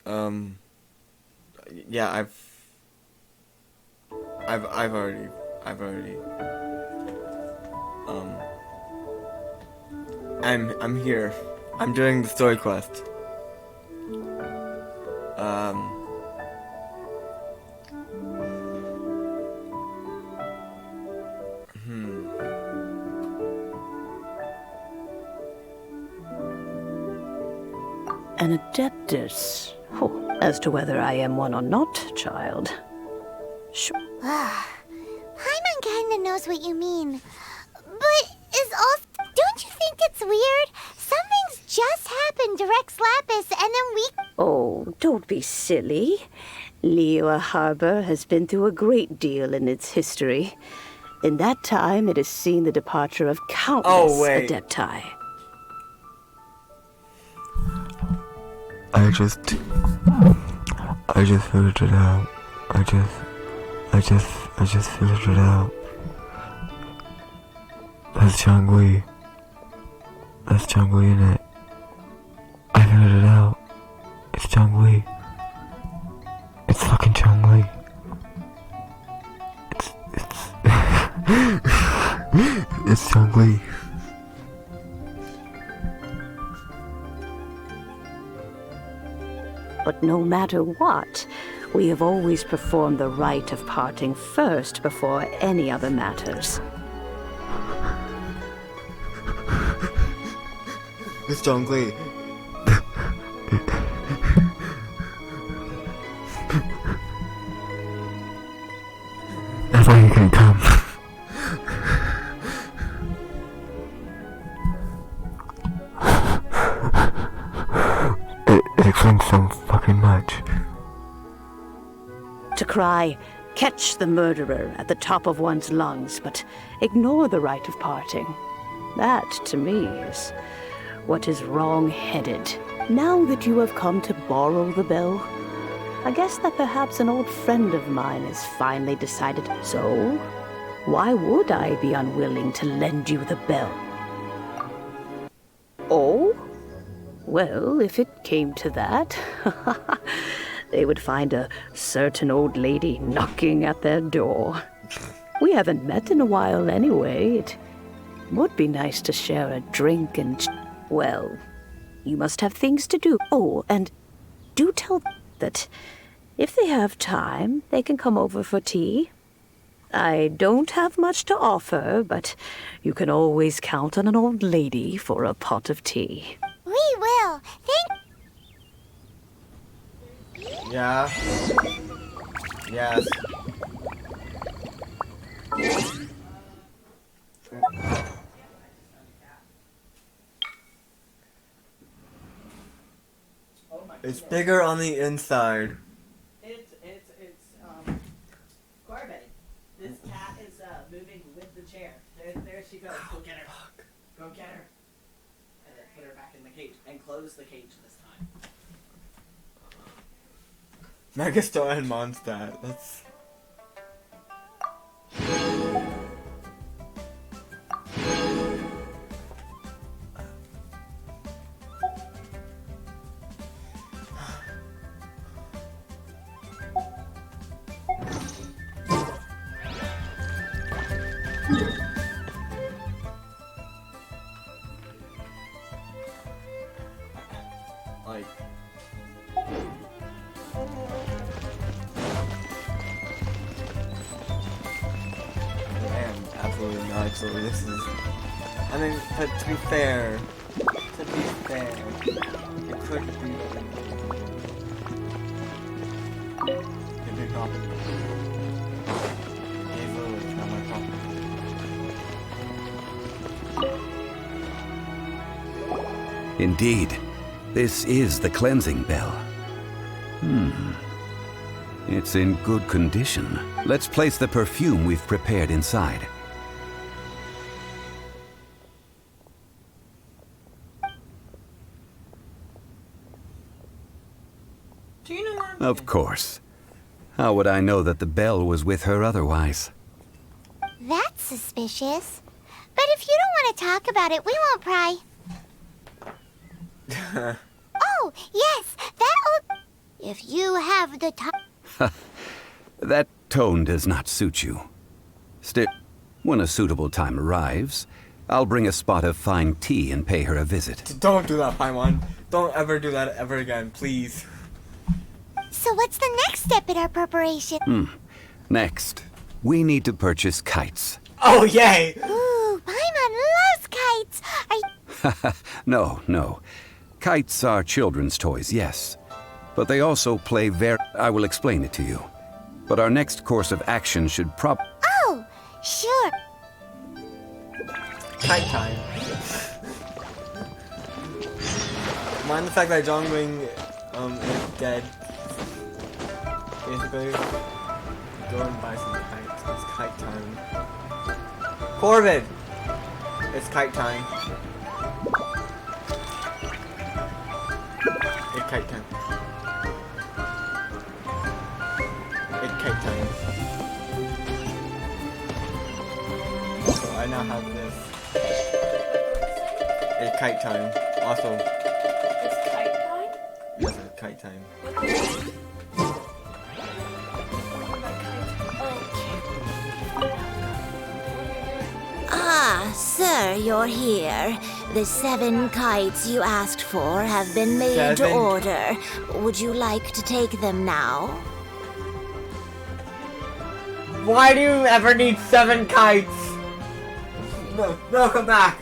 Um, yeah, I've already, um, I'm here. I'm doing the story quest. Um, An adeptus. Oh, as to whether I am one or not, child. Paimon kinda knows what you mean. But is also... Don't you think it's weird? Some things just happen to Rex Lapis and then we... Oh, don't be silly. Liyue Harbor has been through a great deal in its history. In that time, it has seen the departure of countless adepti. I just figured it out. I just figured it out. That's Changwei. That's Changwei in it. I figured it out. It's Changwei. It's fucking Changwei. It's it's Changwei. But no matter what, we have always performed the rite of parting first before any other matters. It's Changwei. That's why you can come. It explains so fucking much. To cry, catch the murderer at the top of one's lungs, but ignore the rite of parting. That, to me, is what is wrong-headed. Now that you have come to borrow the bell, I guess that perhaps an old friend of mine has finally decided. So, why would I be unwilling to lend you the bell? Oh? Well, if it came to that, they would find a certain old lady knocking at their door. We haven't met in a while anyway. It would be nice to share a drink and... Well, you must have things to do. Oh, and do tell them that if they have time, they can come over for tea. I don't have much to offer, but you can always count on an old lady for a pot of tea. We will. Yeah. Yes. It's bigger on the inside. Corbin, this cat is moving with the chair. There she goes. Go get her. Go get her. And then put her back in the cage and close the cage this time. Megastar and Mondstadt. That's... like... Absolutely not. Actually, this is... I mean, but to be fair, it could be... It'd be complicated. It's not my problem. Indeed, this is the cleansing bell. It's in good condition. Let's place the perfume we've prepared inside. Do you know where I'm Of course. How would I know that the bell was with her otherwise? That's suspicious. But if you don't want to talk about it, we won't pry. Oh, yes, that old... if you have the time. That tone does not suit you. Still, when a suitable time arrives, I'll bring a spot of fine tea and pay her a visit. Don't do that, Paimon. Don't ever do that ever again, please. So what's the next step in our preparation? Next, we need to purchase kites. Oh, yay! Ooh, Paimon loves kites. No. Kites are children's toys, yes. But they also play I will explain it to you. But our next course of action should Oh, sure. Kite time. Mind the fact that Zhongling is dead. Basically, go and buy some kites. It's kite time. Corbin! It's kite time. It's kite time. It's kite time. So I now have this. It's kite time. Also, It's kite time? yes, it's kite time. Ah, sir, you're here. The 7 kites you asked for have been made to 7? order. Would you like to take them now? Why do you ever need 7 kites? No, come back.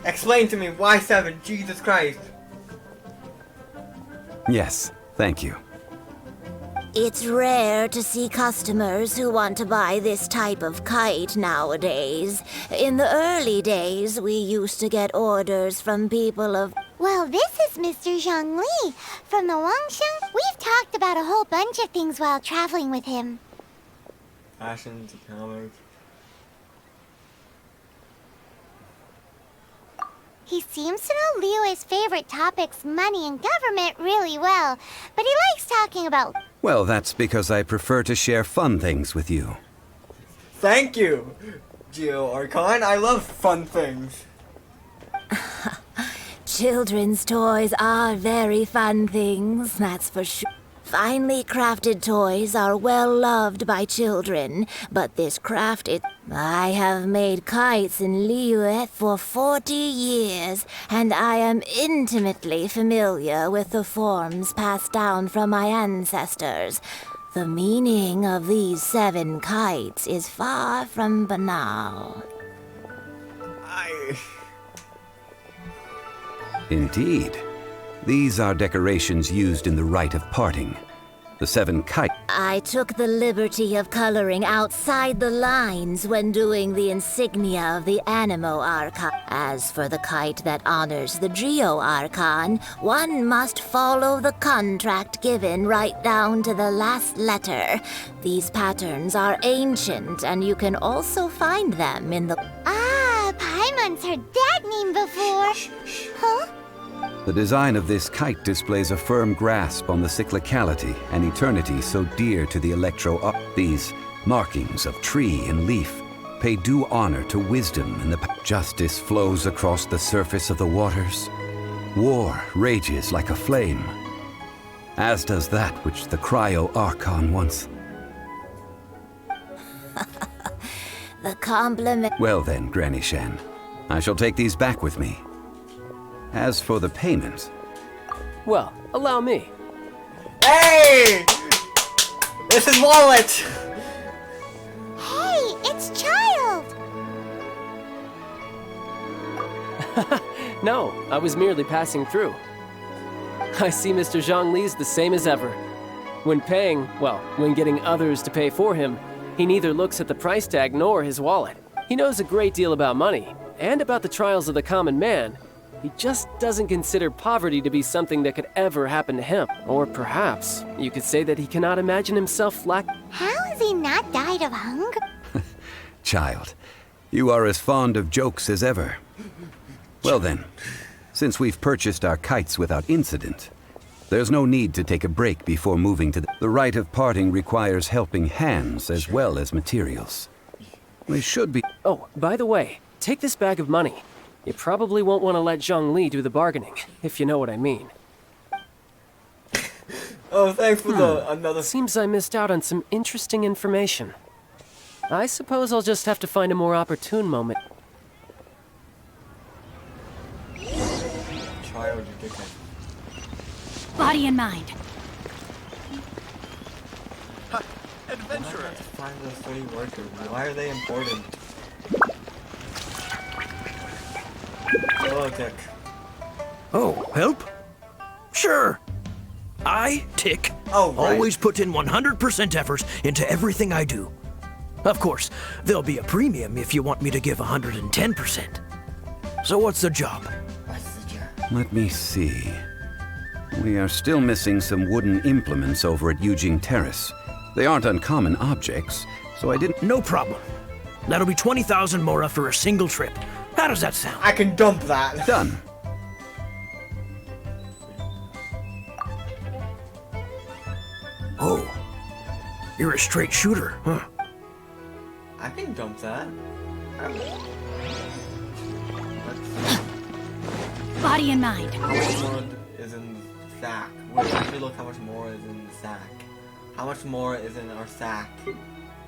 Explain to me, why 7? Jesus Christ. Yes, thank you. It's rare to see customers who want to buy this type of kite nowadays. In the early days, we used to get orders from people of... Well, this is Mr. Zhang Li from the Wangsheng. We've talked about a whole bunch of things while traveling with him. Fashions, economics. He seems to know Liyue's favorite topics, money and government, really well. But he likes talking about... Well, that's because I prefer to share fun things with you. Thank you, Geo Archon. I love fun things. Children's toys are very fun things, that's for sure. Finely crafted toys are well loved by children, but this crafted... I have made kites in Liyue for 40 years, and I am intimately familiar with the forms passed down from my ancestors. The meaning of these 7 kites is far from banal. Indeed. These are decorations used in the rite of parting. The 7 kites. I took the liberty of coloring outside the lines when doing the insignia of the Animo Archon. As for the kite that honors the Geo Archon, one must follow the contract given right down to the last letter. These patterns are ancient, and you can also find them in the... Ah, Paimon's heard that name before. Huh? The design of this kite displays a firm grasp on the cyclicality and eternity so dear to the These markings of tree and leaf pay due honor to wisdom and justice flows across the surface of the waters. War rages like a flame, as does that which the Cryo Archon once. The compliment... Well then, Granny Shan, I shall take these back with me. As for the payment... Well, allow me. Hey! This is Wallet! Hey, it's Child! No, I was merely passing through. I see Mr. Zhang Li's the same as ever. When paying, well, when getting others to pay for him, he neither looks at the price tag nor his wallet. He knows a great deal about money, and about the trials of the common man. He just doesn't consider poverty to be something that could ever happen to him. Or perhaps, you could say that he cannot imagine himself How has he not died of hunger? Child, you are as fond of jokes as ever. Well then, since we've purchased our kites without incident, there's no need to take a break before moving to the rite of parting requires helping hands as well as materials. They should be... Oh, by the way, take this bag of money. You probably won't want to let Zhang Li do the bargaining, if you know what I mean. Oh, thanks for the another. Seems I missed out on some interesting information. I suppose I'll just have to find a more opportune moment. Child, you dickhead. Body and mind. Adventurer. Find those 3 workers. Why are they important? Hello, Tick. Oh, help? Sure. I, Tick, Oh, right. always put in 100% effort into everything I do. Of course, there'll be a premium if you want me to give 110%. So what's the job? What's the job? Let me see. We are still missing some wooden implements over at Eugene Terrace. They aren't uncommon objects, so I didn't... No problem. That'll be 20,000 mora for a single trip. How does that sound? I can dump that. Done. Oh, you're a straight shooter, huh? I can dump that. Body and mind. How much more is in the sack? Wait, actually look how much more is in the sack. How much more is in our sack?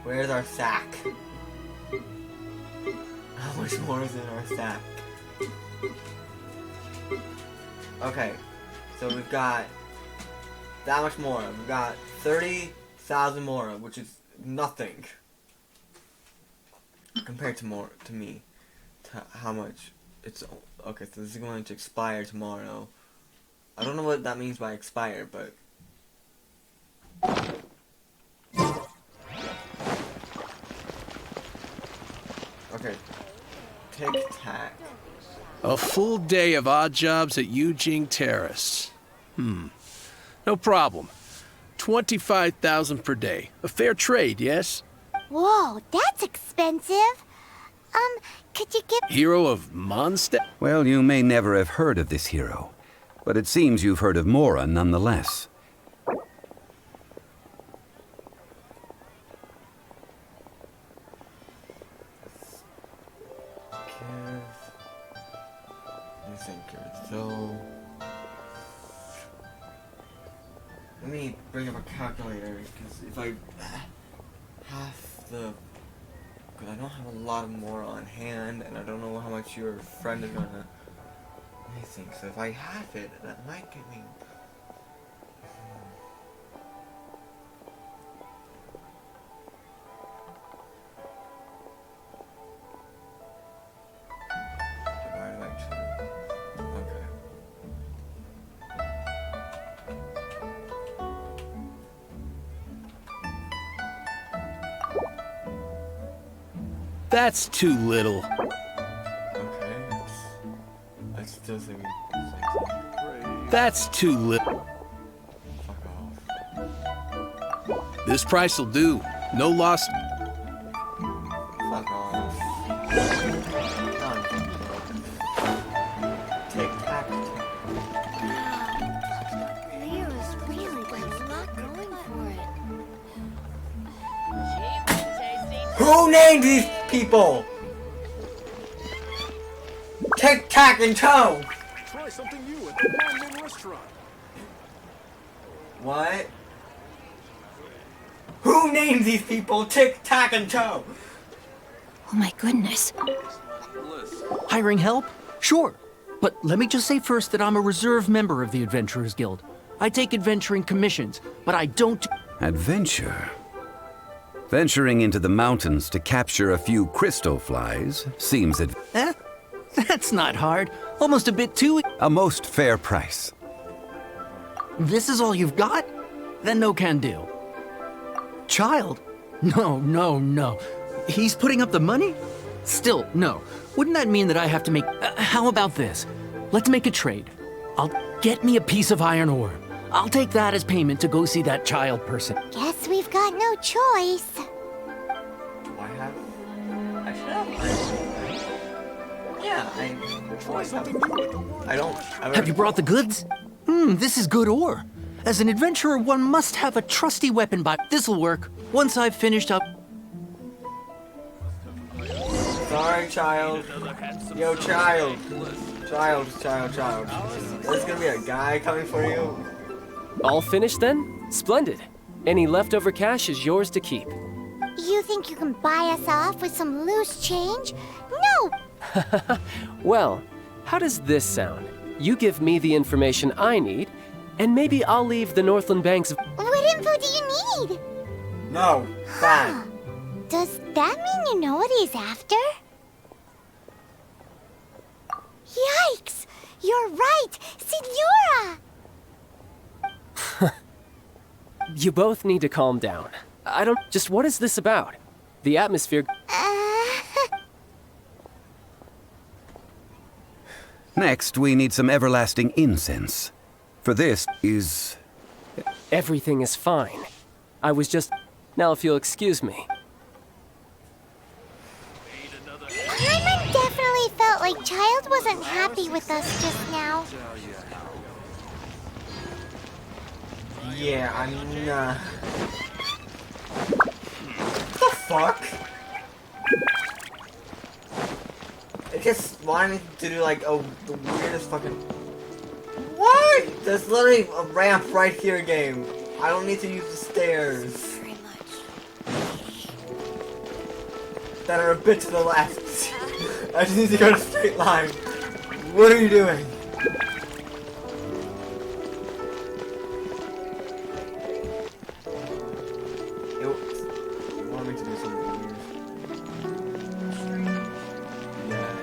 Where's our sack? How much more is in our sack? Okay, so we've got that much more. We've got 30,000 more, which is nothing compared to me. To how much it's okay. So this is going to expire tomorrow. I don't know what that means by expire, but okay. Tic-tac. A full day of odd jobs at Eugene Terrace. No problem. 25,000 per day. A fair trade, yes? Whoa, that's expensive. Could you give... Hero of Mondstadt? Well, you may never have heard of this hero, but it seems you've heard of Mora nonetheless. So let me bring up a calculator, because if I half the, because I don't have a lot more on hand, and I don't know how much your friend is gonna. Let me think. So if I half it, that might get me. Divided by 2. Okay. That's too little. Okay. I still think we. That's too little. Fuck off. This price will do. No loss. Fuck off. Tic-tac. Leo's really not going for it. Who named these people? Tic-tac and toe. Try something new at the London restaurant. What? Who named these people Tic-tac and toe? Oh my goodness. Hiring help? Sure. But let me just say first that I'm a reserve member of the Adventurers Guild. I take adventuring commissions, but I don't... Adventure? Venturing into the mountains to capture a few crystal flies seems Eh? That's not hard. Almost a bit too... a most fair price. This is all you've got? Then no can do. Child? No. He's putting up the money? Still, no. Wouldn't that mean that I have to make... how about this? Let's make a trade. Get me a piece of iron ore. I'll take that as payment to go see that child person. Guess we've got no choice. Do I have? I should have. Yeah, I don't. Have you brought the goods? This is good ore. As an adventurer, one must have a trusty weapon by... This'll work, once I've finished up... Sorry, child. Yo, child. Child. There's gonna be a guy coming for you. All finished then? Splendid. Any leftover cash is yours to keep. You think you can buy us off with some loose change? No! Well, how does this sound? You give me the information I need, and maybe I'll leave the Northland Bank's... What info do you need? No, bad. Does that mean you know what he's after? Yikes! You're right! Signora! You both need to calm down. I don't... Just what is this about? The atmosphere... Next, we need some everlasting incense. For this is... Everything is fine. I was just... Now, if you'll excuse me. Paimon definitely felt like Child wasn't happy with us just now. Yeah, I'm not. What the fuck? It just wanted me to do like the weirdest fucking. What? There's literally a ramp right here, game. I don't need to use the stairs. Very much. That are a bit to the left. I just need to go in a straight line. What are you doing? You want me to do something weird? Yeah.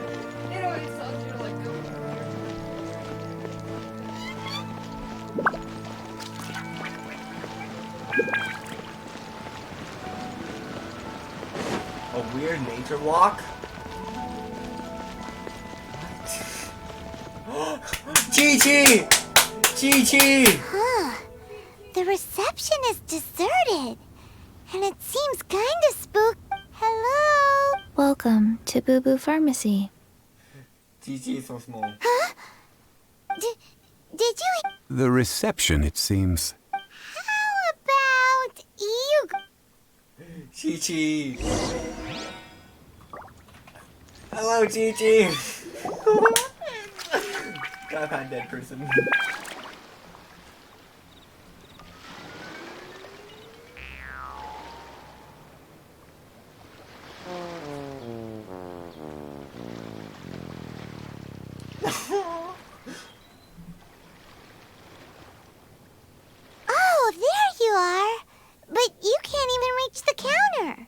It always tells you to like go A weird nature walk? Chi-Chi! Chi-Chi! Huh. The reception is deserted. And it seems kinda spook. Hello? Welcome to Boo Boo Pharmacy. Chi-Chi is so small. Huh? Did you... The reception, it seems. How about you... Chi-Chi! Hello, Chi-Chi! I've had dead person. Oh, there you are. But you can't even reach the counter.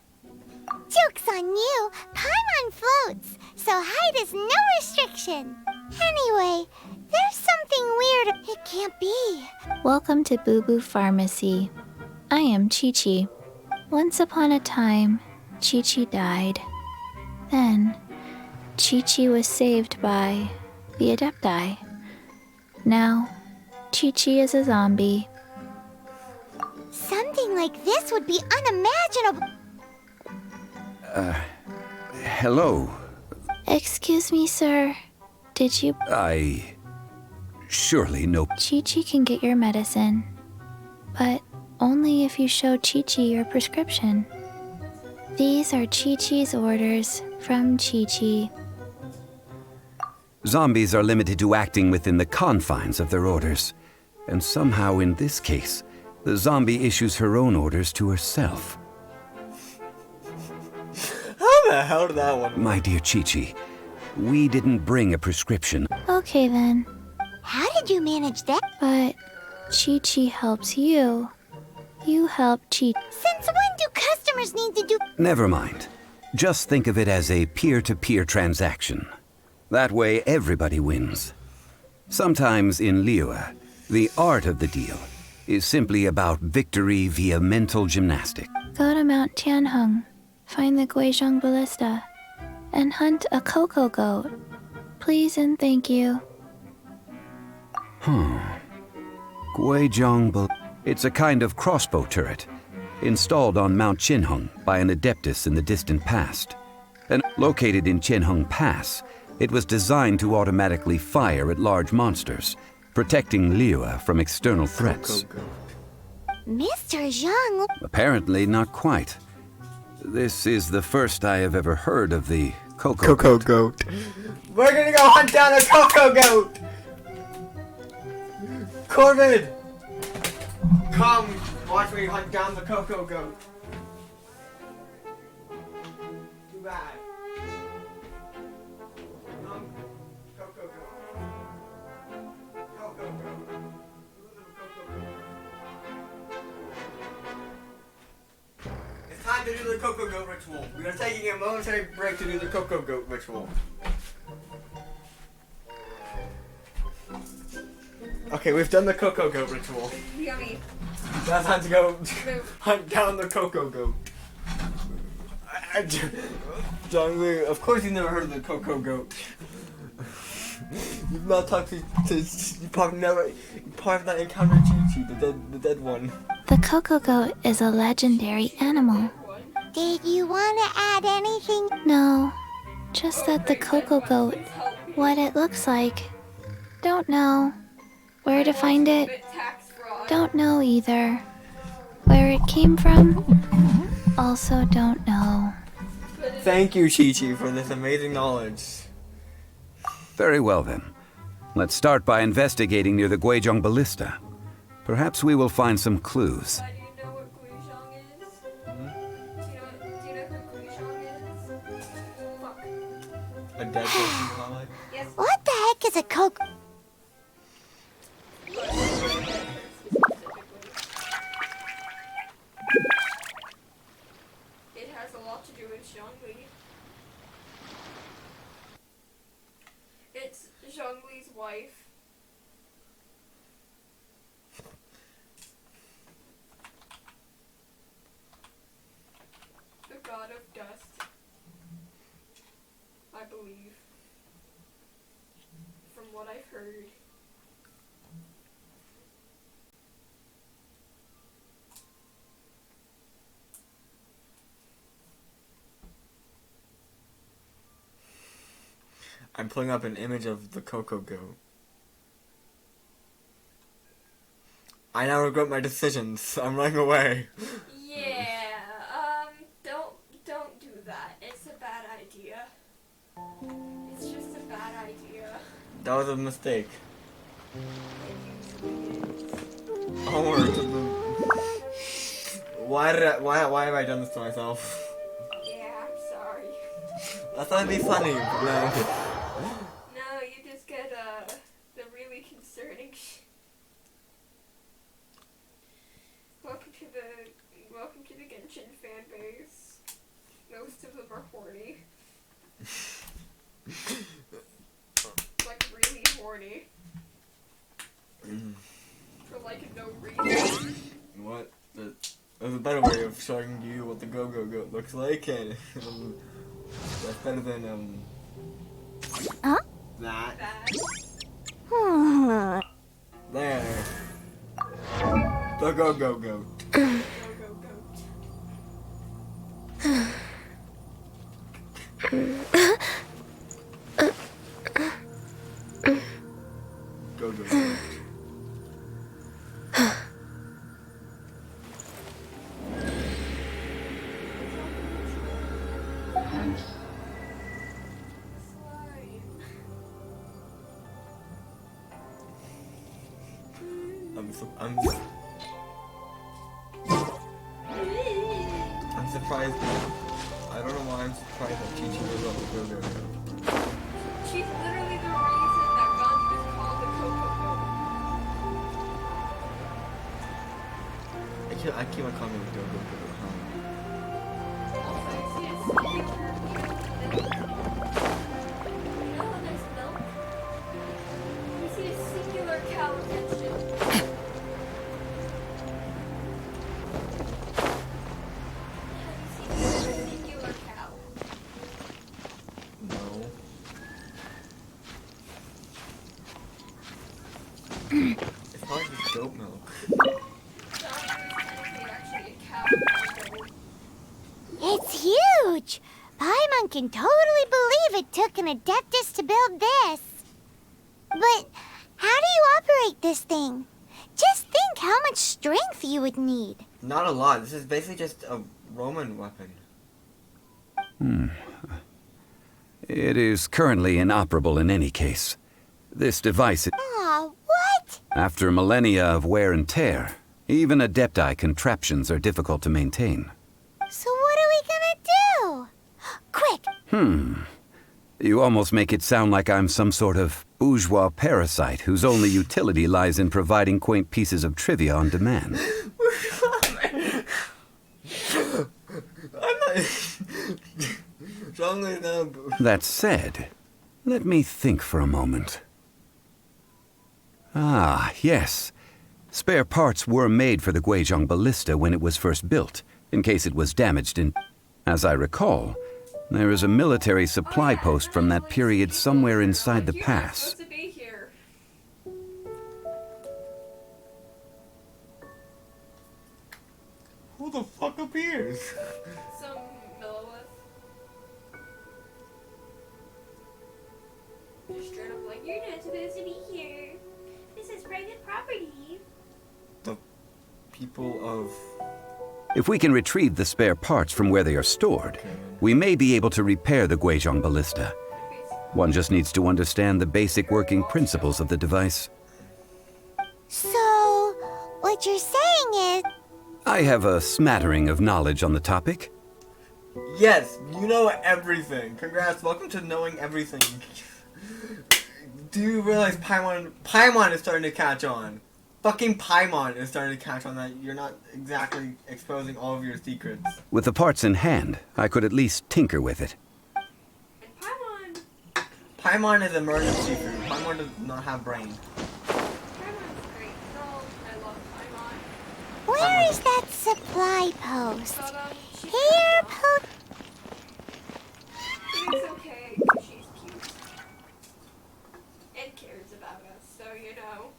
Joke's on you. Paimon floats, so height is no restriction. Anyway, there's something weird. It can't be. Welcome to Boo Boo Pharmacy. I am Chi-Chi. Once upon a time, Chi-Chi died. Then, Chi-Chi was saved by the Adepti. Now, Chi-Chi is a zombie. Something like this would be unimaginable. Hello. Excuse me, sir. Did you... I... Surely no... Chi-Chi can get your medicine. But only if you show Chi-Chi your prescription. These are Chi-Chi's orders from Chi-Chi. Zombies are limited to acting within the confines of their orders. And somehow in this case, the zombie issues her own orders to herself. How the hell did that one? My dear Chi-Chi, we didn't bring a prescription. Okay then. How did you manage that? But Chi-Chi helps you. You help Chi. Since when do customers need to do... Never mind. Just think of it as a peer-to-peer transaction. That way everybody wins. Sometimes in Liyue, the art of the deal is simply about victory via mental gymnastics. Go to Mount Tianheng, find the Guizhong Ballista, and hunt a cocoa goat. Please and thank you. Guizhong. It's a kind of crossbow turret, installed on Mount Tianheng by an adeptus in the distant past. And located in Tianheng Pass, it was designed to automatically fire at large monsters, protecting Liyue from external threats. Mr. Zhang... Apparently not quite. This is the first I have ever heard of the cocoa goat. We're gonna go hunt down a cocoa goat! Corvid! Come, watch me hunt down the Coco Goat. Too bad. Come, Coco Goat. Coco Goat. Coco Goat. It's time to do the Coco Goat ritual. We are taking a momentary break to do the Coco Goat ritual. Okay, we've done the Coco Goat ritual. Yummy. Now time to go hunt down the Coco Goat. John Lee, of course you've never heard of the Coco Goat. You've not talked to you probably have not encountered Chi-Chi, the dead one. The Coco Goat is a legendary animal. Did you want to add anything? No, just that the Coco Goat, what it looks like. Don't know. Where to find it? Don't know either. Where it came from? Also don't know. Thank you, Chi-Chi, for this amazing knowledge. Very well then. Let's start by investigating near the Guizhong Ballista. Perhaps we will find some clues. Do you know what Guizhong is? Do you know who Guizhong is? Fuck. A dead person, Molly? Yes. What the heck is a Coco? It has a lot to do with Zhongli. It's Zhongli's wife. The god of dust. I believe. From what I've heard. I'm pulling up an image of the Coco Goat. I now regret my decisions. I'm running away. Yeah, don't do that. It's a bad idea. It's just a bad idea. That was a mistake. It usually is. Onward to the... Why have I done this to myself? Yeah, I'm sorry. I thought it'd be funny, but no. No, you just get the really concerning Welcome to the Genshin fan base. Most of them are horny. Like really horny. For like no reason. What? There's a better way of showing you what the Go-Go Goat looks like, and that's better than Huh? that. Hmm. There. The Go-Go Goat. Go-Go Goat. I'm surprised. I don't know why I'm surprised that Chi-Chi was on the Go-Go Goat. She's literally the reason that Gandhi is called the Coco Goat. I keep on calling it the Go-Go Goat, huh? Also, I see a singular, you know how there's milk? You see a singular cow in Genshin. Singular cow. No. It's probably just goat milk. It's huge! Paimon can totally believe it took an Adeptus to build this. But how do you operate this thing? Just think how much strength you would need. Not a lot. This is basically just a Roman weapon. It is currently inoperable in any case. This device, Aw, what? after millennia of wear and tear, Even Adepti contraptions are difficult to maintain. So what are we gonna do? Quick! You almost make it sound like I'm some sort of bourgeois parasite whose only utility lies in providing quaint pieces of trivia on demand. I'm not. Zhongli now. That said, let me think for a moment. Ah, yes. Spare parts were made for the Guizhong ballista when it was first built, in case it was damaged in... As I recall, there is a military supply post from that period somewhere inside the pass. To be here. Who the fuck appears? Some Millowith. Just straight up like, you're not supposed to be here. This is private property. The people of... If we can retrieve the spare parts from where they are stored, we may be able to repair the Guizhong ballista. One just needs to understand the basic working principles of the device. So, what you're saying is... I have a smattering of knowledge on the topic. Yes, you know everything. Congrats, welcome to knowing everything. Do you realize Paimon is starting to catch on? Fucking Paimon is starting to catch on that you're not exactly exposing all of your secrets. With the parts in hand, I could at least tinker with it. Paimon! Paimon is emergency food. Paimon does not have brain. Paimon's great. Girl, I love Paimon. Where is that supply post? But, she's Here, It's okay, 'cause she's cute. And cares about us, so you know.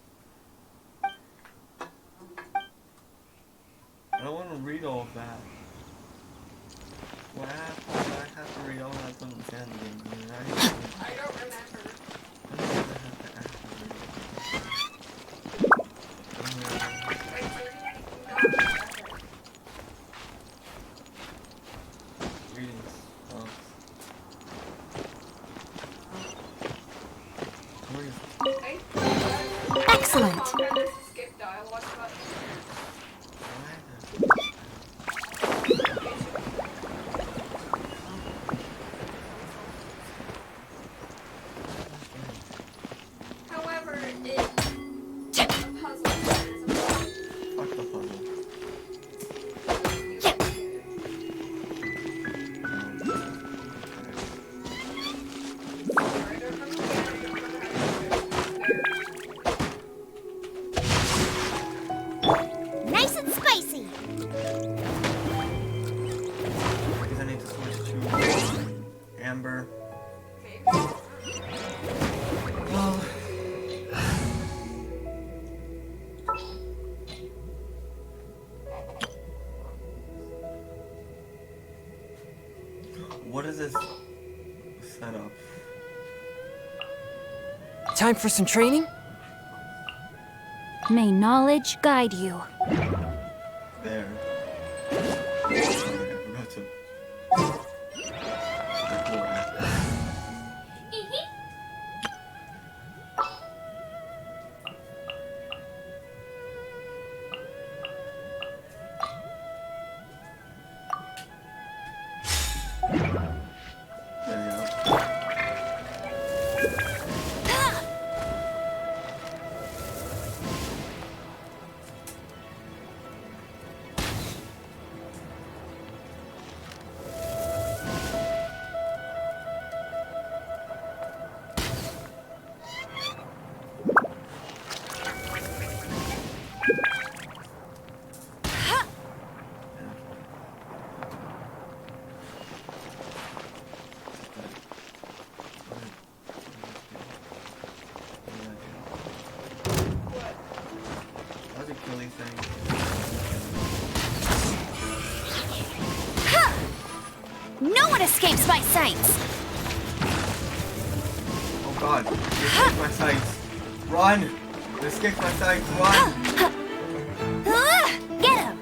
I don't want to read all of that. What happened? I have to read all that to understand the game, right? I don't remember. Excellent. Skip dialogue, but however, it's a puzzle. Fuck the puzzle. Nice and spicy. Because I need to switch to Amber. Well, what is this setup? Time for some training? May knowledge guide you. There. Sorry, I forgot to. That's a killing thing. No one escapes my sights. Oh god, you escaped my sights. Run! You escaped my sights, run! Get him.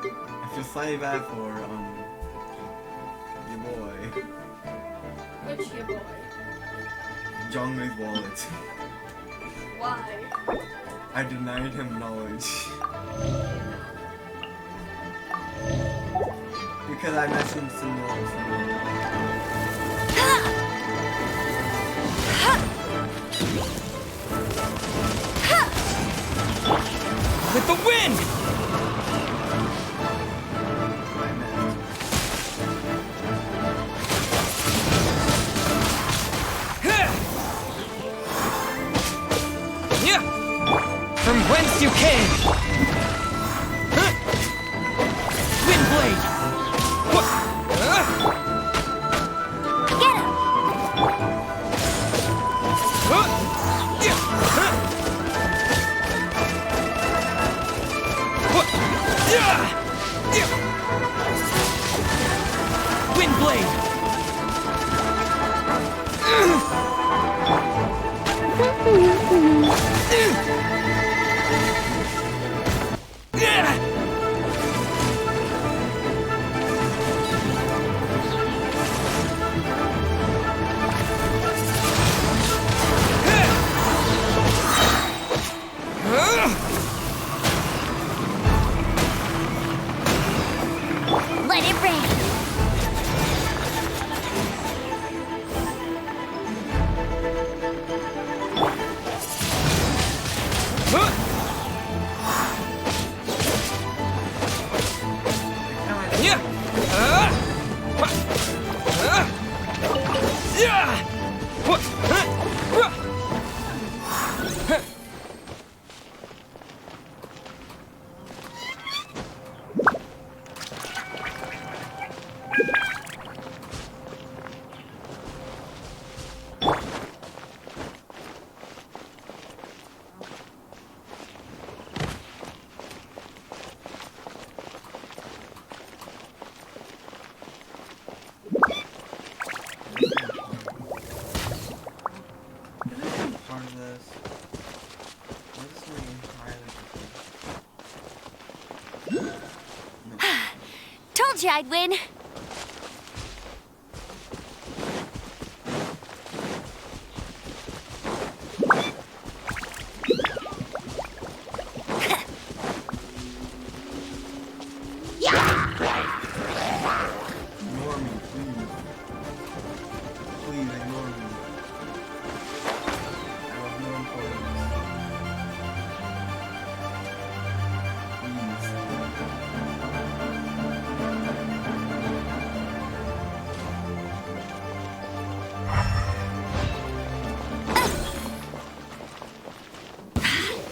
I feel slightly bad for your boy. Which your boy? Zhonglei's wallet. Why? I denied him knowledge. Because I mentioned some With the wind! From whence you came! Windblade! Get him! Windblade! Let it rain! part of this. What is my entirely Told you I'd win. Ignore me, please. Please ignore me. I have no importance.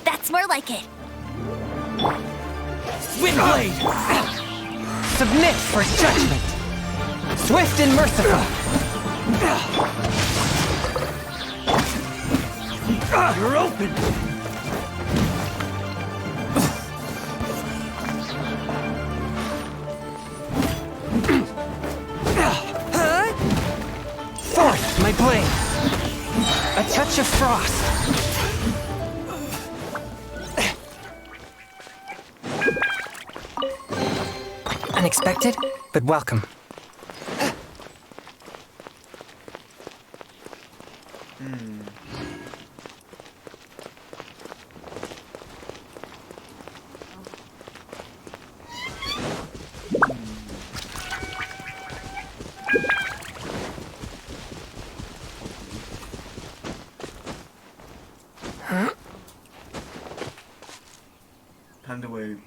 That's more like it. Windblade! Submit for judgment! Swift and merciful! You're open! Forth, my blade! A touch of frost! Unexpected, but welcome. Time to wait.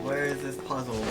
Where is this puzzle?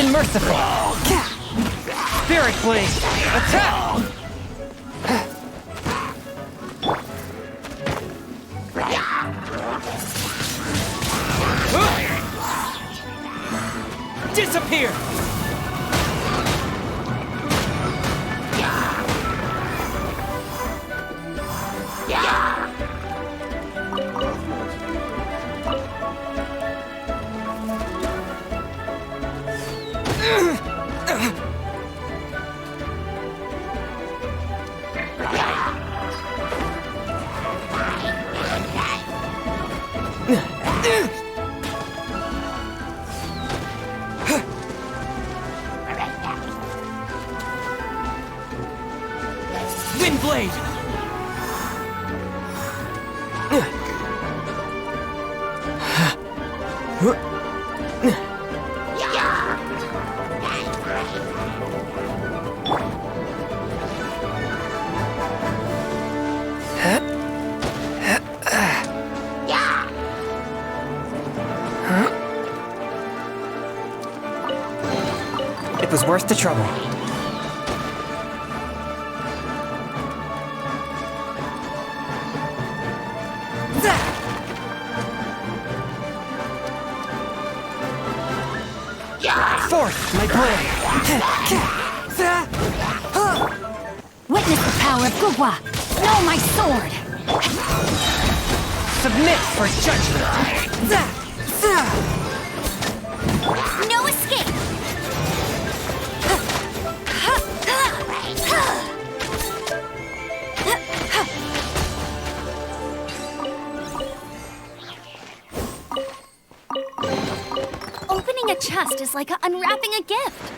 Unmerciful! Spirit Blade! Attack! Disappear! Wind Blade! It was worth the trouble. Forth, my blade! Witness the power of Gugwa! Know my sword! Submit for judgment! No escape! Opening a chest is like unwrapping a gift.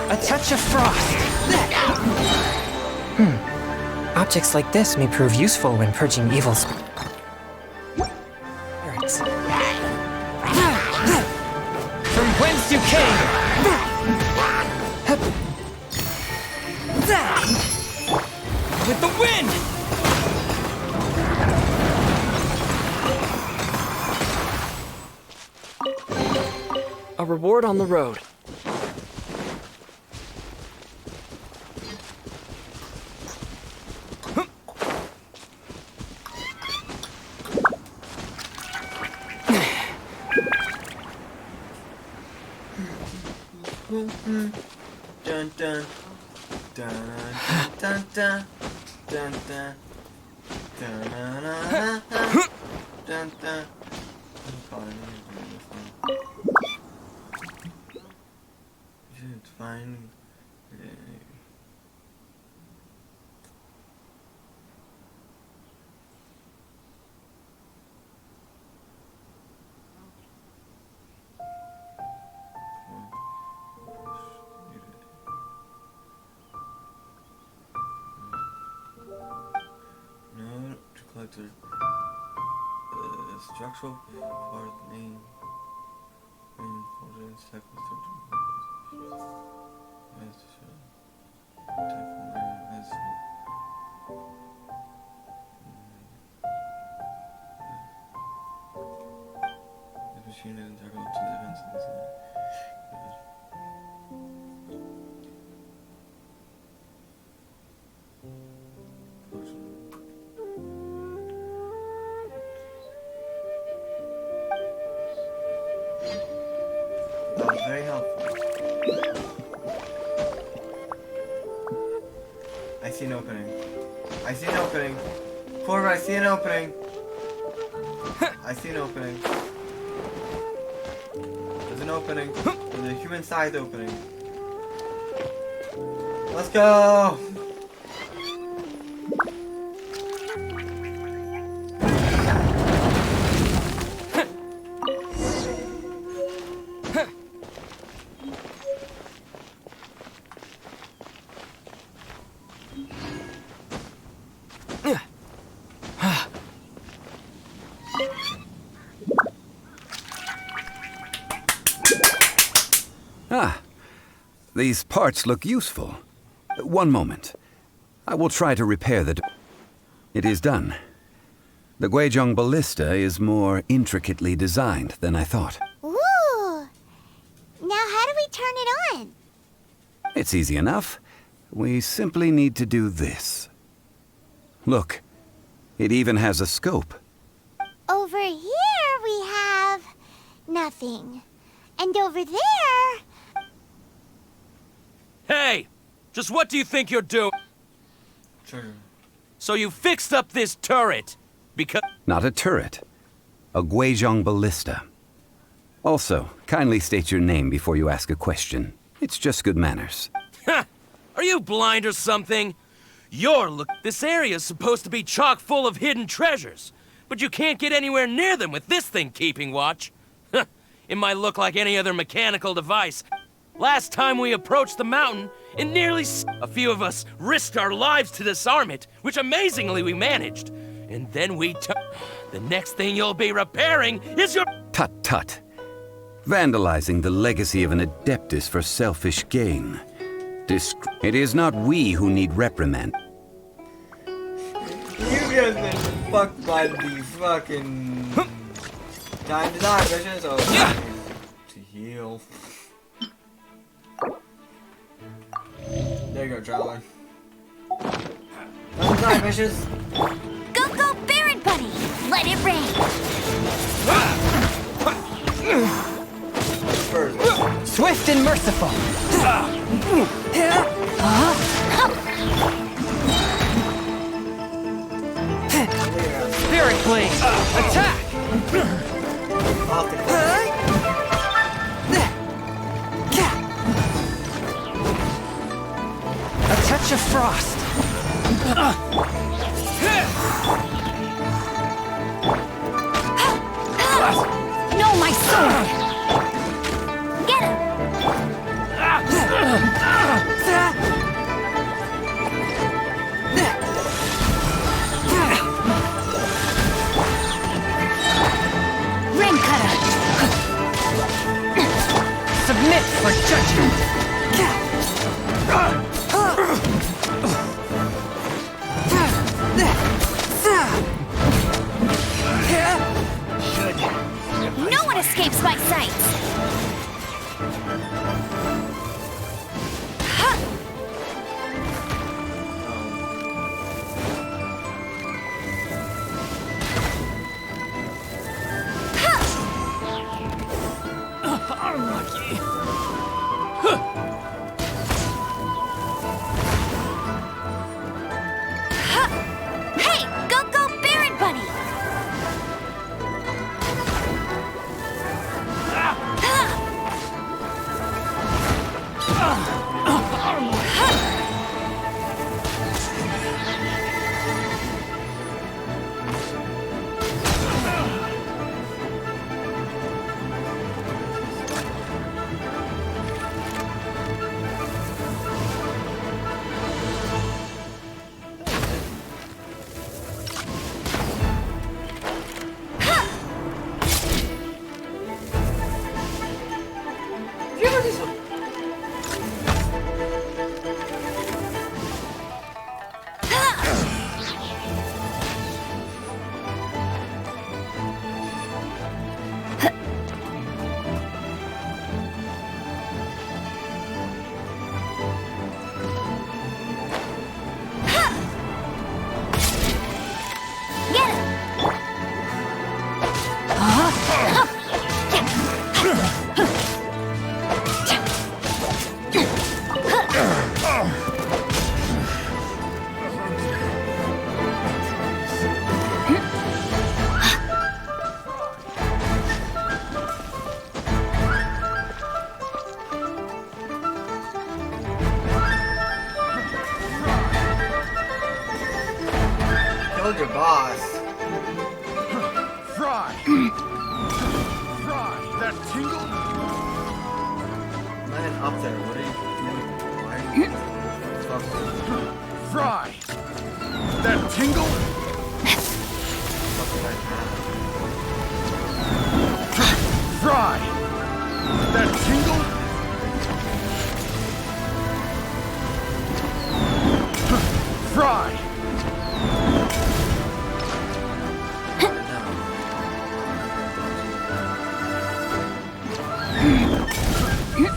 A touch of frost! Objects like this may prove useful when purging evil spirits. From whence you came! With the wind! A reward on the road. Dun dun dun dun dun dun dun dun dun dun. It's fine. No, to collect the structural part name. This machine is integral to the events of this. That was very helpful. I see an opening. I see an opening. Corva, I see an opening. I see an opening. There's an opening. There's a human side opening. Let's go! These parts look useful. One moment. I will try to repair the... It is done. The Guizhong ballista is more intricately designed than I thought. Ooh! Now how do we turn it on? It's easy enough. We simply need to do this. Look, it even has a scope. Over here we have... nothing. And over there... Hey! Just what do you think you're doing? Trigger. So you fixed up this turret because... Not a turret. A Guizhong ballista. Also, kindly state your name before you ask a question. It's just good manners. Ha! Are you blind or something? This area's supposed to be chock full of hidden treasures, but you can't get anywhere near them with this thing keeping watch. It might look like any other mechanical device. Last time we approached the mountain, a few of us risked our lives to disarm it, which amazingly we managed. And then the next thing you'll be repairing is your... Tut tut. Vandalizing the legacy of an Adeptus for selfish gain. It is not we who need reprimand. You guys been fucked by the fucking... Time to die, bitches. Oh, to heal. There you go, Traveler. Time to die, bitches. Go, go, Baron Bunny! Let it rain! Swift and merciful. Spirit Blade, attack! A touch of frost. No, my sword! Get him! Rain cutter! Submit for judgment. No one escapes my sight! Hey! Go, go, Baron Bunny! Killed your boss. Fry! Fry! That tingle? Not even up there. What are you doing? Why are you... Fuck. Fry! That tingle? Fuck did I have? Fry! That tingle? Fry!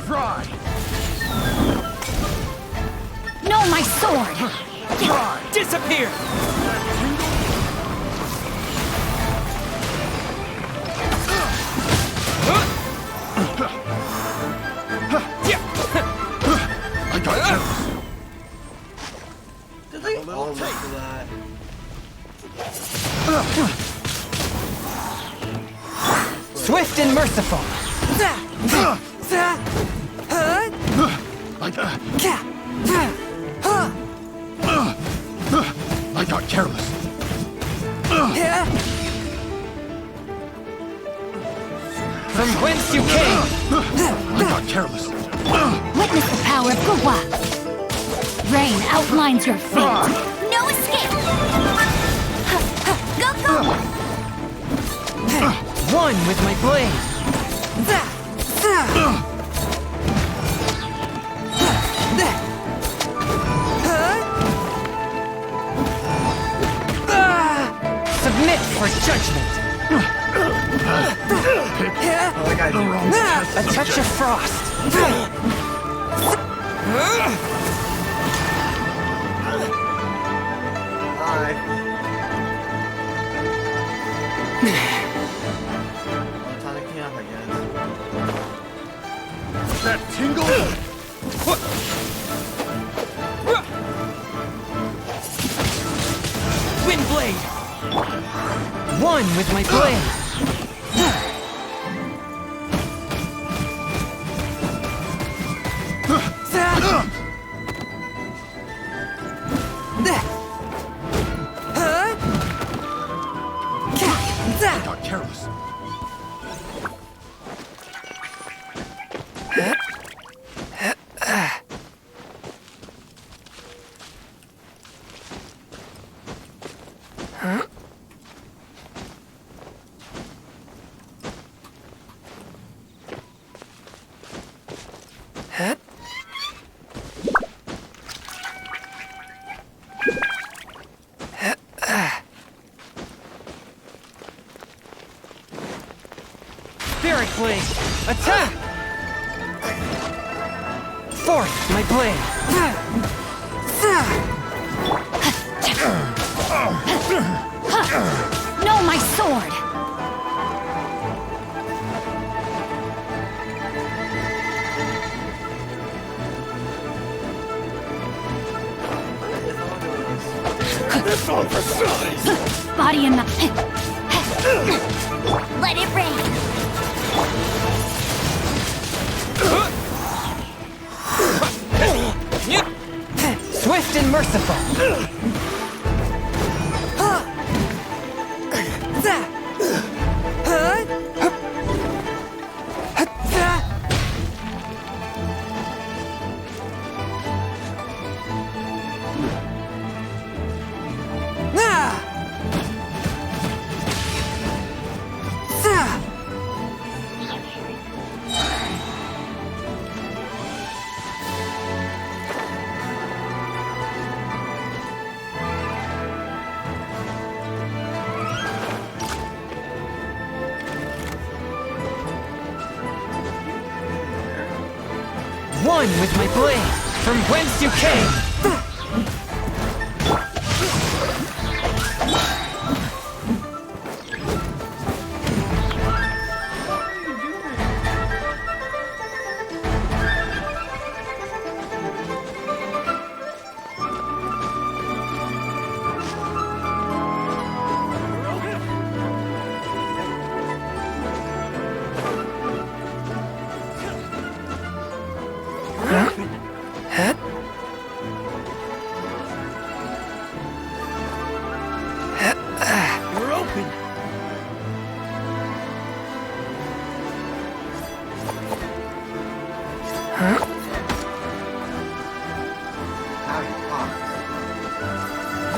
Fry! No, my sword! Fry! Disappear! I got careless. Did they all look for that? Swift and merciful. I got careless. From whence you came. I got careless. Witness the power of Gugwa! Rain outlines your fate! No escape! Go, go! One with my blade. Submit for judgment. A touch of frost. Time to camp, I guess. That tingle? Wind blade. One with my blade. I got careless. Spirit blade. Attack. Force my blade. No, my sword! This one for size! Body and Let it rain! Swift and merciful. One with my blade, from whence you came. You're open.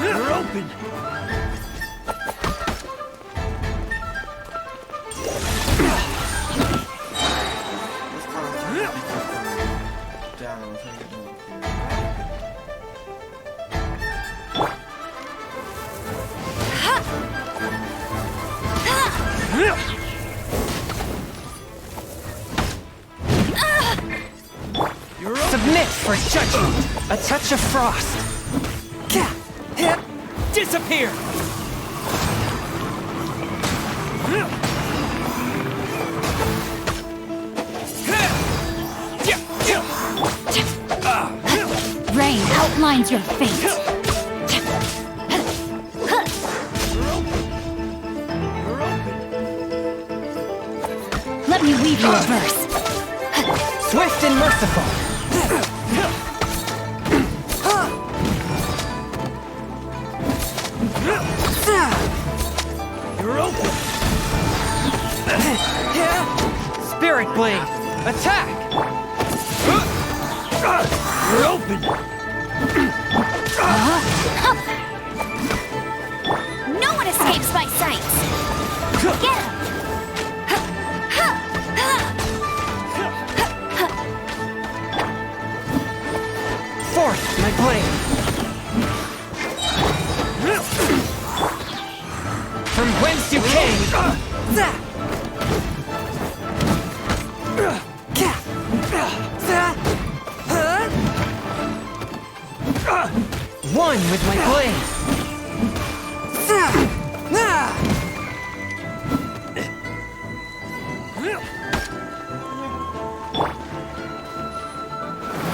You're open. Submit for judgment. A touch of frost. Disappear! Rain outlines your fate. Let me weave you a verse. Swift and merciful. You're open! Spirit blade. Attack. You're open! No one escapes my sights! Get him! Forth my blade. From whence you came. One with my blade.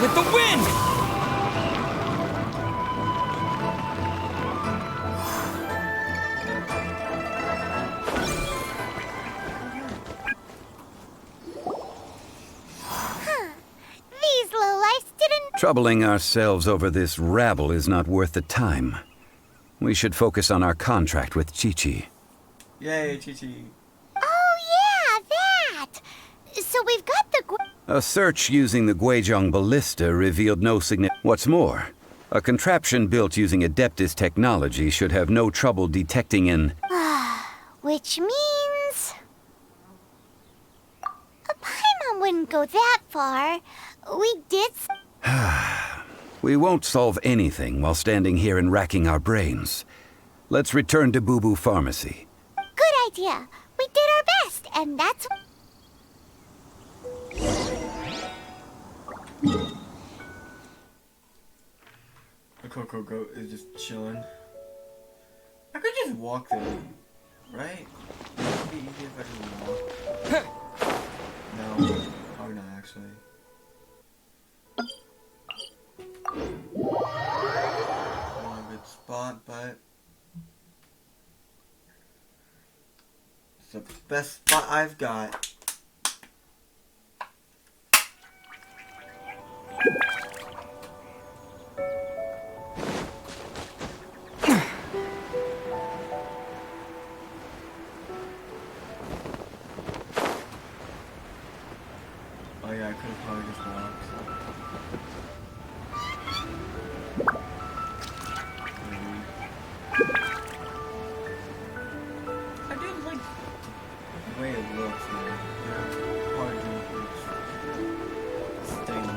With the wind! These lowlifes didn't... Troubling ourselves over this rabble is not worth the time. We should focus on our contract with Chi-Chi. Yay, Chi-Chi. Oh yeah, that! So we've got the... A search using the Guizhong ballista revealed no What's more, a contraption built using Adeptus technology should have no trouble detecting an... Which means... Paimon wouldn't go that far. We did... We won't solve anything while standing here and racking our brains. Let's return to Boo Boo Pharmacy. Good idea. We did our best, and that's... The Coco Goat is just chilling. I could just walk there, right? It'd be easier if I just walk. No, probably not actually. Not a good spot, but it's the best spot I've got. Oh yeah, I could have probably just walked. I do like the way it looks, man. Yeah, hard to stay on that.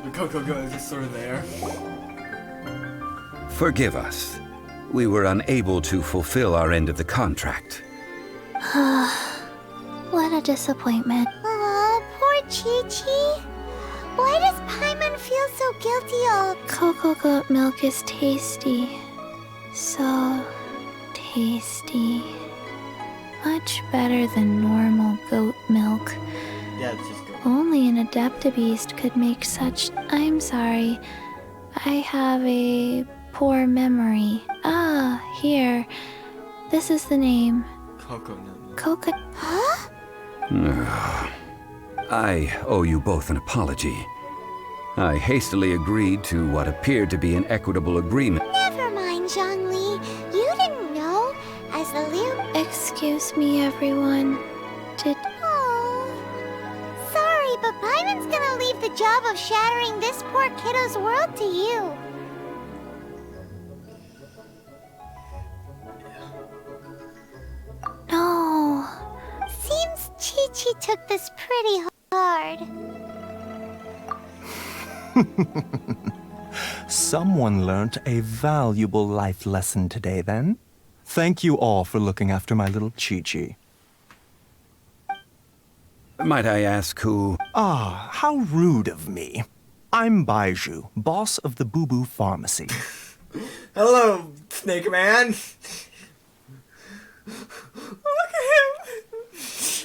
The Coco Goat is just sort of there. Forgive us. We were unable to fulfill our end of the contract. What a disappointment. Aw, poor Chi-Chi. Why does Paimon feel so guilty? Cocoa goat milk is tasty. So tasty. Much better than normal goat milk. Yeah, it's just goat. Only an Adeptabeast could make such... I'm sorry. I have a poor memory. Ah, here. This is the name. Coconut. Coco... Huh? I owe you both an apology. I hastily agreed to what appeared to be an equitable agreement. Never mind, Zhongli. You didn't know. As the little... Excuse me, everyone. Did... Oh. Sorry, but Paimon's gonna leave the job of shattering this poor kiddo's world to you. Chi took this pretty hard. Someone learnt a valuable life lesson today, then. Thank you all for looking after my little Chi-Chi. Might I ask who? Ah, how rude of me. I'm Baiju, boss of the Boo Boo Pharmacy. Hello, Snake Man. Look at him.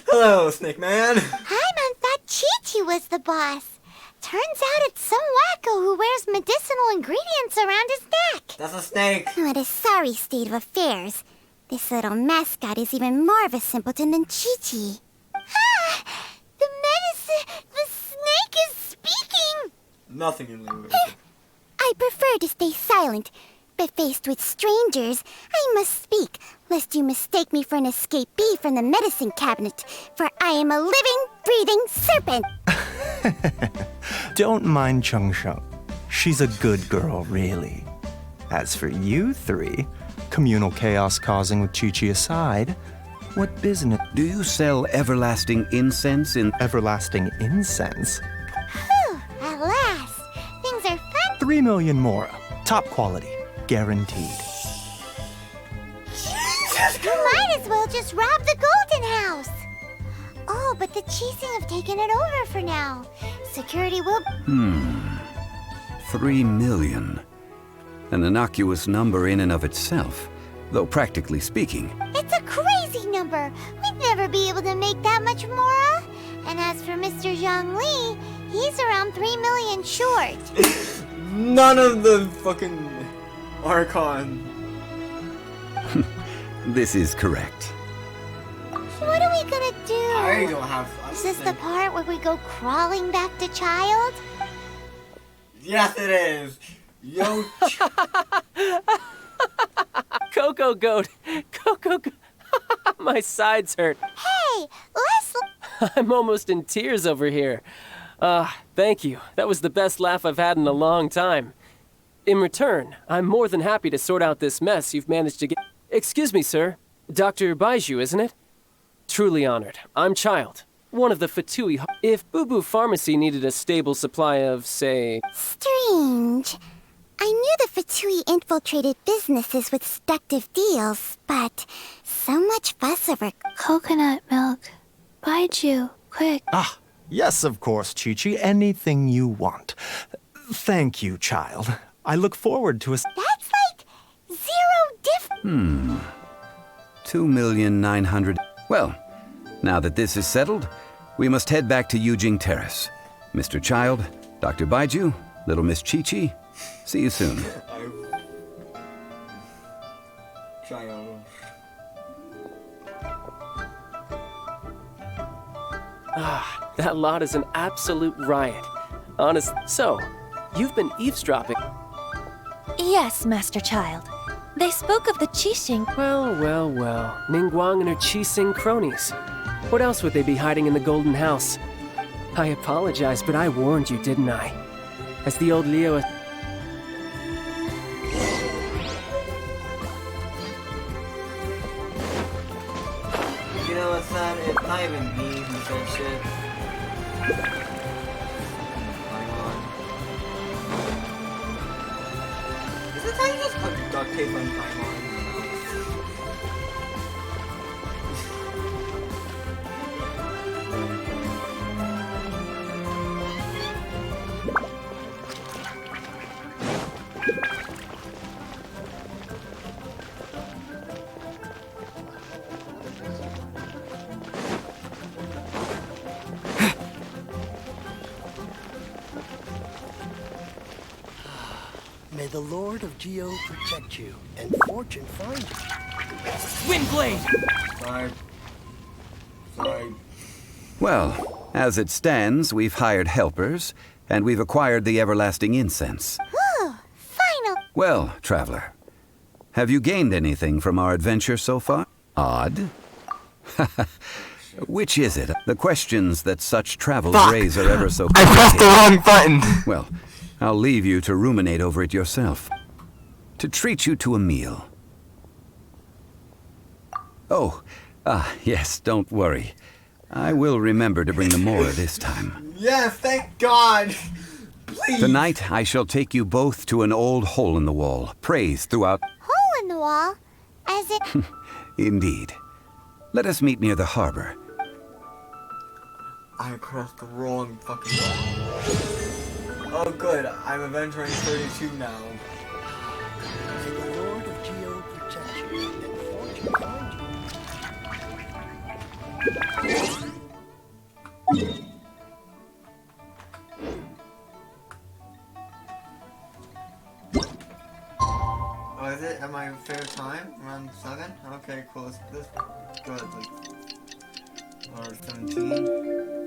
Hello, Snake Man. I meant that Chi-Chi was the boss. Turns out it's some wacko who wears medicinal ingredients around his neck. That's a snake. What a sorry state of affairs. This little mascot is even more of a simpleton than Chi-Chi. Ah! The snake is speaking! Nothing in language. I prefer to stay silent, but faced with strangers, I must speak, lest you mistake me for an escapee from the medicine cabinet, for I am a living, breathing serpent! Don't mind Chung Sheng. She's a good girl, really. As for you three, communal chaos causing with Chi-Chi aside, what business? Do you sell everlasting incense in... Everlasting incense? Whew, at last! Things are fun! 3 million more. Top quality. Guaranteed. You might as well just rob the Golden House! Oh, but the Chising have taken it over for now. Security will... 3 million. An innocuous number in and of itself, though practically speaking. It's a crazy number! We'd never be able to make that much more. And as for Mr. Zhang Li, he's around 3 million short. None of the fucking Archon. This is correct. What are we gonna do? I don't have... Is this the part where we go crawling back to child? Yes, it is. Yo. Coco Goat. Coco Goat. My sides hurt. Hey, Leslie! I'm almost in tears over here. Thank you. That was the best laugh I've had in a long time. In return, I'm more than happy to sort out this mess you've managed to get... Excuse me, sir. Dr. Baiju, isn't it? Truly honored. I'm Child, one of the Fatui... If Boo Boo Pharmacy needed a stable supply of, say... Strange. I knew the Fatui infiltrated businesses with seductive deals, but so much fuss over... Coconut milk. Baiju, quick. Ah, yes, of course, Chi-Chi. Anything you want. Thank you, Child. I look forward to a... That's like 0 diff... 2,900,000... Well, now that this is settled, we must head back to Yujing Terrace. Mr. Child, Dr. Baiju, little Miss Chi-Chi, see you soon. Child. That lot is an absolute riot. Honest. So, you've been eavesdropping. Yes, Master Child. They spoke of the Qixing. Well. Ningguang and her Qixing cronies. What else would they be hiding in the Golden House? I apologize, but I warned you, didn't I? As the old Leo... You know what's sad? It's not even me who said shit. Is it time to just put duct tape on Paimon? May the Lord of Geo protect you, and fortune find you. Windblade! Sorry. Well, as it stands, we've hired helpers, and we've acquired the everlasting incense. Whew, final. Well, traveler, have you gained anything from our adventure so far? Odd. Which is it? The questions that such travels raise are ever so I pressed the wrong button! Well, I'll leave you to ruminate over it yourself. To treat you to a meal. Oh, yes, don't worry. I will remember to bring the more this time. Yes, thank God! Please! Tonight, I shall take you both to an old hole in the wall, praised throughout... Hole in the wall? As it... Indeed. Let us meet near the harbor. I pressed the wrong fucking button. Oh good, I'm Avenger 32 now. May the Lord of Geo protect you and fortune find you. Oh, is it? Am I fair time? Around 7? Okay, cool. This good. Or 17.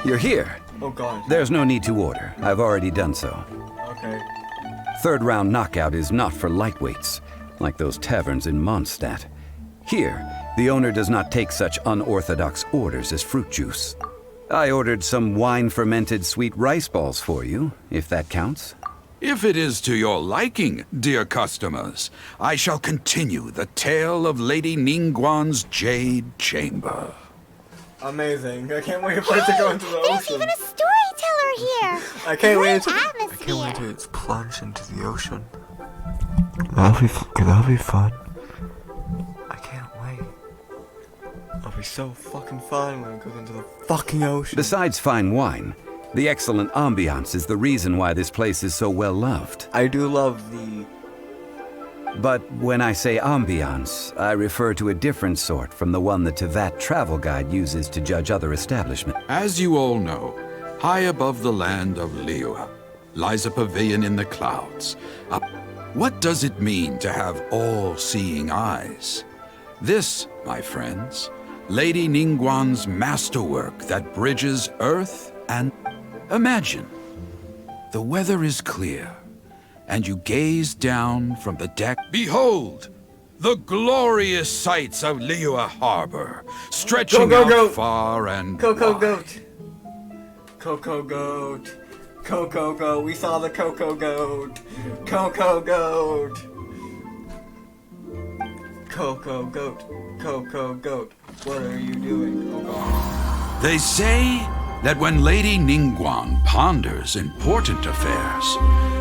You're here. Oh god. There's no need to order. I've already done so. Okay. Third round knockout is not for lightweights, like those taverns in Mondstadt. Here, the owner does not take such unorthodox orders as fruit juice. I ordered some wine-fermented sweet rice balls for you, if that counts. If it is to your liking, dear customers, I shall continue the tale of Lady Ningguang's Jade Chamber. Amazing. I can't wait for it to go into the There's ocean. even a storyteller here. I can't wait to... Atmosphere. I can't wait to its plunge into the ocean. That'll be fun. I can't wait. It'll be so fucking fun when it goes into the fucking ocean. Besides fine wine, the excellent ambiance is the reason why this place is so well loved. I do love the... But when I say ambiance, I refer to a different sort from the one the Tevat travel guide uses to judge other establishments. As you all know, high above the land of Liyue lies a pavilion in the clouds. What does it mean to have all-seeing eyes? This, my friends, Lady Ningguang's masterwork that bridges earth and... Imagine, the weather is clear, and you gaze down from the deck. Behold, the glorious sights of Liyue Harbor, stretching out far and Cocoa wide. goat. Cocoa goat. Cocoa goat. We saw the cocoa goat. Cocoa goat. Cocoa goat. Cocoa goat. What are you doing? Oh god. They say that when Lady Ningguang ponders important affairs,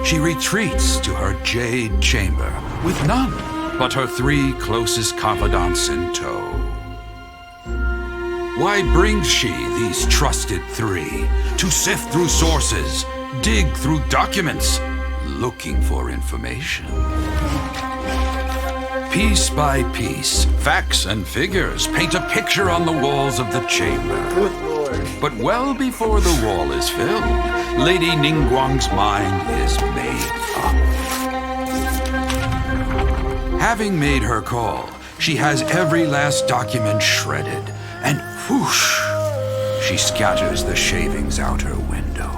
she retreats to her jade chamber with none but her 3 closest confidants in tow. Why brings she these trusted 3 to sift through sources, dig through documents, looking for information? Piece by piece, facts and figures paint a picture on the walls of the chamber. Good lord. But well before the wall is filled, Lady Ningguang's mind is made up. Having made her call, she has every last document shredded, and whoosh, she scatters the shavings out her window.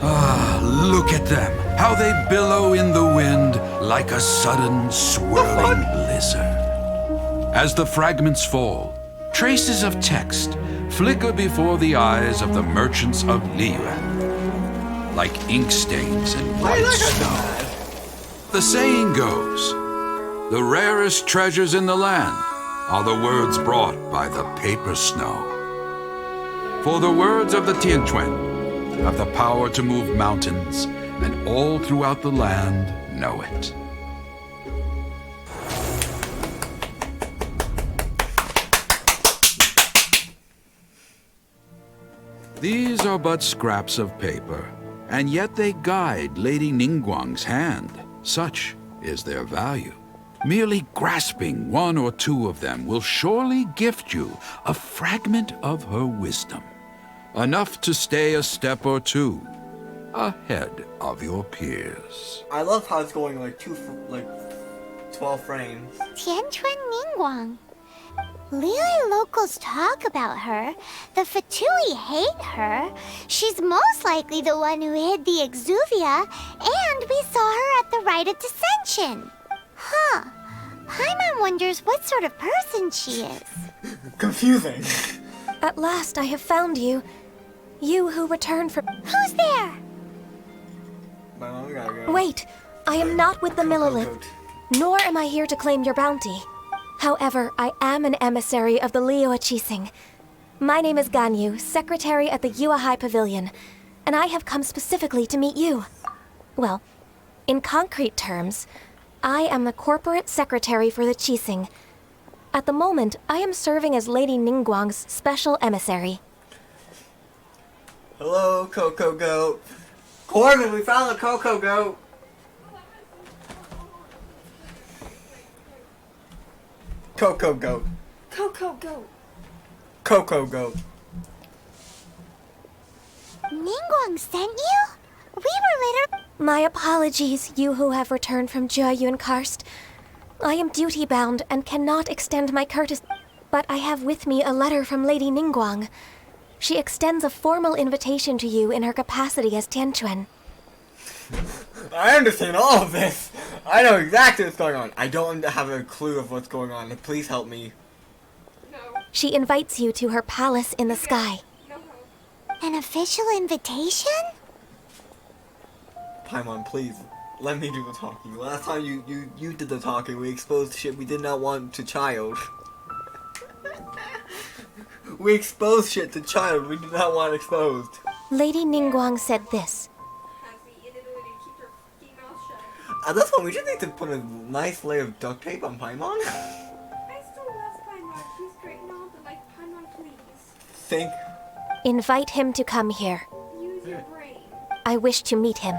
Ah, look at them, how they billow in the wind like a sudden swirling blizzard. As the fragments fall, traces of text flicker before the eyes of the merchants of Liyue, like ink stains in white snow. The saying goes, the rarest treasures in the land are the words brought by the paper snow. For the words of the Tianquan have the power to move mountains, and all throughout the land know it. These are but scraps of paper, and yet they guide Lady Ningguang's hand. Such is their value. Merely grasping one or two of them will surely gift you a fragment of her wisdom, enough to stay a step or two ahead of your peers. I love how it's going like 12 frames. Tianchuan Ningguang. Liyue locals talk about her. The Fatui hate her. She's most likely the one who hid the exuvia, and we saw her at the rite of dissension. Huh. Paimon wonders what sort of person she is. Confusing. At last I have found you. You who returned from... Who's there? My mom gotta go. Wait, I am not with the Millelith, nor am I here to claim your bounty. However, I am an emissary of the Liyue Qixing. My name is Ganyu, secretary at the Yuehai Pavilion, and I have come specifically to meet you. Well, in concrete terms, I am the corporate secretary for the Qixing. At the moment, I am serving as Lady Ningguang's special emissary. Hello, Coco Goat. Corbin, we found the Coco Goat. Coco Goat. Coco Goat. Coco Goat. Ningguang sent you? We were literally... My apologies, you who have returned from Jiayun Karst. I am duty-bound and cannot extend my courtesy, but I have with me a letter from Lady Ningguang. She extends a formal invitation to you in her capacity as Tianchuan. I understand all of this. I know exactly what's going on. I don't have a clue of what's going on. Please help me. She invites you to her palace in the sky. An official invitation? Paimon, please, let me do the talking. Last time you did the talking, we exposed shit we did not want to child. We exposed shit to child we did not want exposed. Lady Ningguang said this. At this point, we just need to put a nice layer of duct tape on Paimon. I still love Paimon. She's great and all, but like, Paimon, please. Think. Invite him to come here. Use your brain. I wish to meet him.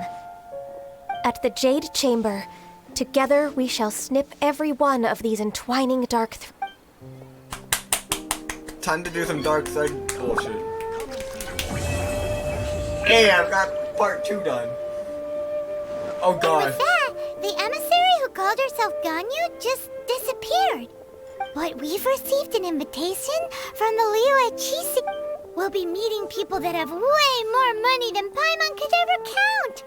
At the Jade Chamber, together we shall snip every one of these entwining dark Time to do some dark side bullshit. Hey, I've got part 2 done. Oh god. And with that, the emissary who called herself Ganyu just disappeared. But we've received an invitation from the Liyue Qixing. We'll be meeting people that have way more money than Paimon could ever count.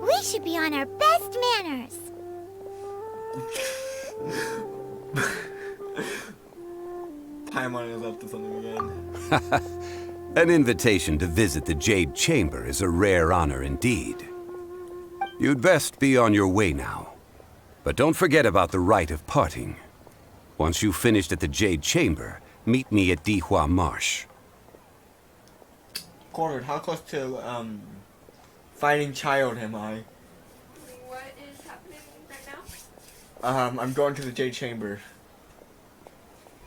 We should be on our best manners. Paimon is up to something again. An invitation to visit the Jade Chamber is a rare honor indeed. You'd best be on your way now. But don't forget about the rite of parting. Once you've finished at the Jade Chamber, meet me at Dihua Marsh. Cornered, how close to finding child am I? What is happening right now? I'm going to the Jade Chamber.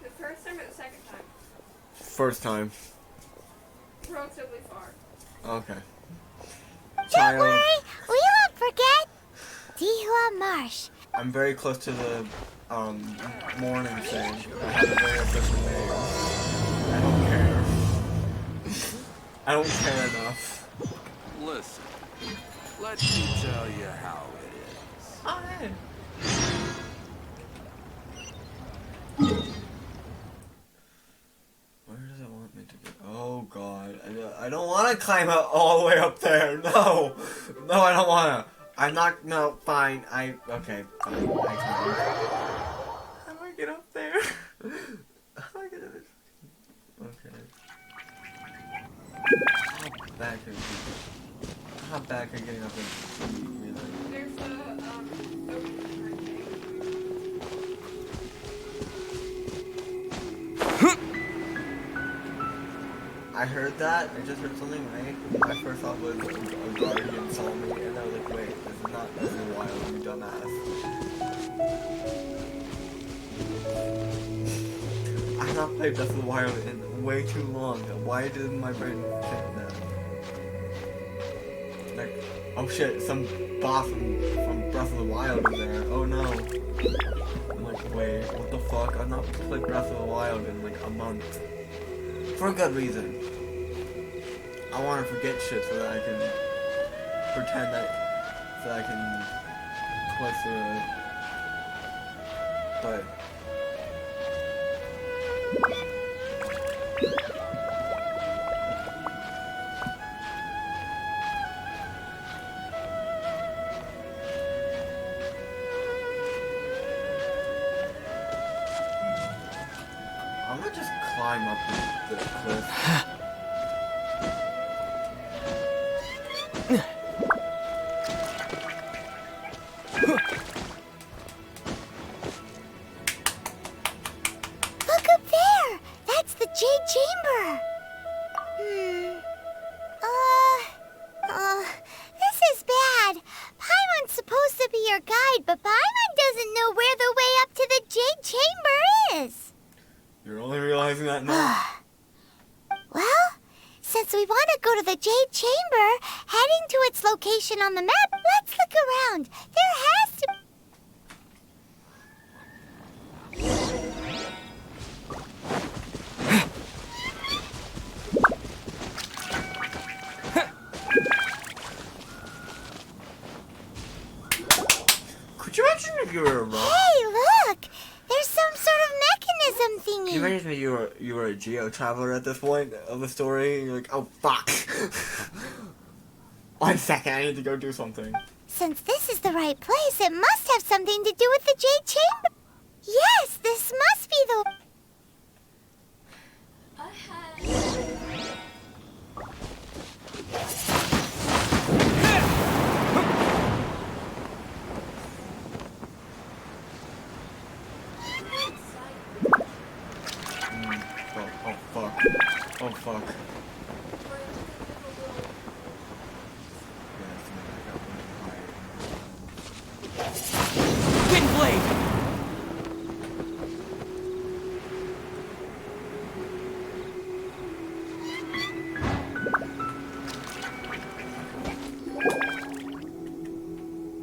The first time or the second time? First time. Relatively far. Okay. Don't worry, we won't forget. Dihua Marsh. I'm very close to the morning thing. I have a very official name. I don't care. I don't care enough. Listen, let me tell you how it is. Where does it want me to go? Oh god, I don't want to climb up all the way up there. No, no, I don't want to. I'm not. No, fine. Okay, fine. I climb. How do I get up there? How do I get up there? Okay. How bad can getting up there be, really? There's I heard that. I just heard something, right? My first thought was a guardian saw me, and I was like, wait, this is not Breath of the Wild, you dumbass. I've not played Breath of the Wild in way too long. Why didn't my brain fit that? Like, Oh shit, some boss from Breath of the Wild is there. Oh no. I'm like, wait, what the fuck? I've not played Breath of the Wild in like a month. For a good reason. I want to forget shit so that I can pretend that, so that I can play through it. But I'm gonna just climb up the cliff. Look up there! That's the Jade Chamber! This is bad. Paimon's supposed to be your guide, but Paimon doesn't know where the way up to the Jade Chamber is. You're only realizing that now. Well, since we want to go to the Jade Chamber, heading to its location on the map, let's look around. There has to Could you imagine if you were a rock? Hey, look! There's some sort of mechanism Can you thingy. imagine if you were a geo-traveler at this point of the story? You're like, oh fuck. 1 second, I need to go do something. Since this is the right place, it must have something to do with the Jade Chamber. Yes, this must be the... Oh fuck. Oh fuck. Windblade!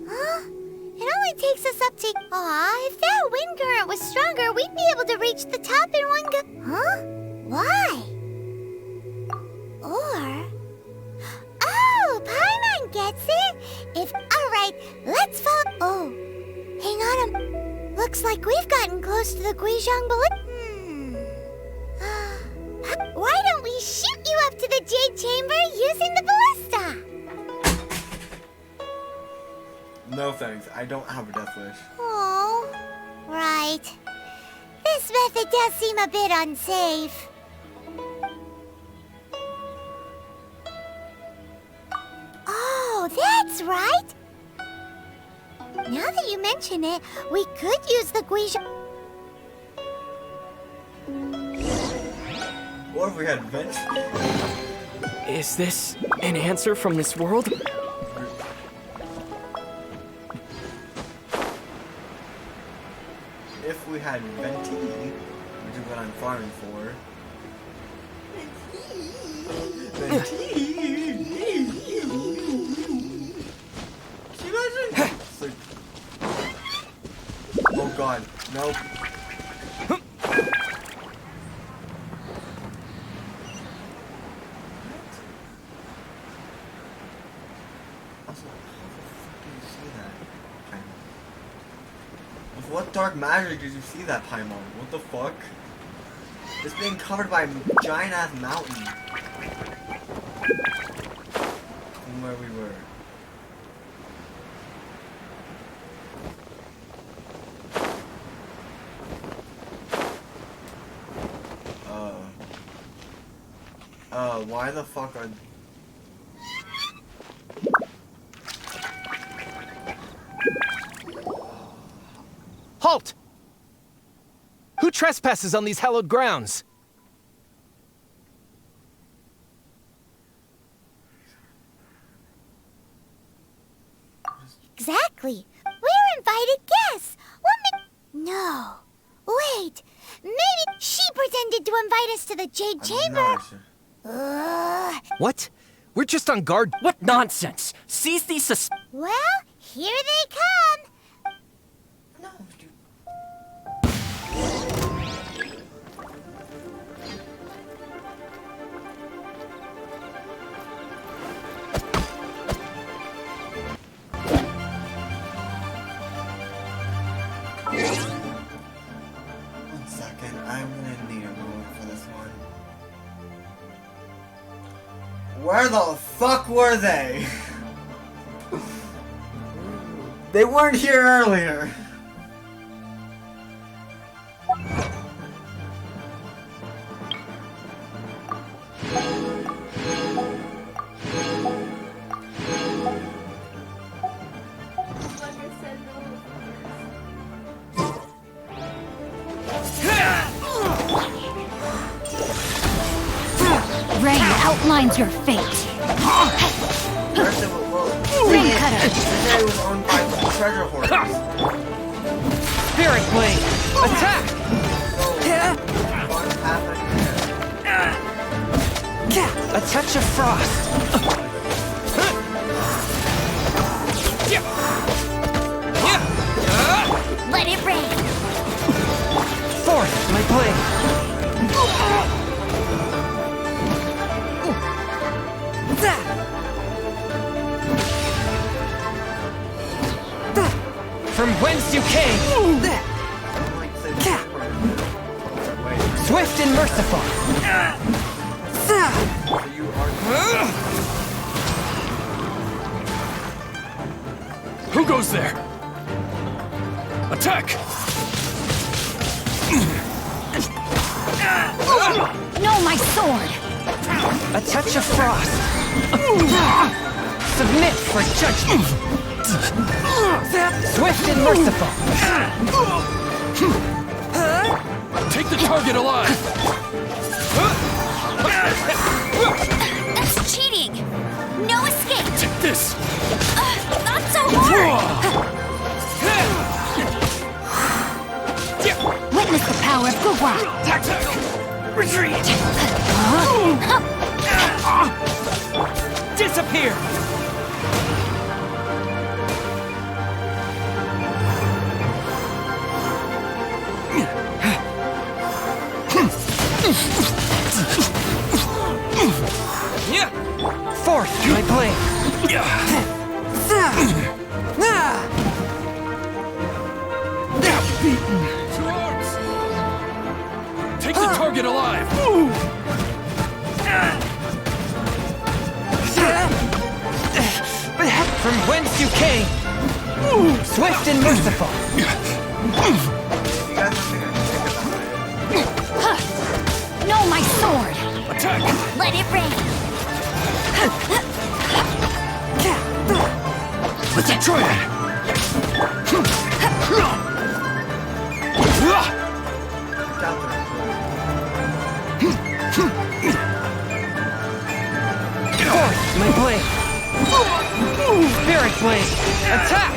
Huh? It only takes us up to... Aw, if that wind current was stronger, we'd be able to reach the top in one go... Huh? Why? Or... Oh, Paimon gets it! If... Alright, let's follow... Oh, hang on looks like we've gotten close to the Guizhong Ballista. Why don't we shoot you up to the Jade Chamber using the ballista? No thanks, I don't have a death wish. Oh, right. This method does seem a bit unsafe. Oh, that's right. Now that you mention it, we could use the Guizhong... Or if we had vents. Is this an answer from this world? If we had venti, which is what I'm farming for. Venti. Can you imagine? It's like... Oh god, nope. With what dark magic did you see that, Paimon? What the fuck? It's being covered by a giant-ass mountain. From where we were. Why the fuck are... Halt! Who trespasses on these hallowed grounds? Exactly. We're invited guests. No. Wait. Maybe she pretended to invite us to the Jade Chamber. What? We're just on guard. What nonsense! Seize these Well, here they come. 1 second, I'm gonna need a moment for this one. Where the fuck were they? They weren't here earlier. Rain outlines your fate. Rain cutter. This area was owned by treasure hoarders. Spirit blade! Attack! A touch of frost. Let it rain. Forth, my blade. From whence you came. Swift and merciful. Who goes there? Attack! No, my sword. A touch of frost. Submit for judgment. Swift and merciful. Take the target alive! That's cheating. No escape. Take this! Not so hard. Witness the power of Gugwa. Retreat! Disappear! Forth, my blade! Beaten! To arms! Take the target alive! From whence you came! Swift and merciful! No, my sword. Attack! Let it rain. Let's try it! Forth, my blade! Spirit blade! Attack!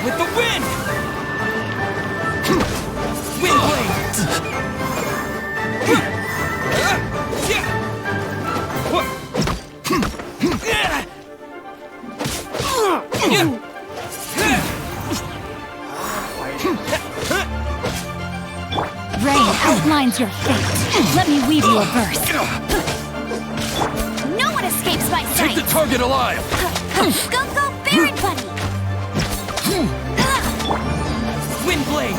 With the wind! Wind blade! Rain outlines your fate. Let me weave you a verse. No one escapes my sight. Take the target alive! Go, go, Baron Bunny! Wind blade!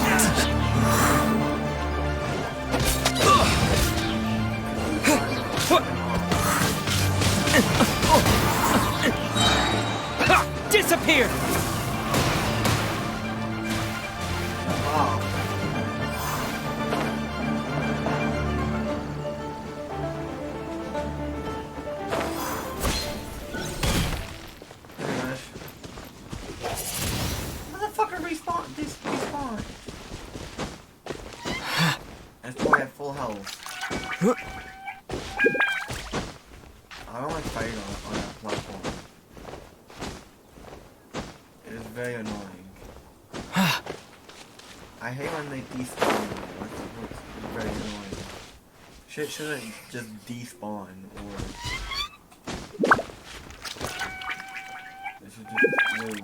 Disappear! Motherfucker, respawn! Respawn! That's why I have full health. I don't like fighting on that platform. It is very annoying. I hate when they despawn me. It's very annoying. Shit shouldn't just despawn or. It should just move.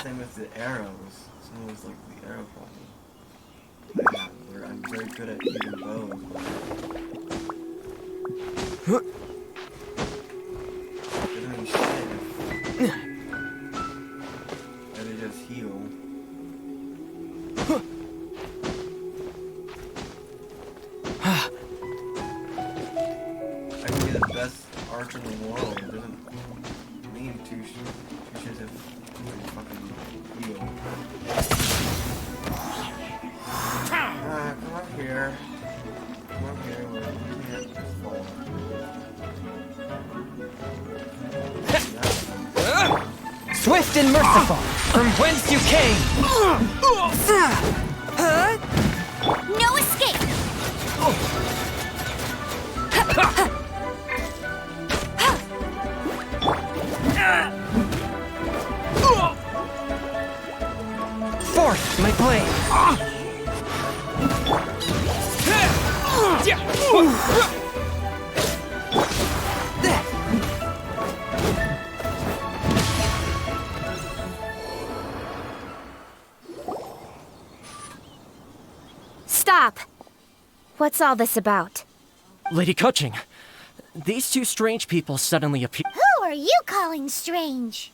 Same with the arrows. It's almost like the arrow problem. I'm very good at using bows. Doesn't mean shit if they just heal. I can be the best archer in the world. It doesn't mean two shit if fucking heal. Come up here. Come up here where you can't fall. Swift and merciful, from whence you came! No escape! Forth, my blade! Stop! What's all this about? Lady Kuching, these two strange people suddenly appear. Who are you calling strange?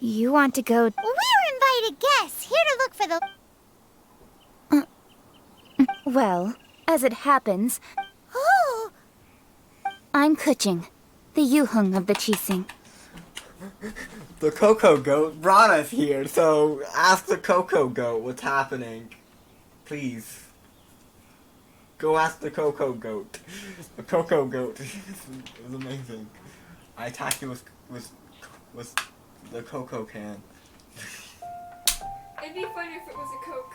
You want to go? We're invited guests, here to look for the... Well, as it happens, Oh! I'm Kuching, the Yuhung of the Qixing. The Cocoa Goat brought us here, so ask the Cocoa Goat what's happening. Please. Go ask the Cocoa Goat. The Cocoa Goat is amazing. I attacked you with the Cocoa can. It'd be funny if it was a Coke.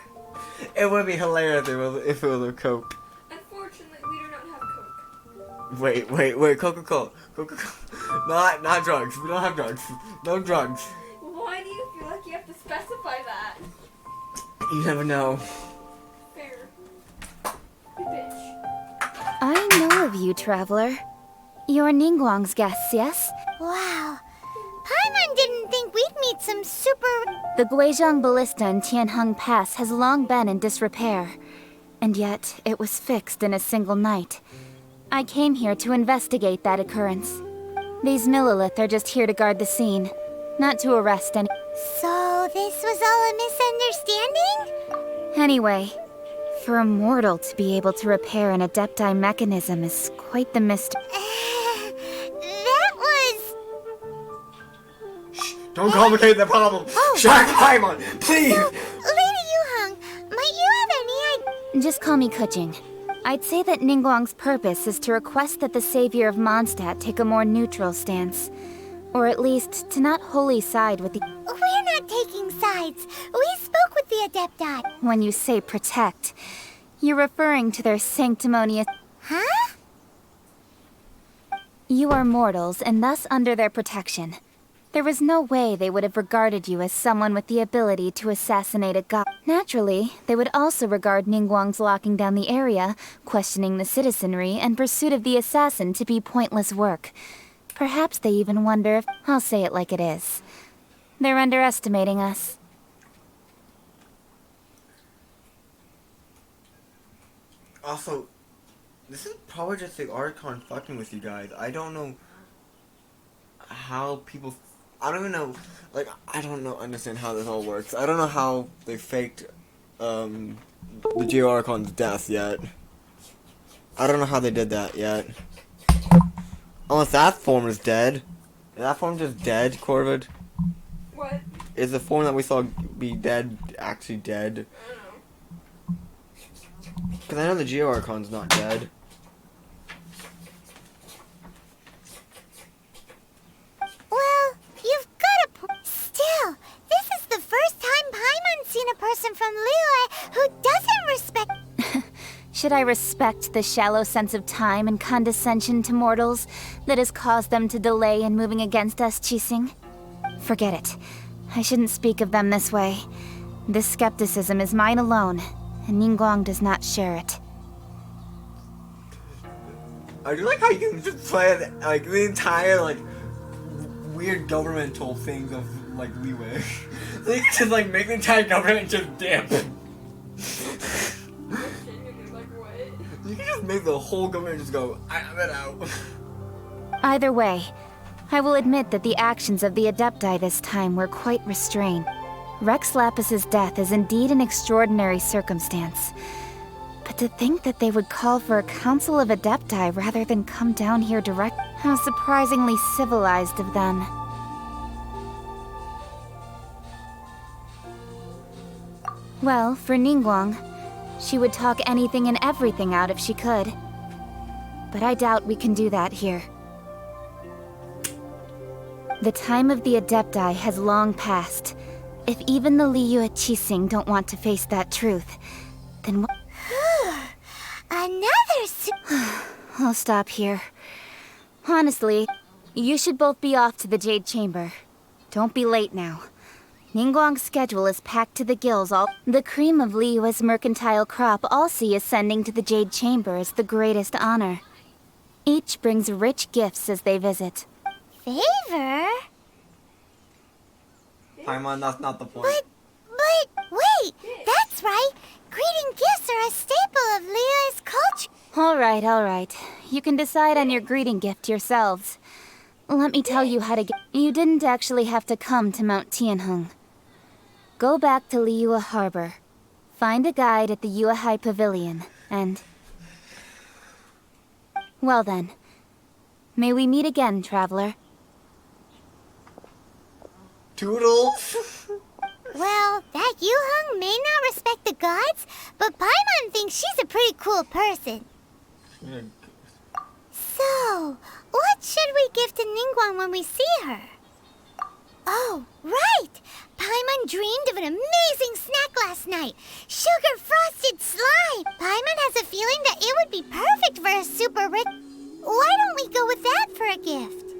It would be hilarious if it was a Coke. Unfortunately, we do not have Coke. Wait, Coca-Cola. Not drugs. We don't have drugs. No drugs. Why do you feel like you have to specify that? You never know. Fair. You bitch. I know of you, traveler. You're Ningguang's guests, yes? Wow. Paimon didn't think we'd meet some super... The Guizhong Ballista in Tianheng Pass has long been in disrepair, and yet it was fixed in a single night. I came here to investigate that occurrence. These Millilith are just here to guard the scene, not to arrest any... So this was all a misunderstanding? Anyway, for a mortal to be able to repair an Adepti mechanism is quite the mystery. That was... Don't complicate the problem. Oh. Shark Paimon, please. Lady Yuhang, might you have any idea? Just call me Kuching. I'd say that Ningguang's purpose is to request that the savior of Mondstadt take a more neutral stance. Or at least, to not wholly side with the... We're not taking sides. We spoke with the Adepti. When you say protect, you're referring to their sanctimonious... Huh? You are mortals, and thus under their protection. There was no way they would have regarded you as someone with the ability to assassinate a god. Naturally, they would also regard Ningguang's locking down the area, questioning the citizenry, and pursuit of the assassin to be pointless work. Perhaps they even wonder if... I'll say it like it is. They're underestimating us. Also, this is probably just the Archon fucking with you guys. I don't know how people... I don't even know, like, I don't know, understand how this all works. I don't know how they faked, the Geo Archon's death yet. I don't know how they did that yet. Unless that form is dead. Is that form just dead, Corvid? What? Is the form that we saw be dead actually dead? I don't know. Because I know the Geo Archon's not dead. Well, you've got a point. Still, this is the first time Paimon's seen a person from Liyue who doesn't respect... Should should I respect the shallow sense of time and condescension to mortals that has caused them to delay in moving against us, Qixing? Forget it. I shouldn't speak of them this way. This skepticism is mine alone, and Ningguang does not share it. I do like how you can just plan like the entire like weird governmental things of like leeway. So you can just like make the entire government just dip. You can just make the whole government just go, I'm it out. Either way, I will admit that the actions of the Adepti this time were quite restrained. Rex Lapis's death is indeed an extraordinary circumstance. But to think that they would call for a council of Adepti rather than come down here direct, how surprisingly civilized of them. Well, for Ningguang, she would talk anything and everything out if she could. But I doubt we can do that here. The time of the Adepti has long passed. If even the Liyue Qixing don't want to face that truth, then what? I'll stop here. Honestly, you should both be off to the Jade Chamber. Don't be late now. Ningguang's schedule is packed to the gills. The cream of Liyue's mercantile crop all see ascending to the Jade Chamber as the greatest honor. Each brings rich gifts as they visit. Favor? Paimon, that's not the point. But, wait! That's right! Greeting gifts are a staple of Liyue's culture. Alright. You can decide on your greeting gift yourselves. Let me tell you how to get... You didn't actually have to come to Mount Tianheng. Go back to Liyue Harbor. Find a guide at the Yuehai Pavilion, and... Well then. May we meet again, traveler. Toodles! Well, that Yuheng may not respect the gods, but Paimon thinks she's a pretty cool person. So, what should we give to Ningguang when we see her? Oh, right! Paimon dreamed of an amazing snack last night. Sugar-frosted slime! Paimon has a feeling that it would be perfect for a super rich... Why don't we go with that for a gift?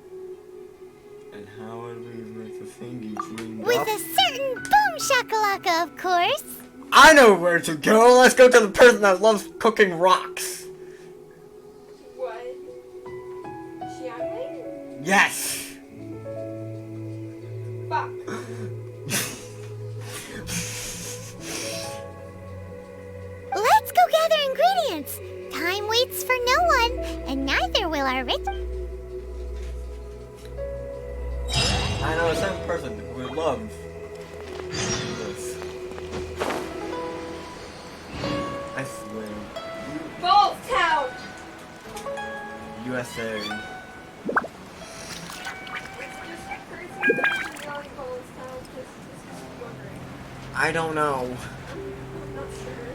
And how would we make the thingy dream With up? a certain boom shakalaka, of course. I know where to go! Let's go to the person that loves cooking rocks! What? Xiangling? Yes! Fuck. Let's go gather ingredients. Time waits for no one, and neither will our rich... I know a certain person who would love this. I swear. Falls Town! USA. It's just crazy that it's not Falls Town, just wondering. I don't know. I'm not sure.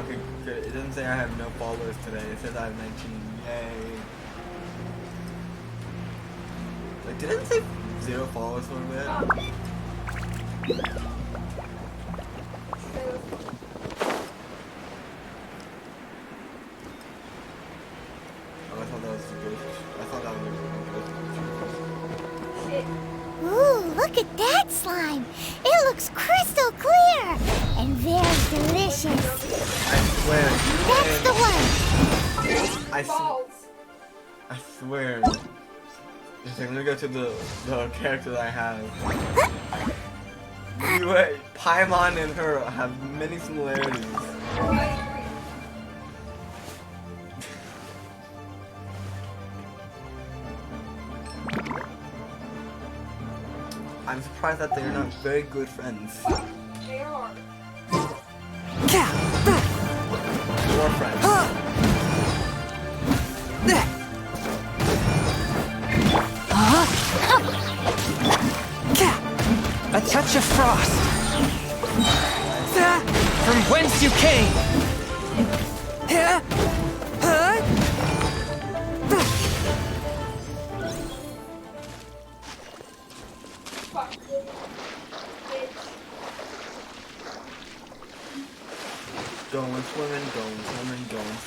Okay, good. It doesn't say I have no followers today. It says I have 19. Yay. Like, did it say 0 followers for a bit? Oh, I thought that was good. I thought that was good. Ooh, look at that slime. It looks crystal clear and very delicious. I swear. That's the one. I swear. Okay, I'm gonna go to the character that I have. Anyway, Paimon and her have many similarities. I'm surprised that they're not very good friends. They are. More friends. A touch of frost. From whence you came. Fuck. Going swimming, going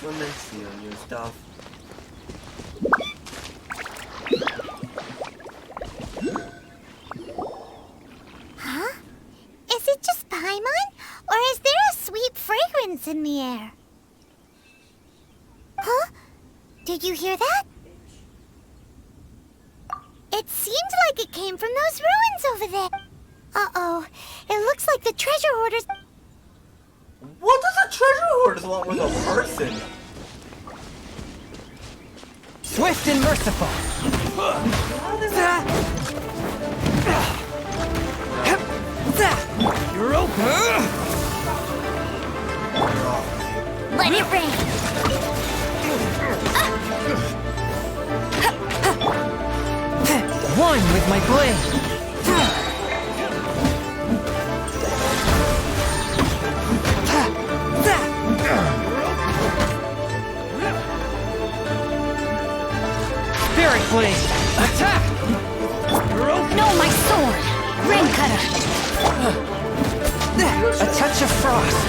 Let me see on your stuff. Huh? Is it just Paimon? Or is there a sweet fragrance in the air? Huh? Did you hear that? It seemed like it came from those ruins over there. Uh-oh. It looks like the treasure hoarders... What does a treasure hoarders want with a person? Swift and merciful. You're open. Let it rain. One with my blade. Spirit blade. Attack. No, my sword. Rain cutter. A touch of frost.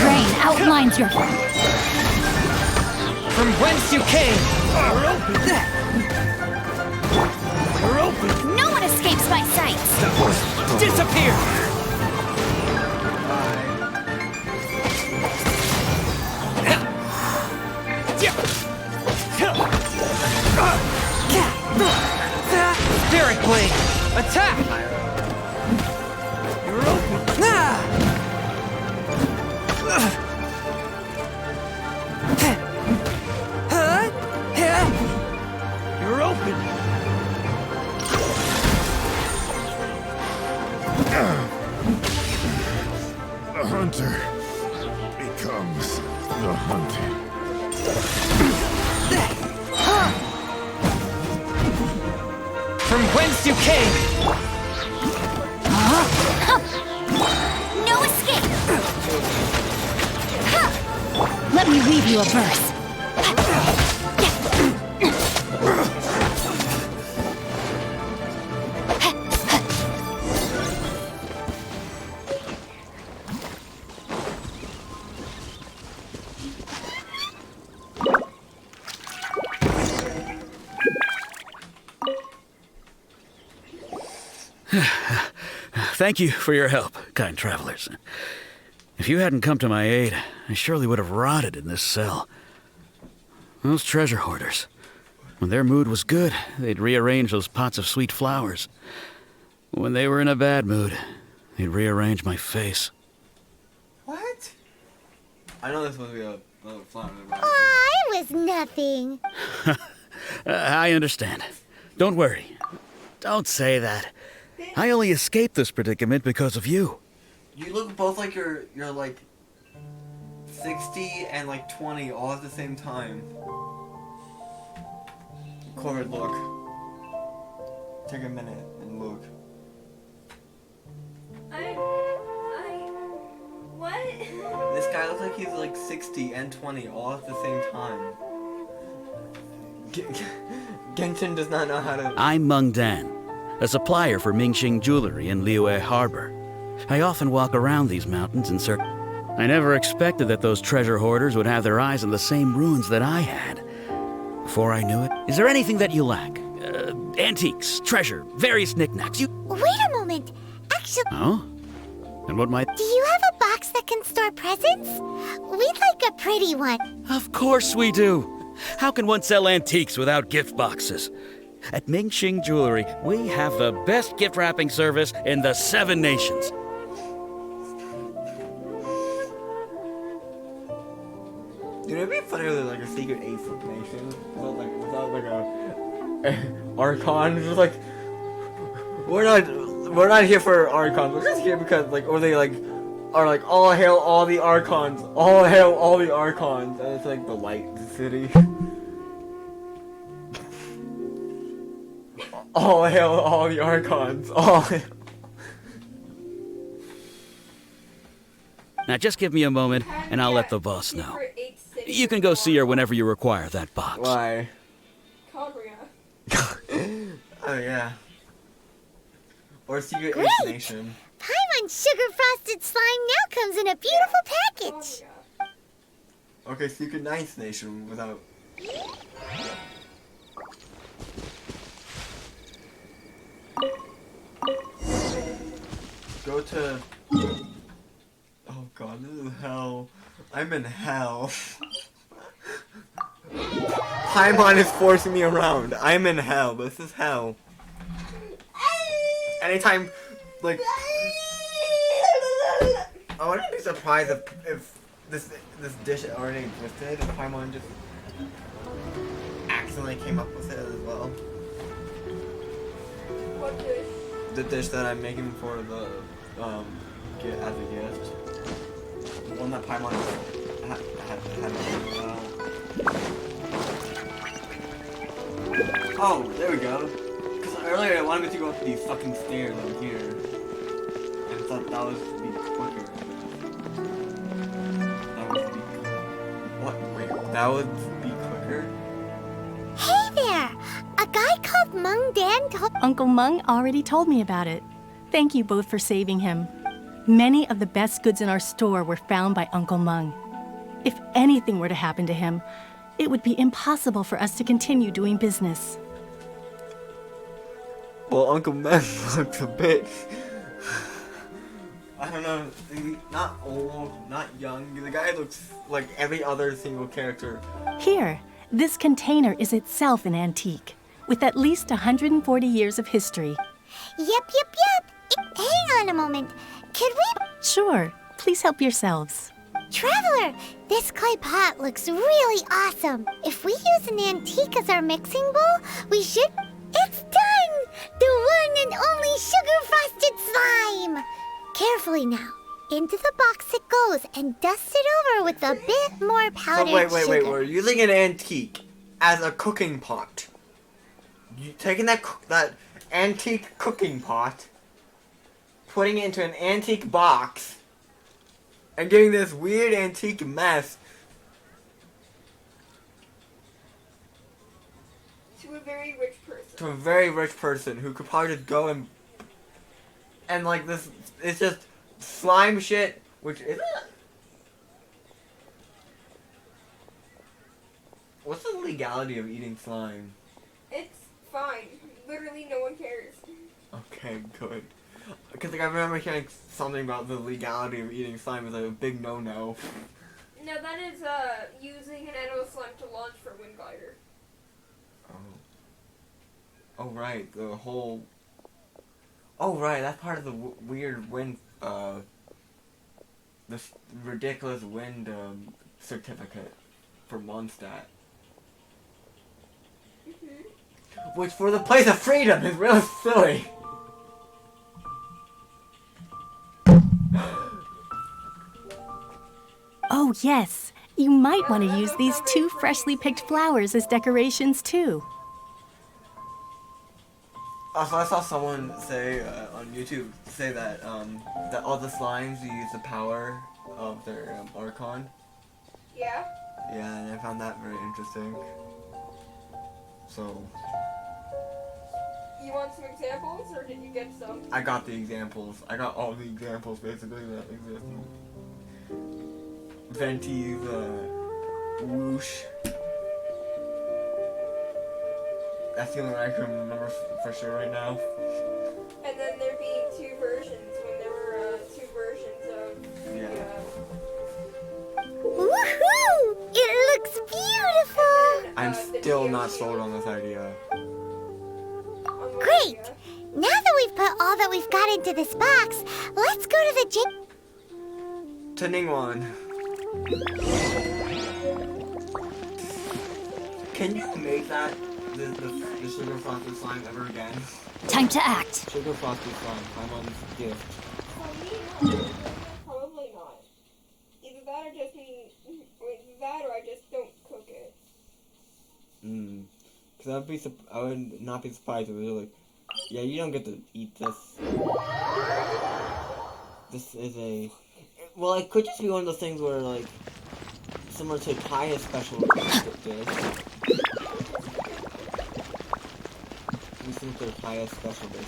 Rain outlines your... From whence you came. You're open. No one escapes my sight. Disappear. Spirit blade. Attack. You're open. You're open. The hunter becomes the hunted. From whence you came. No escape. Let me read you a verse. Thank you for your help, kind travelers. If you hadn't come to my aid, I surely would have rotted in this cell. Those treasure hoarders, when their mood was good, they'd rearrange those pots of sweet flowers. When they were in a bad mood, they'd rearrange my face. What? I know this supposed to be a flower. It was nothing. I understand. Don't worry. Don't say that. I only escaped this predicament because of you. You look both like you're like 60 and like 20 all at the same time. Corbett, look. Take a minute and look. What? This guy looks like he's like 60 and 20 all at the same time. Genshin does not know how to... I'm Meng Dan, a supplier for Mingxing Jewelry in Liyue Harbor. I often walk around these mountains in search. I never expected that those treasure hoarders would have their eyes on the same ruins that I had. Before I knew it, is there anything that you lack? Antiques, treasure, various knickknacks. Wait a moment. Actually... Oh? And what might... Do you have a box that can store presents? We'd like a pretty one. Of course we do. How can one sell antiques without gift boxes? At Mingxing Jewelry, we have the best gift wrapping service in the 7 nations. Dude, it'd be funny if there's like a secret 8th nation without like a archon. Just like we're not here for archons. We're just here because like, or they like are like, all hail all the archons, all hail all the archons, and it's like the light city. All hail all the archons. All hail. Now just give me a moment, and I'll let the boss know. You can go see her whenever you require that box. Why? Conria. Oh yeah. Or Secret Great! Ace Nation. Paimon sugar frosted slime now comes in a beautiful package. Okay, Secret Nice Nation without. Go to. Oh god, this is hell. I'm in hell. Paimon is forcing me around. I'm in hell. This is hell. Anytime, like, I wouldn't be surprised if this dish already existed and Paimon just accidentally came up with it as well. What dish? The dish that I'm making for the get as a gift. The one that Paimon had as well. Oh, there we go. Because earlier I wanted to go up these fucking stairs over here. And I thought that was to be quicker. That was to be... What? Wait, that would be quicker? Hey there! A guy called Mung Dan told... Uncle Mung already told me about it. Thank you both for saving him. Many of the best goods in our store were found by Uncle Mung. If anything were to happen to him, it would be impossible for us to continue doing business. Well, Uncle Mung looks a bit... I don't know, not old, not young. The guy looks like every other single character. Here, this container is itself an antique, with at least 140 years of history. Yep. Hang on a moment. Could we... Sure, please help yourselves. Traveler, this clay pot looks really awesome. If we use an antique as our mixing bowl, we should... It's done! The one and only sugar-frosted slime! Carefully now. Into the box it goes and dust it over with a bit more powdered So wait, we're using an antique as a cooking pot. You taking that antique cooking pot, putting it into an antique box, and getting this weird antique mess. To a very rich person. To a very rich person who could probably just go and like this, it's just slime shit, which isn't. What's the legality of eating slime? It's fine. Literally no one cares. Okay, good. Because like, I remember hearing something about the legality of eating slime is like a big no-no. No, that is using an edible slime to launch for Wind Glider. Oh right, the whole... Oh right, that's part of the weird wind, this ridiculous wind, certificate for Mondstadt. Which for the place of freedom is really silly. Oh yes, you might want to use these 2 freshly picked flowers as decorations too. Also, I saw someone say on YouTube say that that all the slimes use the power of their Archon. Yeah? Yeah, and I found that very interesting. So You want some examples, or did you get some? I got the examples. I got all the examples basically that exist. Venti's whoosh. That's the only one I can remember for sure right now. And then there being 2 versions, when there were 2 versions of Woohoo! It looks beautiful! I'm still not sold on this idea. Great! Now that we've put all that we've got into this box, let's go to the To Ningguang. Can you make that the sugar frosted slime ever again? Time to act. Sugar frosted slime. I'm on gift. Probably not. Either that or just me. That or I just don't cook it. Because I would not be surprised if it was like, yeah, you don't get to eat this. This is a... Well, it could just be one of those things where, like, similar to Kaya's special dish. Similar to Kaya's special dish.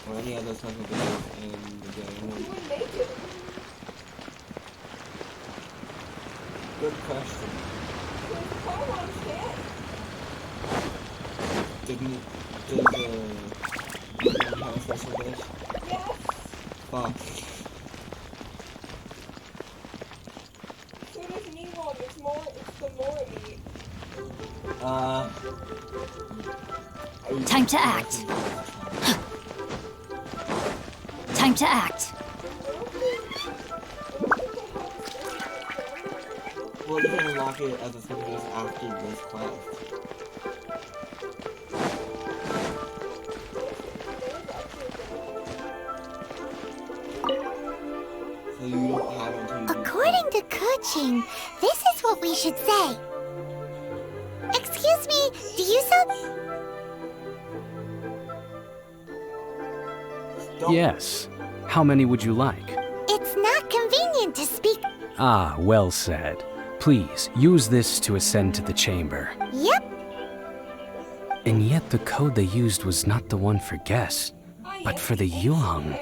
Or any other special dishes in the game. Good question. Did you have a special dish? Yes. Fuck. So does Nihon. It's the more meat. Time to act. Time to act. Well, you can unlock it as a special dish after this quest. So you don't have it until you According to coaching, this is what we should say. Excuse me, do you sell... Yes. How many would you like? It's not convenient to speak... Ah, well said. Please, use this to ascend to the chamber. Yep. And yet the code they used was not the one for guests, but for the Yuang.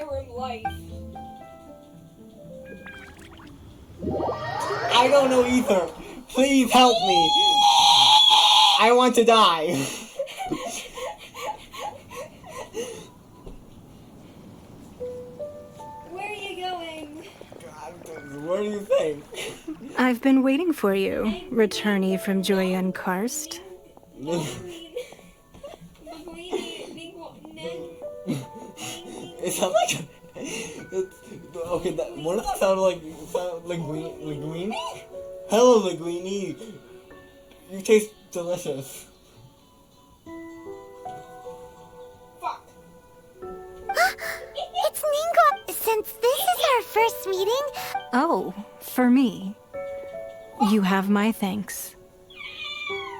I don't know either. Please help me. I want to die. Where are you going? What do you think? I've been waiting for you, returnee from Joyen Karst. It sounds like okay. That one of them sounded like linguine. Hello, linguine. You taste delicious. It's Ningo! Since this is our first meeting... Oh, for me. You have my thanks.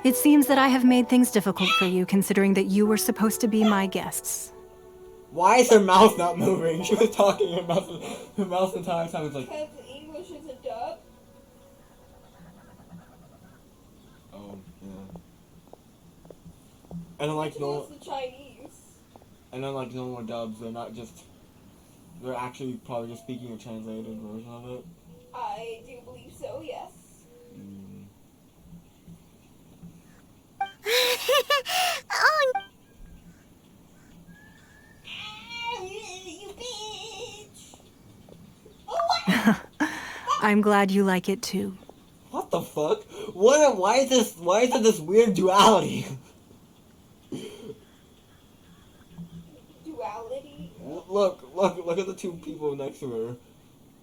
It seems that I have made things difficult for you, considering that you were supposed to be my guests. Why is her mouth not moving? She was talking, her mouth the entire time was like... Because English is a dub? Oh, yeah. And unlike It's the Chinese. And unlike normal dubs, they're not just... They're actually probably just speaking a translated version of it. I do believe so, yes. Oh... You bitch! I'm glad you like it too. What the fuck? Why is it this weird duality? Duality? Look at the two people next to her.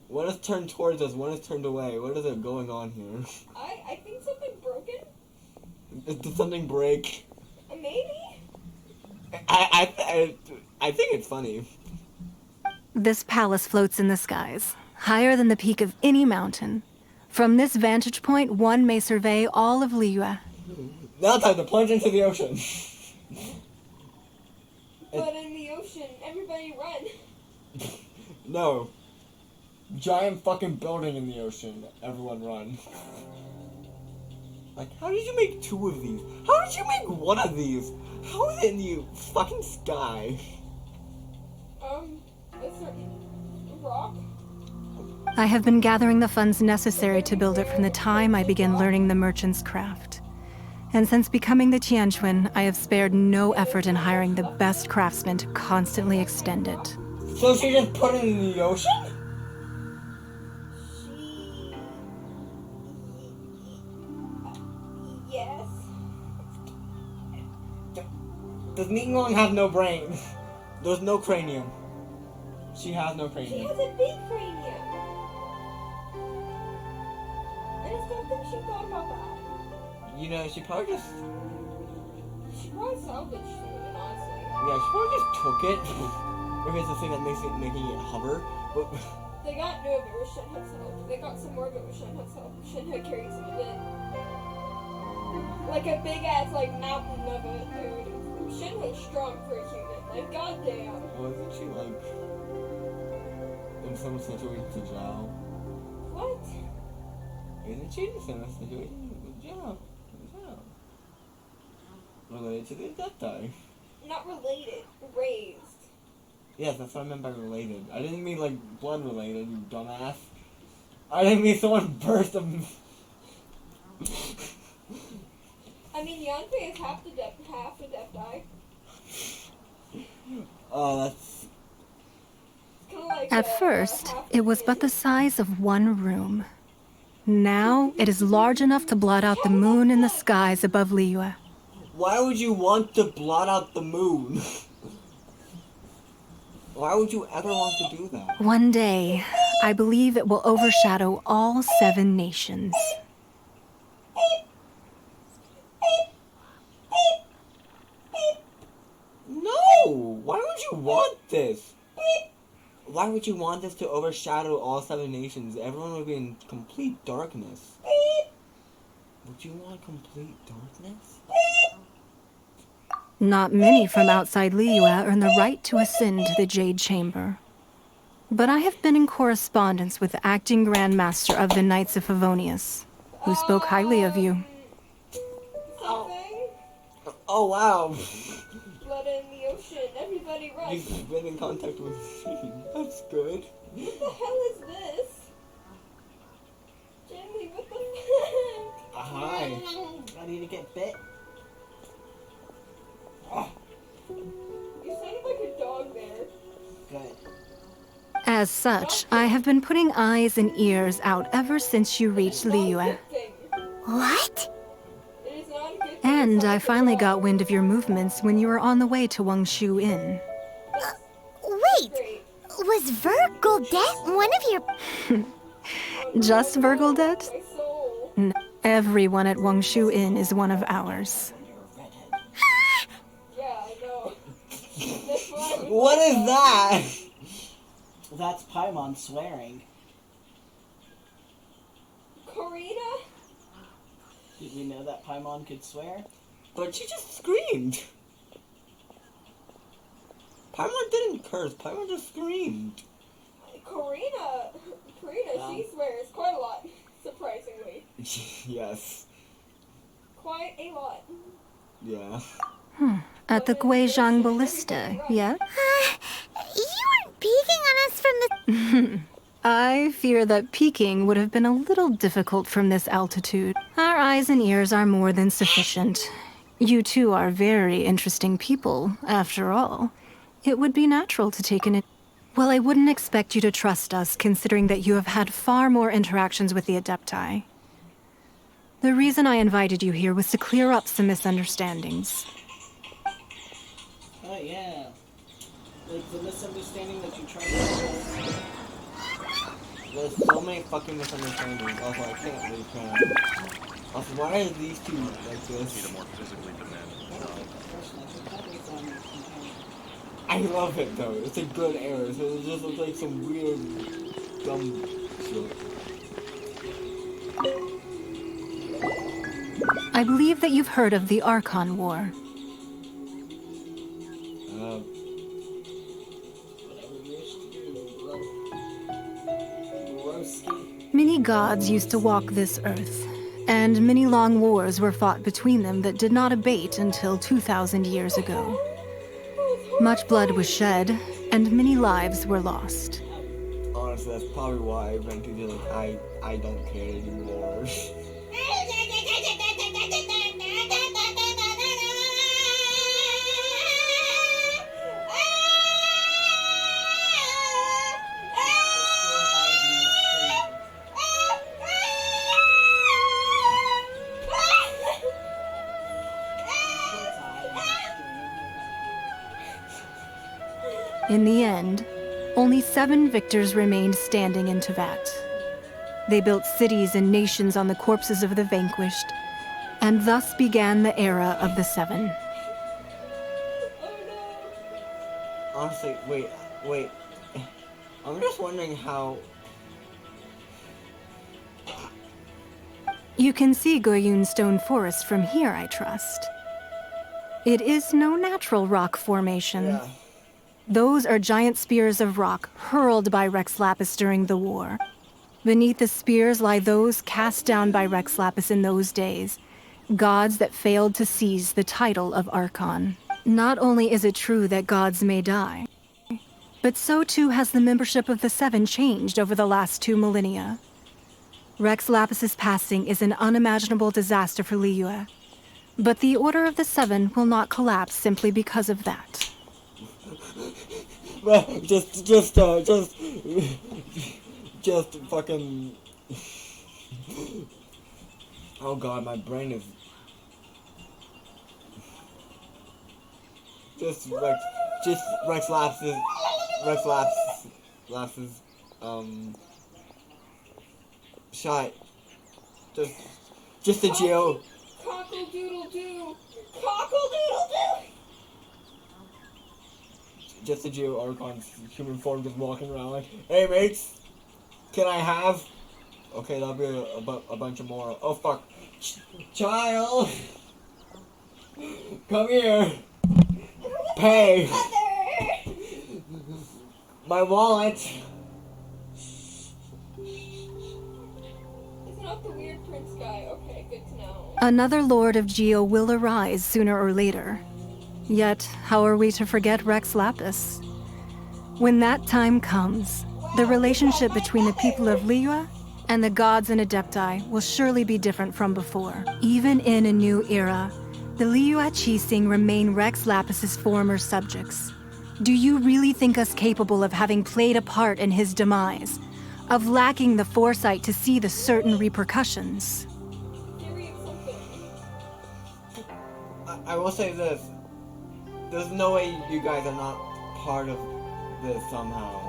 One is turned towards us, one is turned away. What is it going on here? I think something broken? Did something break? Maybe? I think it's funny. This palace floats in the skies, higher than the peak of any mountain. From this vantage point, one may survey all of Liyue. Now time to plunge into the ocean. But in the ocean, everybody run. No. Giant fucking building in the ocean. Everyone run. Like, how did you make two of these? How did you make one of these? How is it in the fucking sky? A certain rock? I have been gathering the funds necessary to build it from the time I began learning the merchant's craft. And since becoming the Tianquan, I have spared no effort in hiring the best craftsmen to constantly extend it. So she just put it in the ocean? Yes. Does Ningguang have no brain? There's no cranium. She has no She cranium. has a big cranium. And it's not that she thought about that. You know, she probably just... She probably salvaged it, honestly. Yeah, she probably just took it. If it's the thing that making it hover. But... They got no of it with Shenhe's help. They got some more of it with Shenhe's help. Shenhe carried some of it. Like a big ass mountain of it, dude. Shenhe's strong for a human. Like, goddamn. Wasn't she in some situation to Zhao? What? You're in the cheating semester. Good job. Good job. Related to the adepti. Not related. Raised. Yes, that's what I meant by related. I didn't mean like blood related, you dumbass. I didn't mean someone birthed them. I mean, Yonfe is half adepti. Oh, that's... Kinda like, At first, it was but the size of one room. Now, it is large enough to blot out the moon in the skies above Liyue. Why would you want to blot out the moon? Why would you ever want to do that? One day, I believe it will overshadow all 7 nations. No! Why would you want this? Why would you want this to overshadow all 7 nations? Everyone would be in complete darkness. Would you want complete darkness? Not many from outside Liyue earn the right to ascend to the Jade Chamber. But I have been in correspondence with the acting Grand Master of the Knights of Favonius, who spoke highly of you. Oh, wow. Blood in the ocean. Everybody run. You've been in contact with me. That's good. What the hell is this? Jimmy, what the fuck? Hi. Ready to get bit? You sounded like a dog there. Good. As such, I have been putting eyes and ears out ever since you reached Liyue. What? It is not a good thing. And I finally got wind of your movements when you were on the way to Wangshu Inn. Wait, was Vergoldet one of your... Just Vergoldet? No, everyone at Wangshu Inn is one of ours. Yeah, I know. What is that? That's Paimon swearing. Karina? Did we know that Paimon could swear? But she just screamed. Paimon didn't curse. Paimon just screamed. Karina, she swears quite a lot, surprisingly. Yes. Quite a lot. Yeah. At the Guizhang Ballista, yeah? You weren't peeking on us from the... I fear that peeking would have been a little difficult from this altitude. Our eyes and ears are more than sufficient. You two are very interesting people, after all. It would be natural to take an... Well, I wouldn't expect you to trust us, considering that you have had far more interactions with the Adepti. The reason I invited you here was to clear up some misunderstandings. Oh, yeah. Like the misunderstanding that you tried to... There's so many fucking misunderstandings. Also, I can't really plan. Also, why are these two like this? More physically demanding. I love it though. It's a good error. So it just looks like some weird, dumb shit. I believe that you've heard of the Archon War. Many gods used to walk this earth, and many long wars were fought between them that did not abate until 2,000 years ago. Much blood was shed, and many lives were lost. Honestly, that's probably why Venti did like, I don't care anymore. In the end, only 7 victors remained standing in Teyvat. They built cities and nations on the corpses of the vanquished, and thus began the era of the 7. Honestly, wait. I'm just wondering how... You can see Goyun Stone Forest from here, I trust. It is no natural rock formation. Yeah. Those are giant spears of rock hurled by Rex Lapis during the war. Beneath the spears lie those cast down by Rex Lapis in those days, gods that failed to seize the title of Archon. Not only is it true that gods may die, but so too has the membership of the Seven changed over the last 2 millennia. Rex Lapis's passing is an unimaginable disaster for Liyue, but the Order of the Seven will not collapse simply because of that. Just fucking. Oh god, my brain is. Just Rex Lapis, shot. Just the Geo. Cockle-doodle-doo! Cockle-doodle-doo! Just the Geo Archon's human form just walking around like, hey mates, can I have? Okay, that'll be a bunch of more. Oh fuck. Child! Come here! Pay! My wallet! It's not the weird prince guy. Okay, good to know. Another Lord of Geo will arise sooner or later. Yet, how are we to forget Rex Lapis? When that time comes, the relationship between the people of Liyue and the gods and Adepti will surely be different from before. Even in a new era, the Liyue Qixing remain Rex Lapis's former subjects. Do you really think us capable of having played a part in his demise? Of lacking the foresight to see the certain repercussions? I will say this. There's no way you guys are not part of this somehow.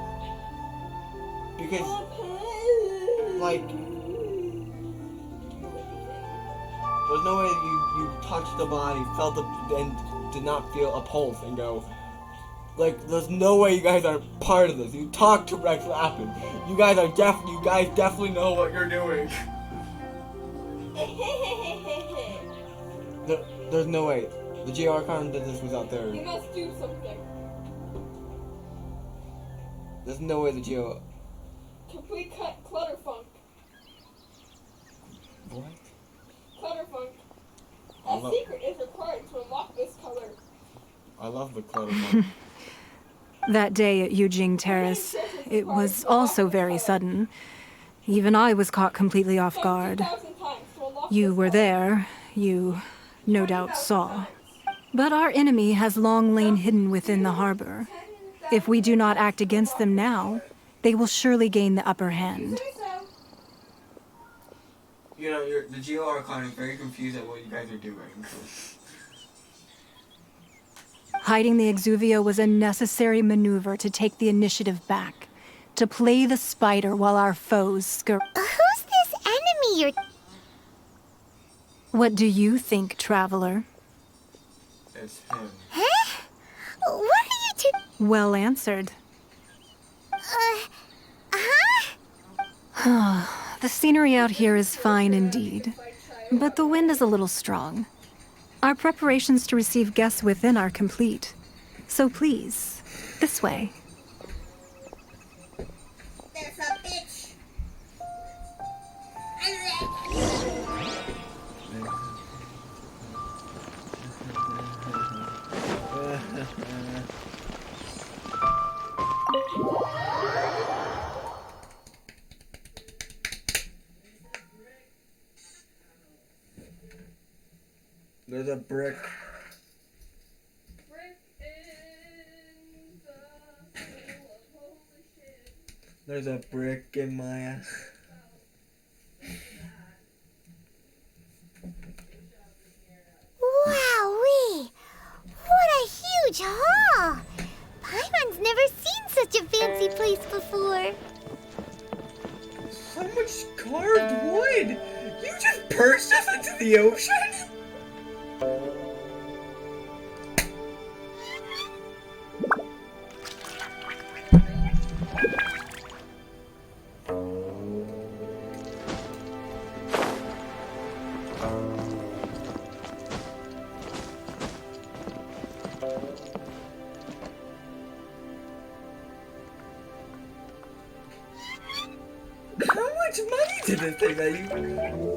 Because, like, there's no way you touched the body, felt it, and did not feel a pulse and go, like, there's no way you guys are part of this. You talked to Rex Lapis. You guys definitely know what you're doing. There's no way. The Geo Archon did this without their... You must do something. There's no way the Geo... Complete Clutterfunk. What? Clutterfunk. A secret is required to unlock this color. I love the Clutterfunk. That day at Yujing Terrace, it was also very sudden. Even I was caught completely off guard. You were there, you no doubt saw. But our enemy has long lain hidden within the harbor. If we do not act against them now, they will surely gain the upper hand. You know, the Geo Archon is very confused at what you guys are doing. Hiding the Exuvia was a necessary maneuver to take the initiative back, to play the spider while our foes scurry. Who's this enemy you're... What do you think, traveler? It's him. Huh? What are you two... Well answered. The scenery out here is fine indeed, but the wind is a little strong. Our preparations to receive guests within are complete. So please, this way. There's a bitch. There's a brick. There's a brick in my... Wowee! What a huge hall! Paimon's never seen such a fancy place before. How much carved wood? You just burst us into the ocean? How to this thing that you...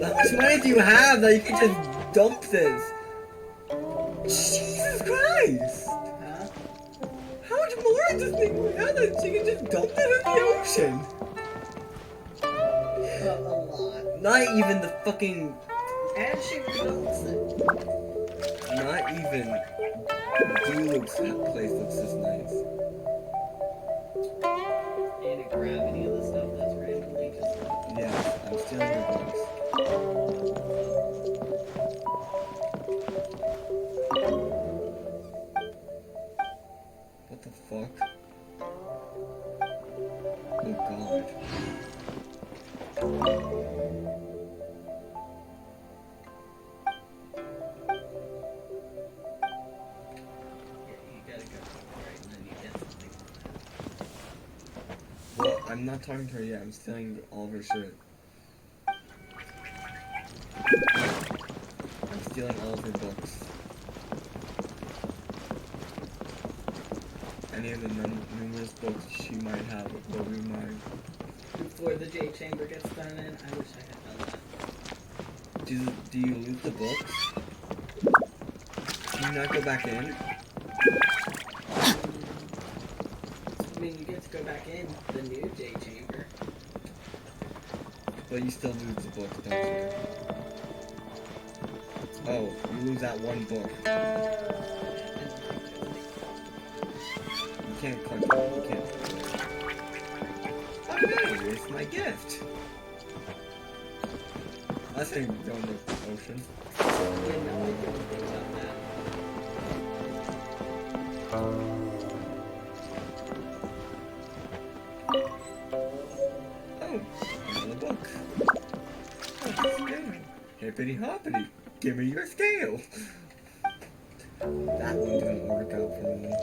How much money do you have that you can just dump this? Jesus Christ! Huh? How much more does this thing have that you can just dump it in the ocean? A lot. Not even the fucking... And she rebuilds it. Not even D-Luke's place looks this nice. And to grab any of the stuff that's randomly just... Yeah, I'm stealing your books. What the fuck? Oh god. Well, I'm not talking to her yet. I'm stealing all of her shit. I'm stealing all of her books. Any of the numerous books she might have will be mine. Before the J chamber gets done in, I wish I had done that. Do you loot the books? Can you not go back in? I mean, you get to go back in the new J chamber. But you still lose the book, don't you? Oh, you lose that one book. You can't collect it. You can't. Oh, hey, it's my gift. Last thing going to the ocean. Yeah, no, I didn't think about that. Oh, another book. Oh, that's good. Hippity hoppity, give me your scale. That one didn't work out for me.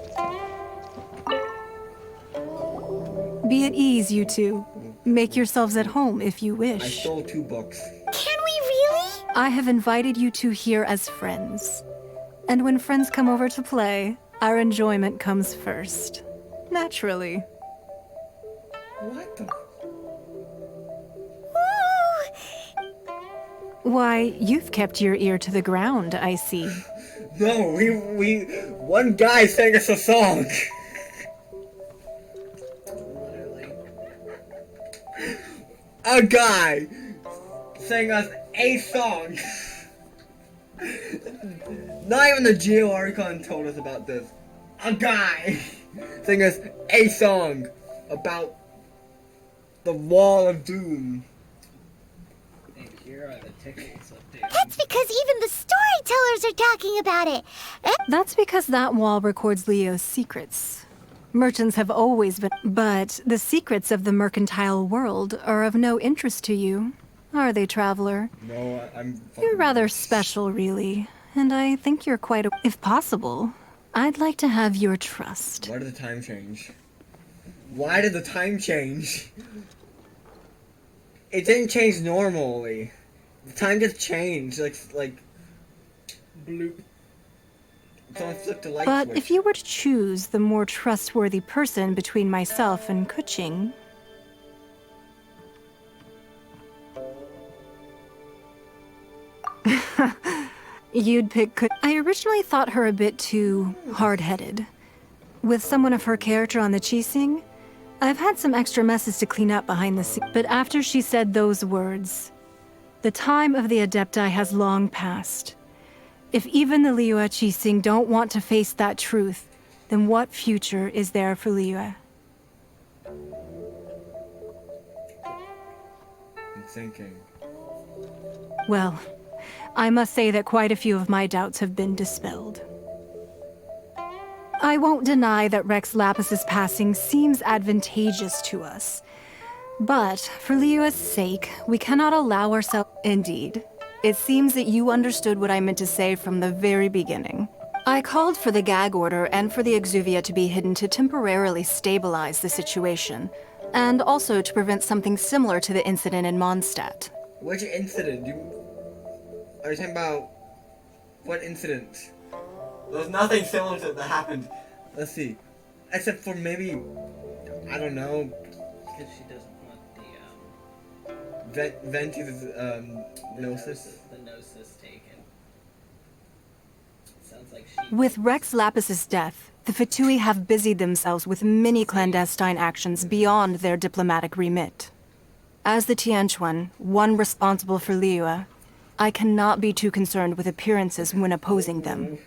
Be at ease, you two. Make yourselves at home if you I wish. stole 2 books. Can we really? I have invited you two here as friends. And when friends come over to play, our enjoyment comes first. Naturally. What the? Why, you've kept your ear to the ground, I see. No, one guy sang us a song. A guy sang us a song. Not even the Geo Archon told us about this. A guy sang us a song about the Wall of Doom. And here are the tickets up there. That's because even the storytellers are talking about it. That's because that wall records Leo's secrets. Merchants have always been, but the secrets of the mercantile world are of no interest to you, are they, traveler? No, I'm... You're rather special, really, and I think you're quite if possible, I'd like to have your trust. Why did the time change? Why did the time change? It didn't change normally. The time just changed, like... Bloop. Someone flipped a light But switch. if you were to choose the more trustworthy person between myself and Kuching, you'd pick I originally thought her a bit too hard-headed. With someone of her character on the Qixing, I've had some extra messes to clean up behind the scenes. But after she said those words, the time of the Adepti has long passed. If even the Liyue Qixing don't want to face that truth, then what future is there for Liyue? I'm thinking. Well, I must say that quite a few of my doubts have been dispelled. I won't deny that Rex Lapis's passing seems advantageous to us. But for Liyue's sake, we cannot allow ourselves... Indeed. It seems that you understood what I meant to say from the very beginning. I called for the gag order and for the Exuvia to be hidden to temporarily stabilize the situation, and also to prevent something similar to the incident in Mondstadt. Which incident? Are you talking about... What incident? There's nothing similar to that happened. Let's see. Except for maybe... I don't know. Because she doesn't want the, Venti's gnosis. The gnosis taken. Sounds like she. With Rex Lapis's death, the Fatui have busied themselves with many clandestine actions beyond their diplomatic remit. As the Tianquan, one responsible for Liyue, I cannot be too concerned with appearances when opposing them.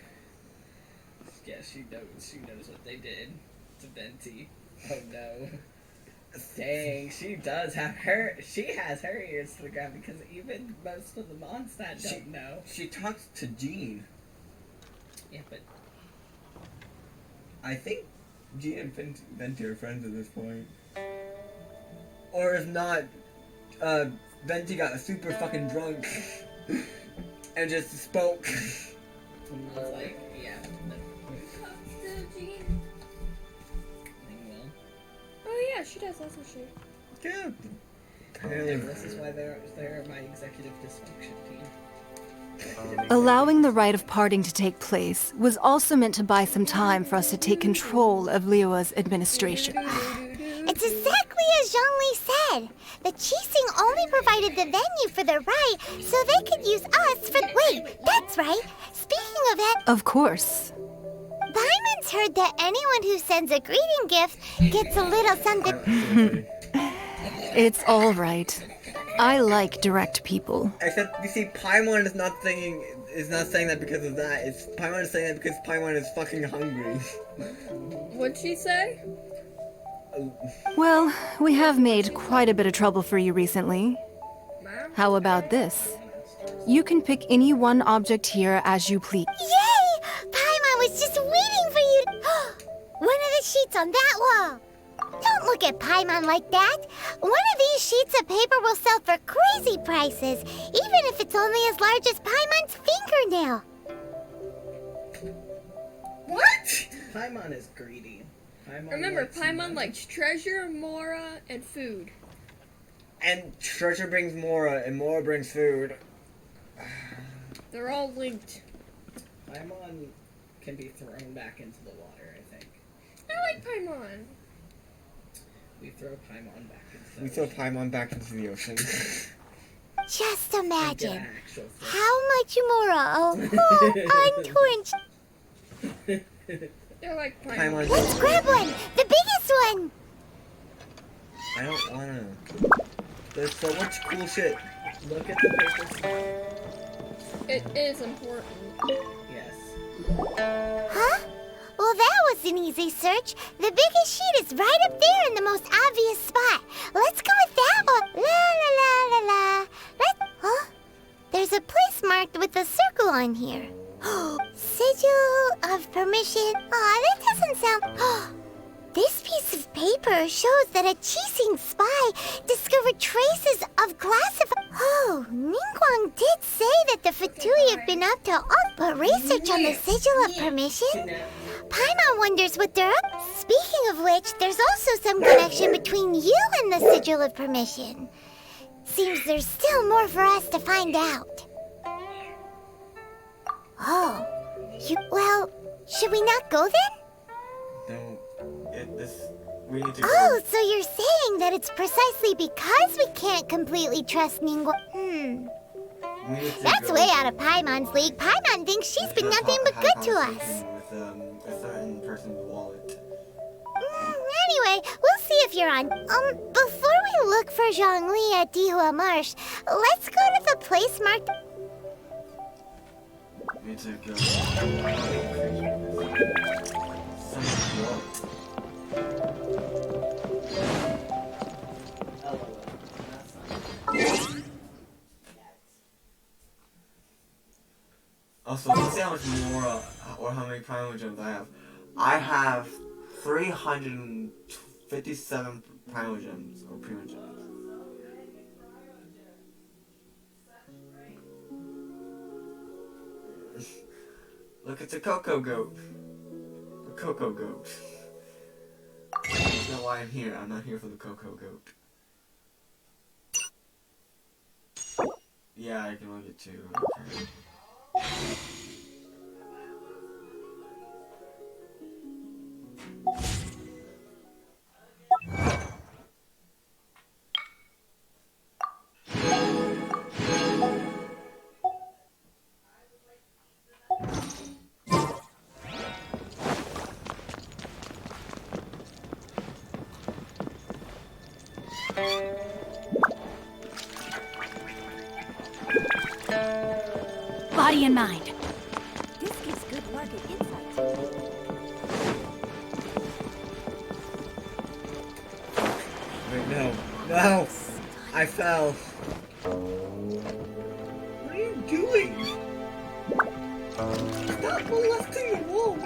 Yeah, she knows what they did to Venti. Oh no. Dang, she has her ears to the ground because even most of the Mondstadt don't know. She talks to Jean. Yeah, but I think Jean and Venti are friends at this point. Or if not, Venti got super fucking drunk and just spoke. I was like, yeah. Oh yeah, she does, that's what she. Yeah. This is why they're my executive dysfunction team. Allowing the rite of parting to take place was also meant to buy some time for us to take control of Liyue's administration. It's exactly as Zhongli said. The Qixing only provided the venue for the rite, so they could use us for. Wait, that's right. Speaking of that, Of course. Paimon's heard that anyone who sends a greeting gift gets a little something. It's all right. I like direct people. Except, you see, Paimon is not saying that because of that. Paimon is saying that because Paimon is fucking hungry. What'd she say? Well, we have made quite a bit of trouble for you recently. How about this? You can pick any one object here as you please. Yay! Paimon was just waiting for you. One of the sheets on that wall. Don't look at Paimon like that. One of these sheets of paper will sell for crazy prices, even if it's only as large as Paimon's fingernail. What? Paimon is greedy. Remember, Paimon likes treasure, Mora, and food. And treasure brings Mora, and Mora brings food. They're all linked. Paimon can be thrown back into the water, I think. I like Paimon. We throw Paimon back into the We throw Paimon back into the ocean. Just imagine how much Mora untorn. They're like Paimon. Let's grab one, the biggest one. I don't wanna. There's so much cool shit. Look at the paper. It is important. Yes. Huh? Well, that was an easy search. The biggest sheet is right up there in the most obvious spot. Let's go with that one. La la la la la. Huh? There's a place marked with a circle on here. Sigil of permission. Aw, that doesn't sound. This piece of paper shows that a Qixing spy discovered traces of classified. Oh, Ningguang did say that the Fatui have been up to all research on the Sigil of permission. Paimon wonders what they're up. Speaking of which, there's also some connection between you and the Sigil of permission. Seems there's still more for us to find out. Oh, well, should we not go then? No. We need to go. Oh, so you're saying that it's precisely because we can't completely trust Ningguang. That's way out of Paimon's league. Paimon thinks she's been nothing but good to us. With a certain person's wallet. Anyway, we'll see if you're on. Before we look for Zhongli at Dihua Marsh, let's go to the place marked. We need to go. Also, let's see how much more, or how many Primal Gems I have. I have 357 Primal Gems, or Primo Gems. Look, it's a Cocoa Goat. A Cocoa Goat. That's not why I'm here. I'm not here for the Cocoa Goat. Yeah, I can only get 2. Okay. in mind. This gives good market insight. Wait, no. No! I fell. What are you doing? Stop molesting the wall!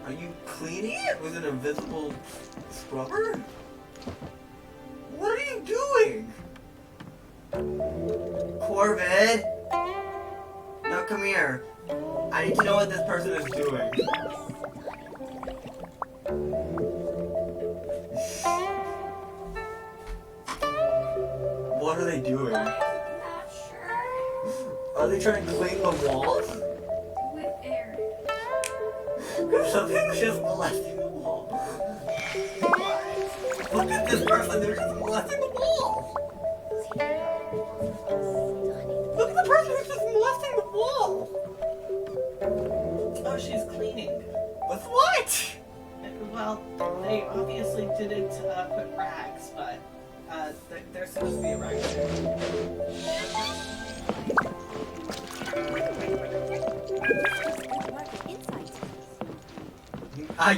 Are you cleaning it with an invisible scrubber? What are you doing? Corbin! Now come here. I need to know what this person is doing. What are they doing? Not sure. Are they trying to clean the walls? With air. Something's just molesting the wall. Look at this person, they're just molesting the wall. Look at the person who's just molesting the wall. Oh, she's cleaning. With what? Well, they obviously didn't put rags, but there's supposed to be a rag there.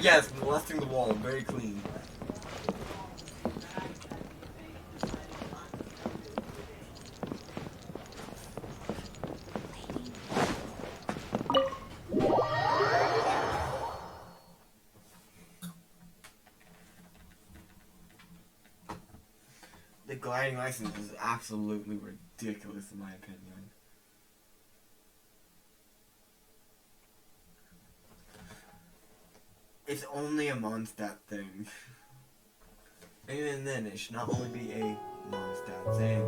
Yes, molesting the wall, very clean. The gliding license is absolutely ridiculous in my opinion. It's only a Mondstadt thing. Even then, it should not only be a Mondstadt thing.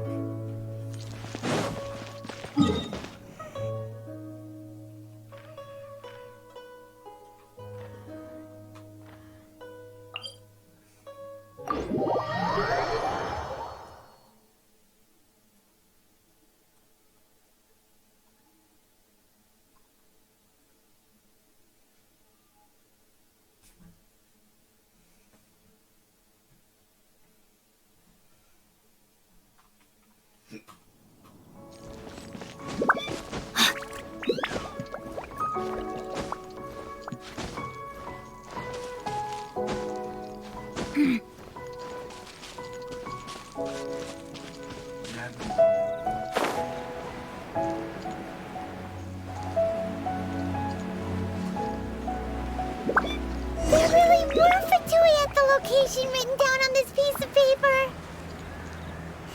There really were Fatui at the location written down on this piece of paper.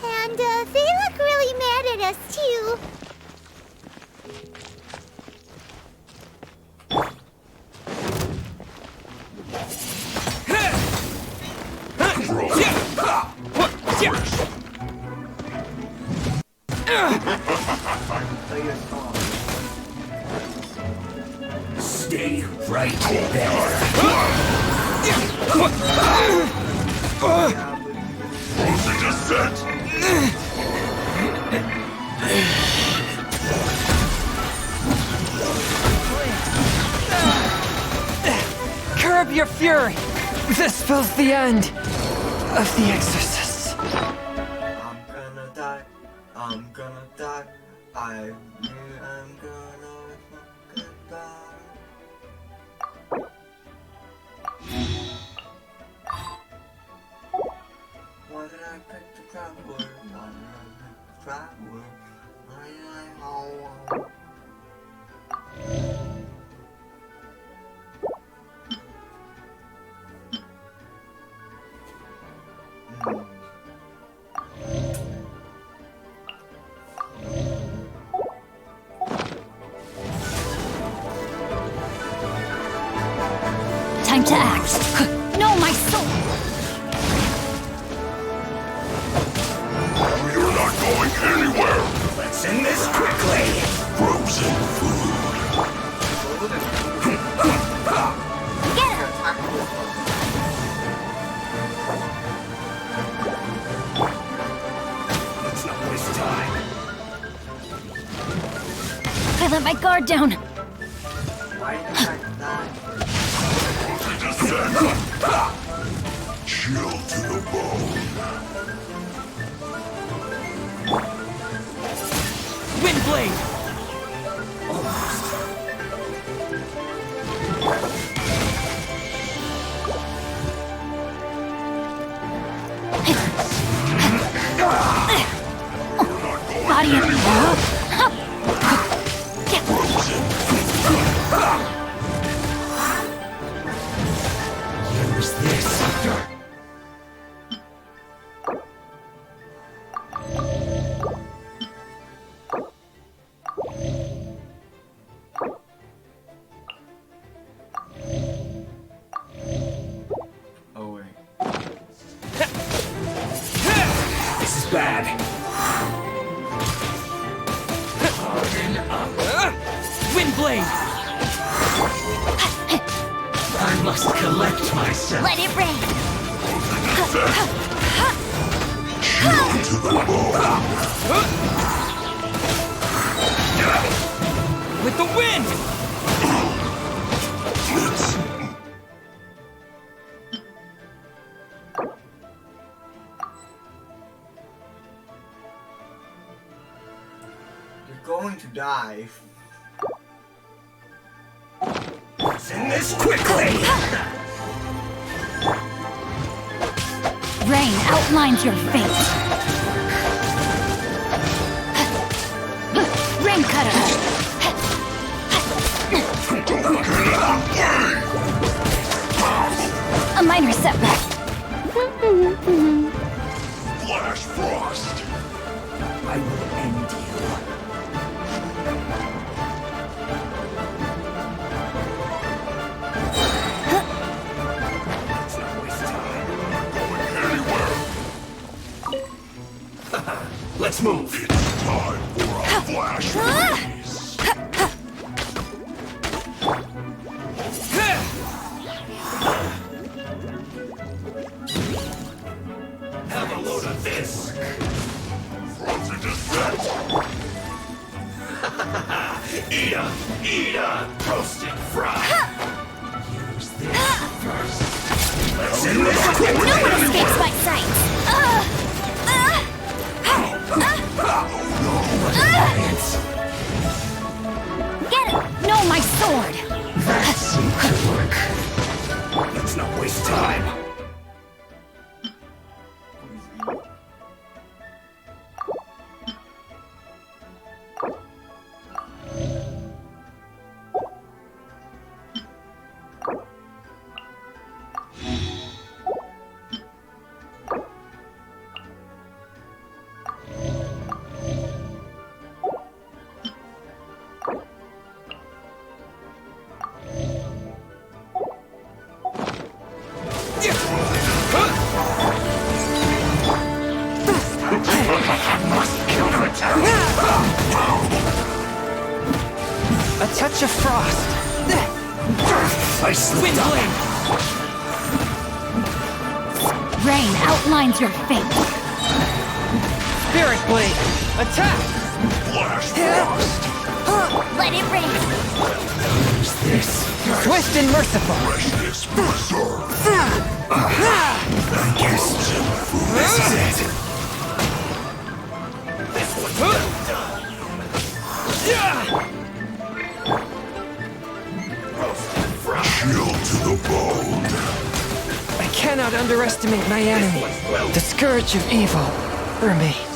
And they look really mad at us too. Stay right there. Closing descent. Curb your fury! This spells the end of the exorcists. I'm gonna die. I'm gonna die. I'm gonna goodbye. Why did I pick the crab word? Why did I pick the crab word? Why did I Time to act. No, my soul. You're not going anywhere. Let's end this quickly. Frozen food. Get him. Let's not waste time. I let my guard down. Chill to the bone. Wind blade! Body of Use this. Oh wait. This is bad. Wind blade! I must collect myself. Let it rain. Chill to the bone. With the wind! You're going to die. Send this quickly. Rain outlines your fate. Rain cutter. A minor setback. Flash frost. I will end you. Let's move. It's time for a flash freeze. Have a load of this. Frozen to set. Eat a roasted fry. Use this first. Let's end this quickly. No one escapes my sight. Get it! No, my sword! That seemed to work. Let's not waste time. A touch of frost. I slipped Wind up. blade! Rain outlines your fate. Spirit blade. Attack! Flash frost. Let it rain. Use this. Swift and merciful. Freshness preserved. I guess this is it. This one's well done. Roasted fry. Chill to the bone. I cannot underestimate my enemy. The scourge of evil remains.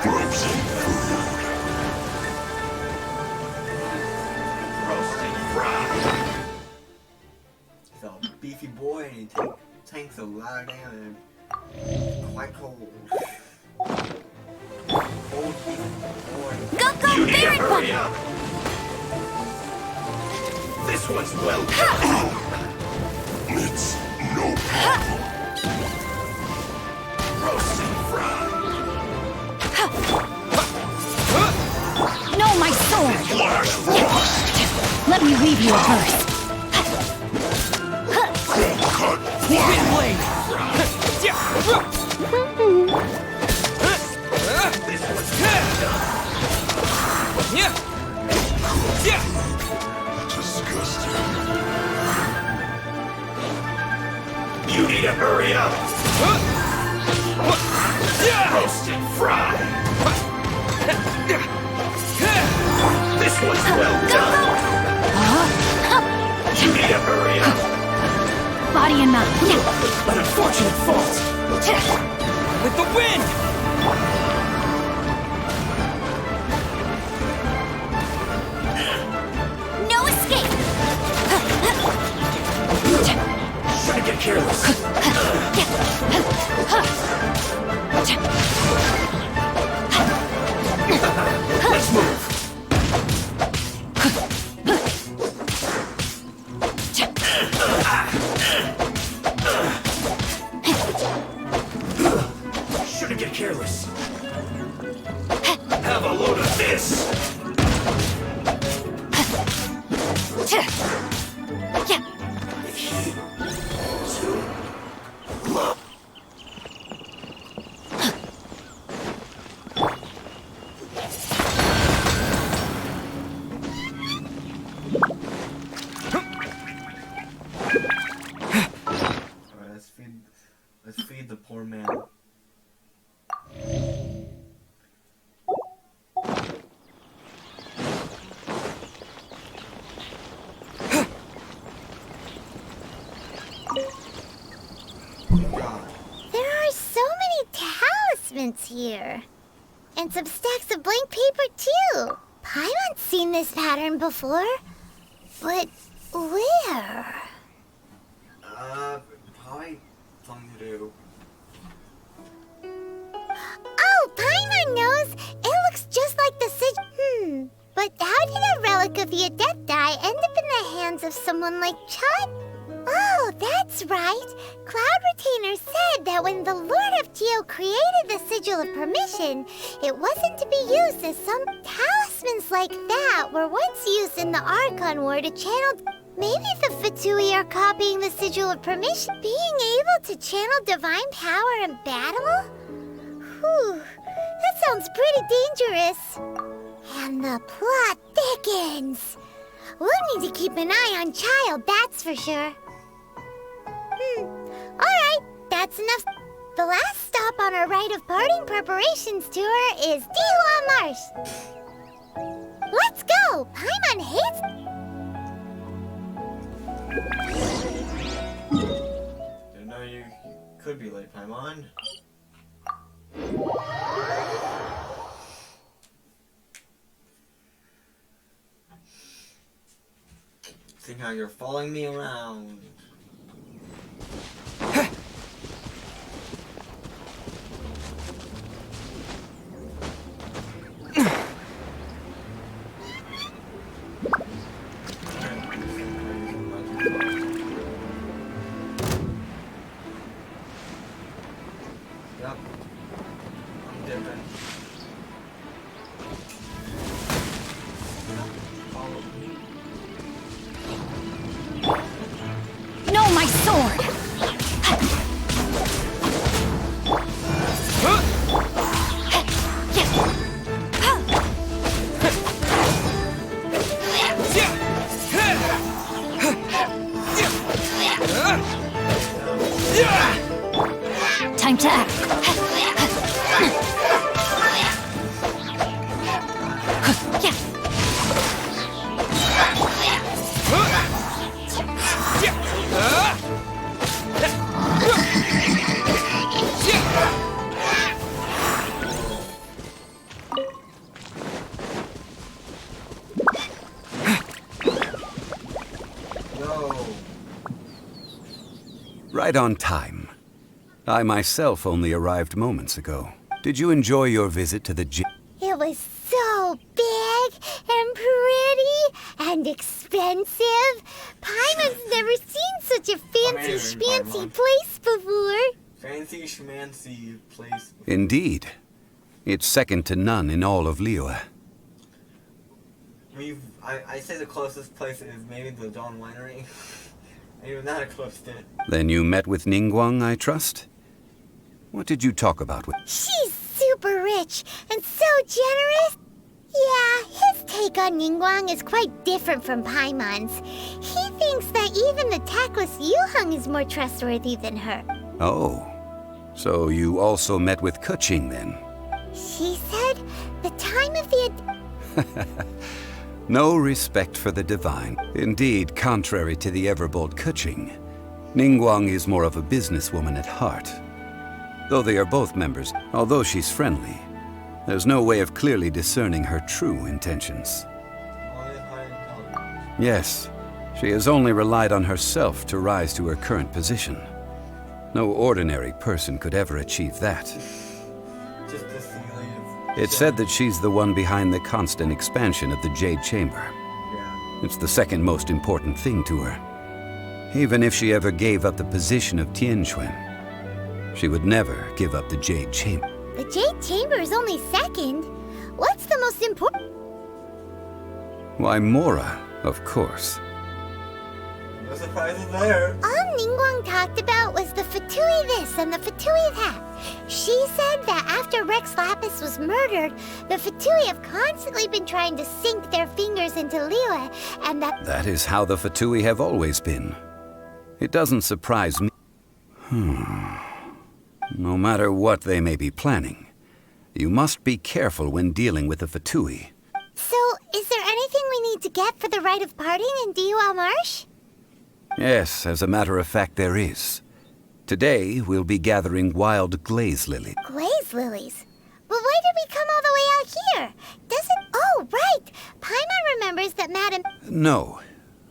Frozen food. Roasted fry. He's a beefy boy and he tanks a lot of damage. Quite cold. Cold beefy boy. Go, You need to Spirit hurry Button! up. This one's well done. It's no problem. Roasted fry. No, my sword! Flash frost. Let me weave you a verse. Cut. Wind blade! This one's well done. Disgusting. You need to hurry up! Roast and fry! This one's well done! You need to hurry up! Body and mount. An unfortunate fault! With the wind! No escape! Shouldn't get careless! Let's move! Shouldn't get careless. Have a load of this! Let's feed the poor man. There are so many talismans here. And some stacks of blank paper, too. Paimon's seen this pattern before. But where? Probably something to do. Oh, Paimon knows! It looks just like the sigil. But how did a relic of the Adepti end up in the hands of someone like Chut? Oh, that's right. Cloud Retainer said that when the Lord of Geo created the Sigil of Permission, it wasn't to be used as some talismans like that were once used in the Archon War to channel... Maybe the Fatui are copying the Sigil of Permission, being able to channel divine power in battle? Whew, that sounds pretty dangerous. And the plot thickens. We'll need to keep an eye on Child, that's for sure. Alright, that's enough. The last stop on our rite of parting preparations tour is Dihua Marsh. Let's go! Paimon hates... Didn't know you could be late, Paimon. Seeing how you're following me around. Yep. I'm dipping. Follow me. No, my sword! Time to act. Right on time. I myself only arrived moments ago. Did you enjoy your visit to the gym? It was so big and pretty and expensive. Paimon's never seen such a fancy schmancy place before. Fancy schmancy place. Indeed. It's second to none in all of Liyue. I say the closest place is maybe the Dawn Winery. Even that close to it. Then you met with Ningguang, I trust? What did you talk about with... She's super rich and so generous. Yeah, his take on Ningguang is quite different from Paimon's. He thinks that even the tactless Yuheng is more trustworthy than her. Oh, so you also met with Keqing then? She said the time of the... No respect for the divine. Indeed, contrary to the ever-bold Keqing, Ningguang is more of a businesswoman at heart. Though they are both members, although she's friendly, there's no way of clearly discerning her true intentions. Yes, she has only relied on herself to rise to her current position. No ordinary person could ever achieve that. It's said that she's the one behind the constant expansion of the Jade Chamber. It's the second most important thing to her. Even if she ever gave up the position of Tianquan, she would never give up the Jade Chamber. The Jade Chamber is only second. What's the most important? Why, Mora, of course. No surprises there. All Ningguang talked about was the Fatui this and the Fatui that. She said that after Rex Lapis was murdered, the Fatui have constantly been trying to sink their fingers into Liyue, and that... That is how the Fatui have always been. It doesn't surprise me. No matter what they may be planning, you must be careful when dealing with the Fatui. So, is there anything we need to get for the rite of parting in Diwa Marsh? Yes, as a matter of fact, there is. Today, we'll be gathering wild glaze lilies. Glaze lilies? But why did we come all the way out here? Doesn't... Oh, right! Paimon remembers that Madame... No.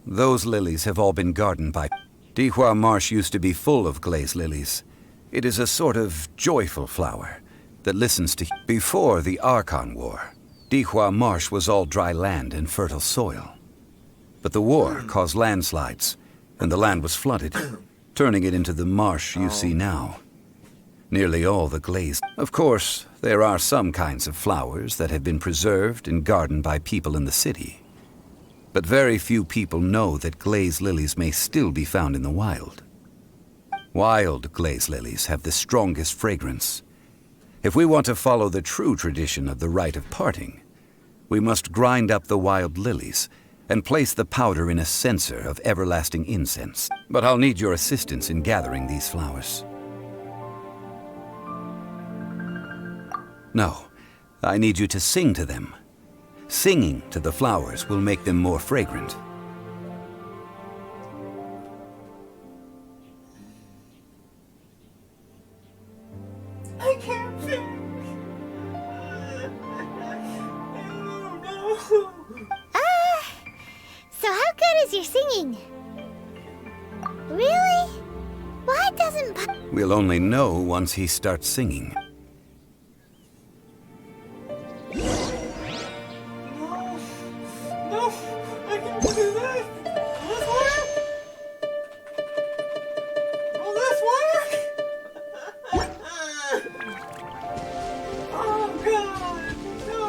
Those lilies have all been gardened by... Dihua Marsh used to be full of glaze lilies. It is a sort of joyful flower that listens to... Before the Archon War, Dihua Marsh was all dry land and fertile soil. But the war caused landslides, and the land was flooded, turning it into the marsh you see now. Nearly all the glaze... Of course, there are some kinds of flowers that have been preserved and gardened by people in the city. But very few people know that glaze lilies may still be found in the wild. Wild glaze lilies have the strongest fragrance. If we want to follow the true tradition of the rite of parting, we must grind up the wild lilies and place the powder in a censer of everlasting incense. But I'll need your assistance in gathering these flowers. No, I need you to sing to them. Singing to the flowers will make them more fragrant. I can't sing. So how good is your singing? Really? Why doesn't... We'll only know once he starts singing. No, I can't do this. Will this work? Will this work? Oh God! No!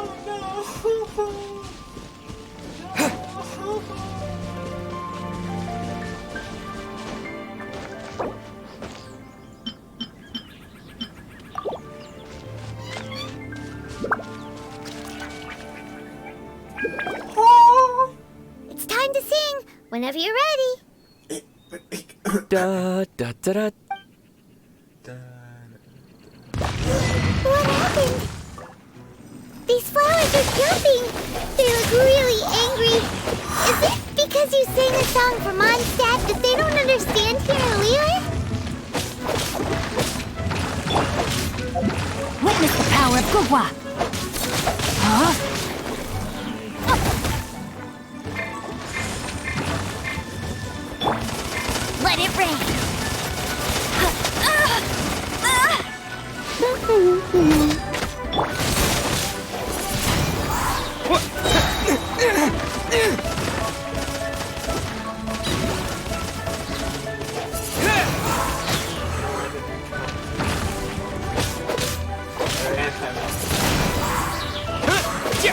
It's time to sing, whenever you're ready. Da da da da. What happened? These flowers are jumping. They look really angry. Is it because you sang a song for Mondstadt that they don't understand here in Liyue? Witness the power of Gugwa! Huh? Let it rain! Yeah!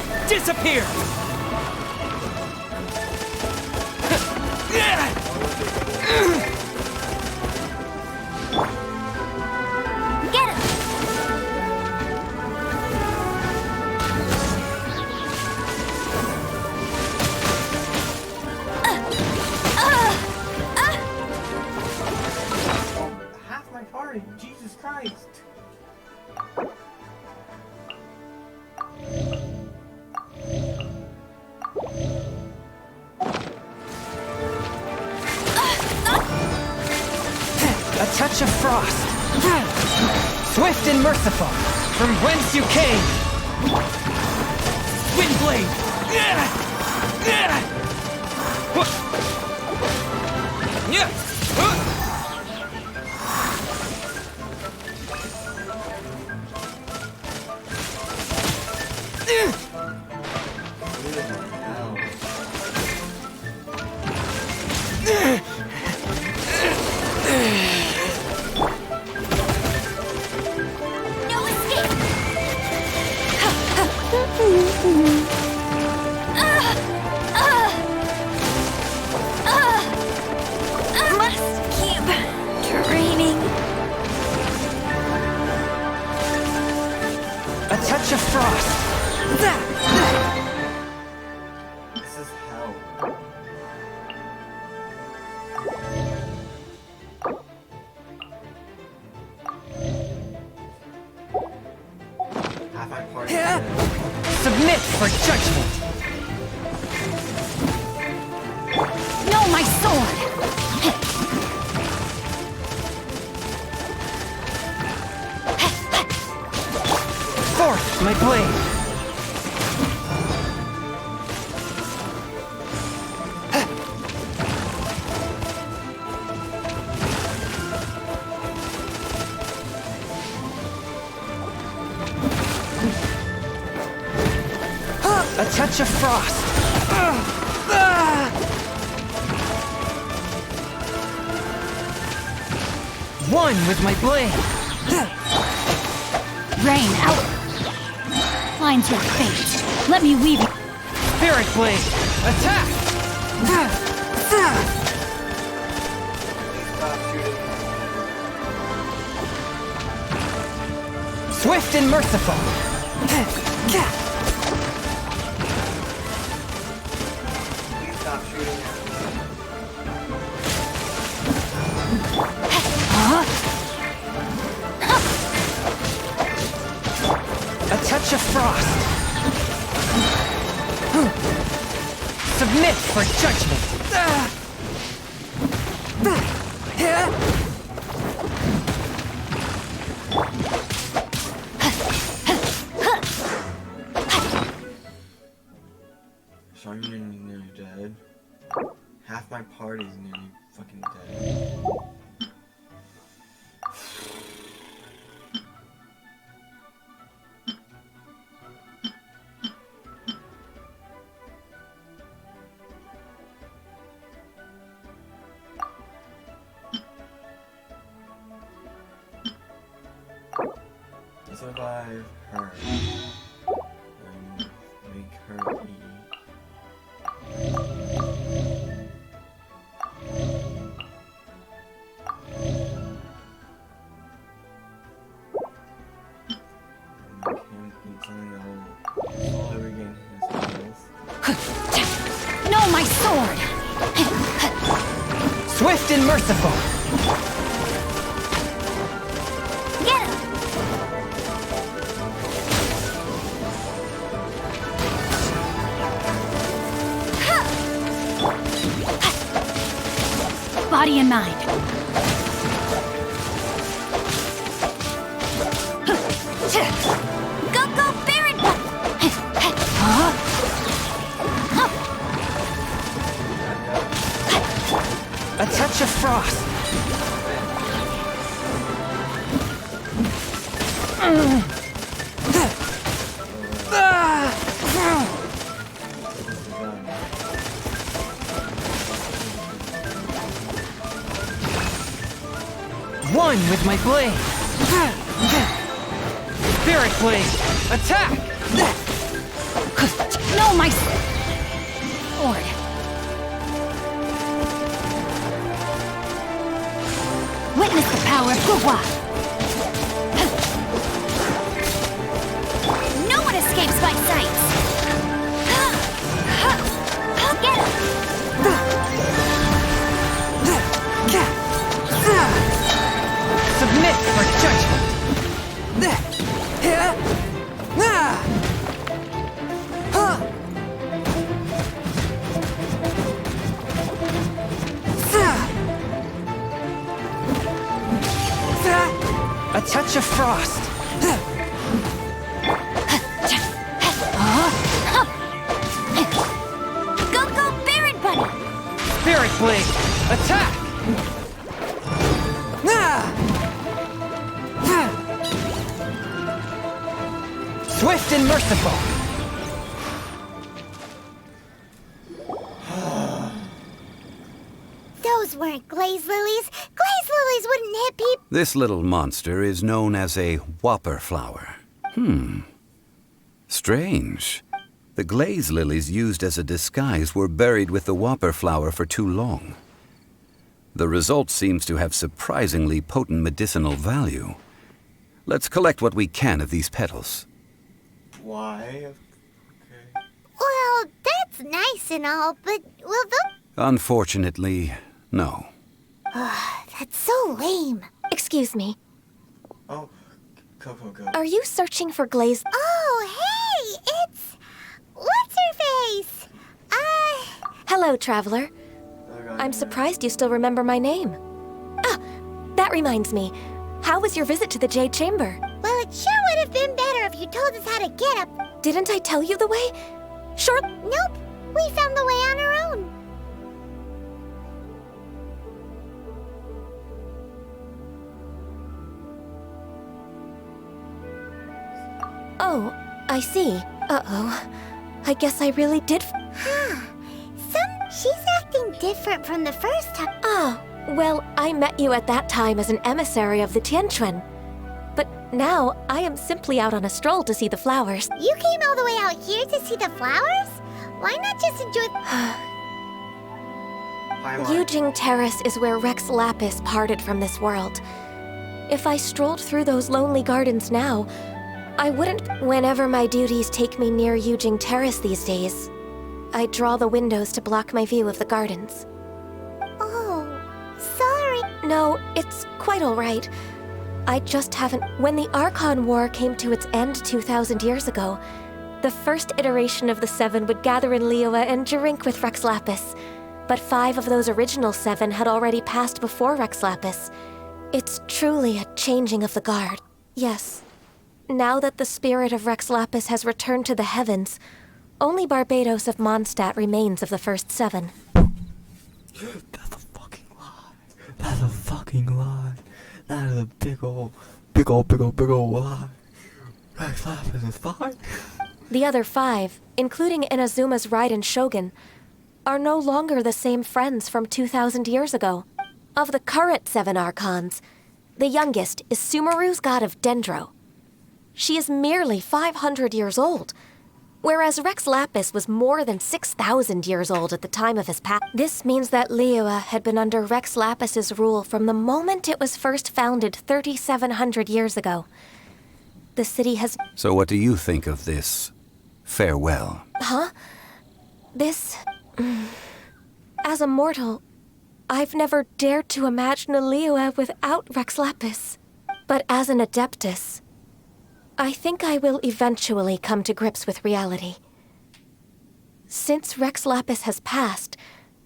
Jesus Christ. A touch of frost. Swift and merciful, from whence you came. Windblade. Must keep training. A touch of frost. This is hell. Half my party. Submit for judgment. No, my sword! Forth my blade. A touch of frost. One with my blade. Rain out! Lines your fate. Let me weave you. Spirit blade. Attack! Swift and merciful. Stop shooting at me. A touch of frost. Submit for judgment. So I'm nearly dead. Half my party's nearly fucking dead. Survive her and make her eat. Make him eat something that will slowly regain his health. No, my sword! Swift and merciful. Get him! Body and mind. Go, go, Baron! A touch of frost. One with my blade. Spirit blade. Attack! No, my sword! Witness the power of Gurwa! No one escapes my sights! Get him! Submit touch of frost. Go, go, Barret Bunny! Spirit Blade, attack! Swift and merciful. Those weren't glaze lilies. Glaze lilies wouldn't hit people. This little monster is known as a whopper flower. Strange. The glaze lilies used as a disguise were buried with the whopper flower for too long. The result seems to have surprisingly potent medicinal value. Let's collect what we can of these petals. Why? Well, that's nice and all, but will those... Unfortunately, no. That's so lame. Excuse me. Oh, go. Are you searching for glaze? Oh, hey! It's... What's her face? Hello, traveler. I'm surprised you still remember my name. Ah, that reminds me. How was your visit to the Jade Chamber? Well, it sure would have been better if you told us how to get up. Didn't I tell you the way? Sure. Nope. We found the way on our own. Oh, I see. Uh-oh. I guess I really did... She's acting different from the first time. Ah, well, I met you at that time as an emissary of the Tianquan. But now, I am simply out on a stroll to see the flowers. You came all the way out here to see the flowers? Why not just enjoy... Yujing Terrace is where Rex Lapis parted from this world. If I strolled through those lonely gardens now, I wouldn't... Whenever my duties take me near Yujing Terrace these days, I draw the windows to block my view of the gardens. Oh, sorry. No, it's quite all right. I just haven't... When the Archon War came to its end 2,000 years ago, the first iteration of the Seven would gather in Liyue and drink with Rex Lapis. But 5 of those original 7 had already passed before Rex Lapis. It's truly a changing of the guard. Yes. Now that the spirit of Rex Lapis has returned to the heavens, only Barbados of Mondstadt remains of the first 7. That's a fucking lie. That's a fucking lie. That is a big ol' lie. Rex Lapis is fine. The other 5, including Inazuma's Raiden Shogun, are no longer the same friends from 2,000 years ago. Of the current 7 Archons, the youngest is Sumeru's god of Dendro. She is merely 500 years old, whereas Rex Lapis was more than 6,000 years old at the time of his path. This means that Liyue had been under Rex Lapis's rule from the moment it was first founded 3,700 years ago. The city has... So what do you think of this farewell? Huh? This... As a mortal, I've never dared to imagine a Liyue without Rex Lapis. But as an Adeptus, I think I will eventually come to grips with reality. Since Rex Lapis has passed,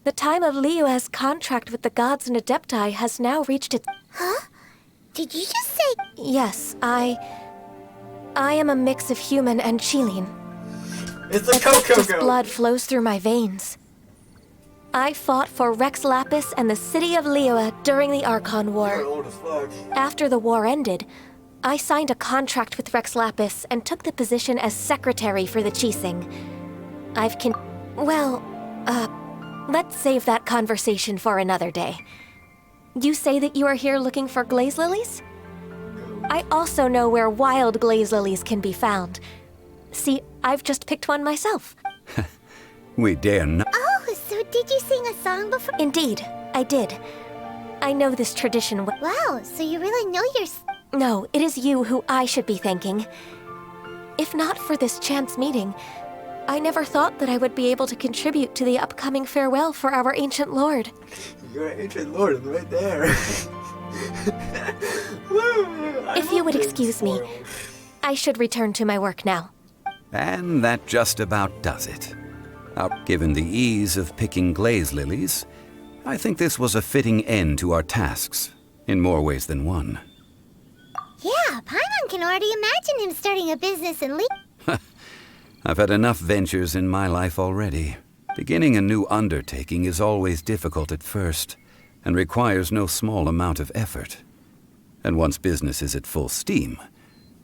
the time of Liyue's contract with the gods and Adepti has now reached its... Huh? Did you just say... Yes, I am a mix of human and Qilin. It's a Coco. Blood flows through my veins. I fought for Rex Lapis and the city of Liyue during the Archon War. You're old as fuck. After the war ended, I signed a contract with Rex Lapis and took the position as secretary for the Qixing. Let's save that conversation for another day. You say that you are here looking for glaze lilies? I also know where wild glaze lilies can be found. See, I've just picked one myself. We dare not. Oh, so did you sing a song before? Indeed, I did. I know this tradition well. Wow, so you really know your... No, it is you who I should be thanking. If not for this chance meeting, I never thought that I would be able to contribute to the upcoming farewell for our ancient lord. Your ancient lord is right there. If you would excuse me, I should return to my work now. And that just about does it. Given the ease of picking glaze lilies, I think this was a fitting end to our tasks, in more ways than one. Yeah, Yeah, Paimon can already imagine him starting a business and I've had enough ventures in my life already. Beginning a new undertaking is always difficult at first, and requires no small amount of effort. And once business is at full steam,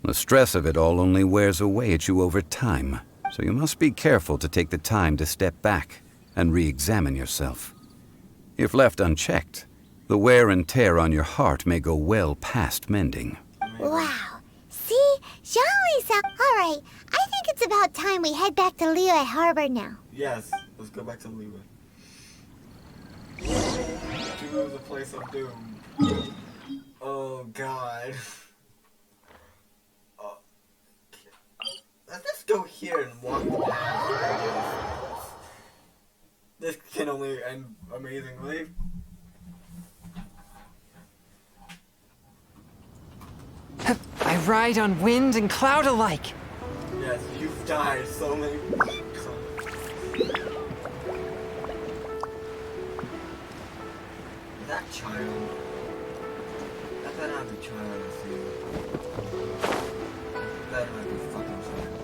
the stress of it all only wears away at you over time, so you must be careful to take the time to step back and re-examine yourself. If left unchecked, the wear and tear on your heart may go well past mending. Wow. See? Zhongli-san. Alright, I think it's about time we head back to Liyue Harbor now. Yes, let's go back to Liyue. To the place of doom. Oh god. Let's just go here and walk the path. This can only end amazingly. I ride on wind and cloud alike. Yes, you've died so many times. That child. That better not be child, I see. That better not be fucking child.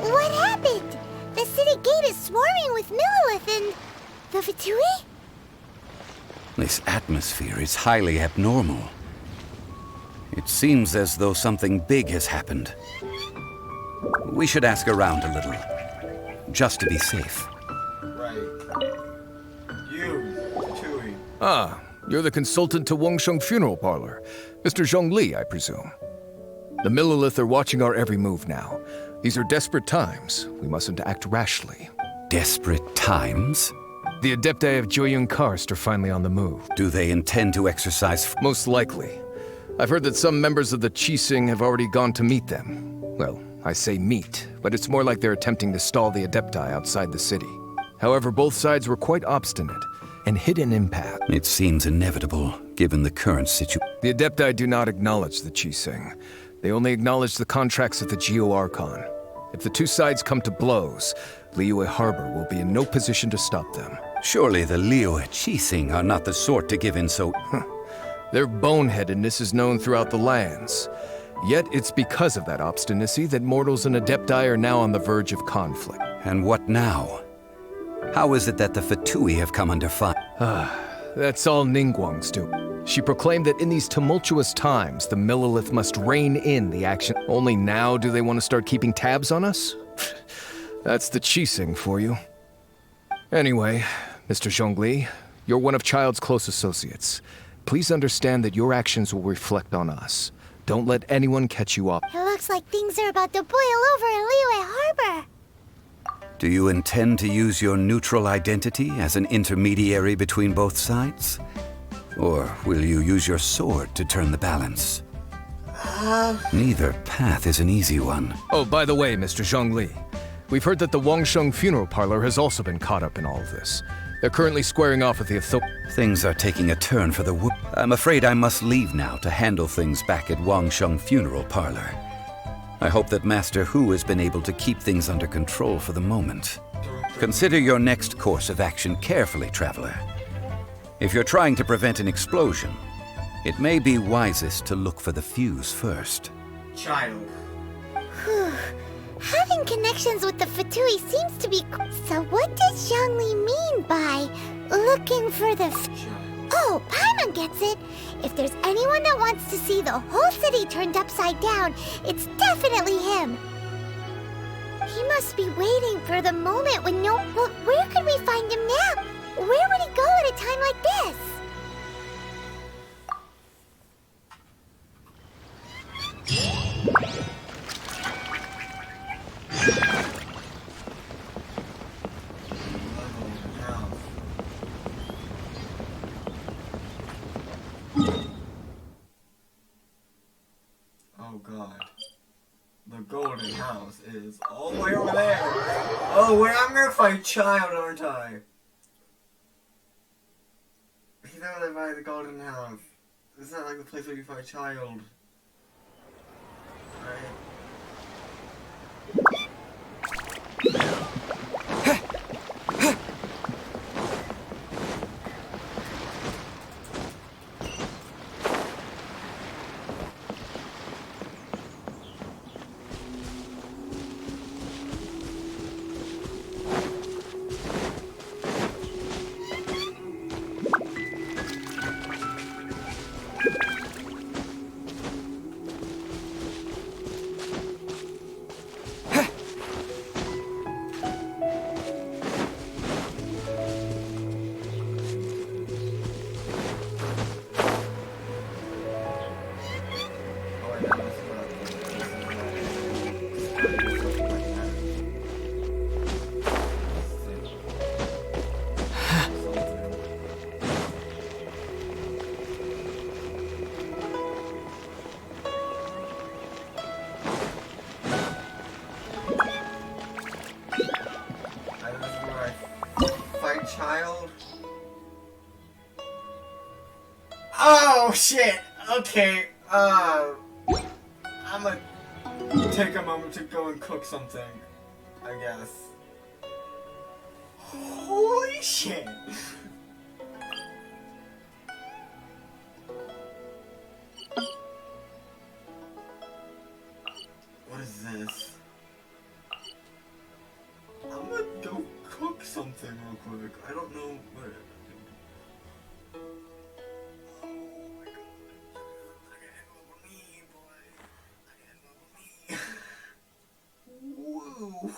What happened? The city gate is swarming with Millilith and... the Fatui? This atmosphere is highly abnormal. It seems as though something big has happened. We should ask around a little, just to be safe. Right. You, Tui. Ah, you're the consultant to Wangsheng Funeral Parlor. Mr. Zhongli, I presume. The Millilith are watching our every move now. These are desperate times. We mustn't act rashly. Desperate times? The Adepti of Joyun Karst are finally on the move. Do they intend to exercise? Most likely. I've heard that some members of the Qixing have already gone to meet them. Well, I say meet, but it's more like they're attempting to stall the Adepti outside the city. However, both sides were quite obstinate and hit an impasse. It seems inevitable, given the current situation. The Adepti do not acknowledge the Qixing. They only acknowledge the contracts of the Geo-Archon. If the two sides come to blows, Liyue Harbor will be in no position to stop them. Surely the Liyue Qixing are not the sort to give in so... Their boneheadedness is known throughout the lands. Yet it's because of that obstinacy that mortals and Adepti are now on the verge of conflict. And what now? How is it that the Fatui have come under fire? That's all Ningguang's doing. She proclaimed that in these tumultuous times, the Millilith must rein in the action. Only now do they want to start keeping tabs on us? That's the Qixing for you. Anyway, Mr. Zhongli, you're one of Child's close associates. Please understand that your actions will reflect on us. Don't let anyone catch you up. It looks like things are about to boil over in Liyue Harbor. Do you intend to use your neutral identity as an intermediary between both sides? Or will you use your sword to turn the balance? Neither path is an easy one. Oh, by the way, Mr. Zhongli, we've heard that the Wangsheng Funeral Parlor has also been caught up in all of this. They're currently squaring off with the authorities. Things are taking a turn for the worse. I'm afraid I must leave now to handle things back at Wangsheng Funeral Parlor. I hope that Master Hu has been able to keep things under control for the moment. Consider your next course of action carefully, Traveler. If you're trying to prevent an explosion, it may be wisest to look for the fuse first. Child. Having connections with the Fatui seems to be... So what does Zhongli mean by looking for the... Oh, Paimon gets it. If there's anyone that wants to see the whole city turned upside down, it's definitely him. He must be waiting for the moment when no... Well, where could we find him now? Where would he go at a time like this? Oh god. The golden house is all the way over there. Oh, where I'm gonna fight Child, aren't I? He's over there by the golden house. Isn't that like the place where you fight Child? Right? Oh shit! Okay, I'm gonna take a moment to go and cook something, I guess. Holy shit! What is this? I'm gonna go cook something real quick. I don't know what it is. Whoa.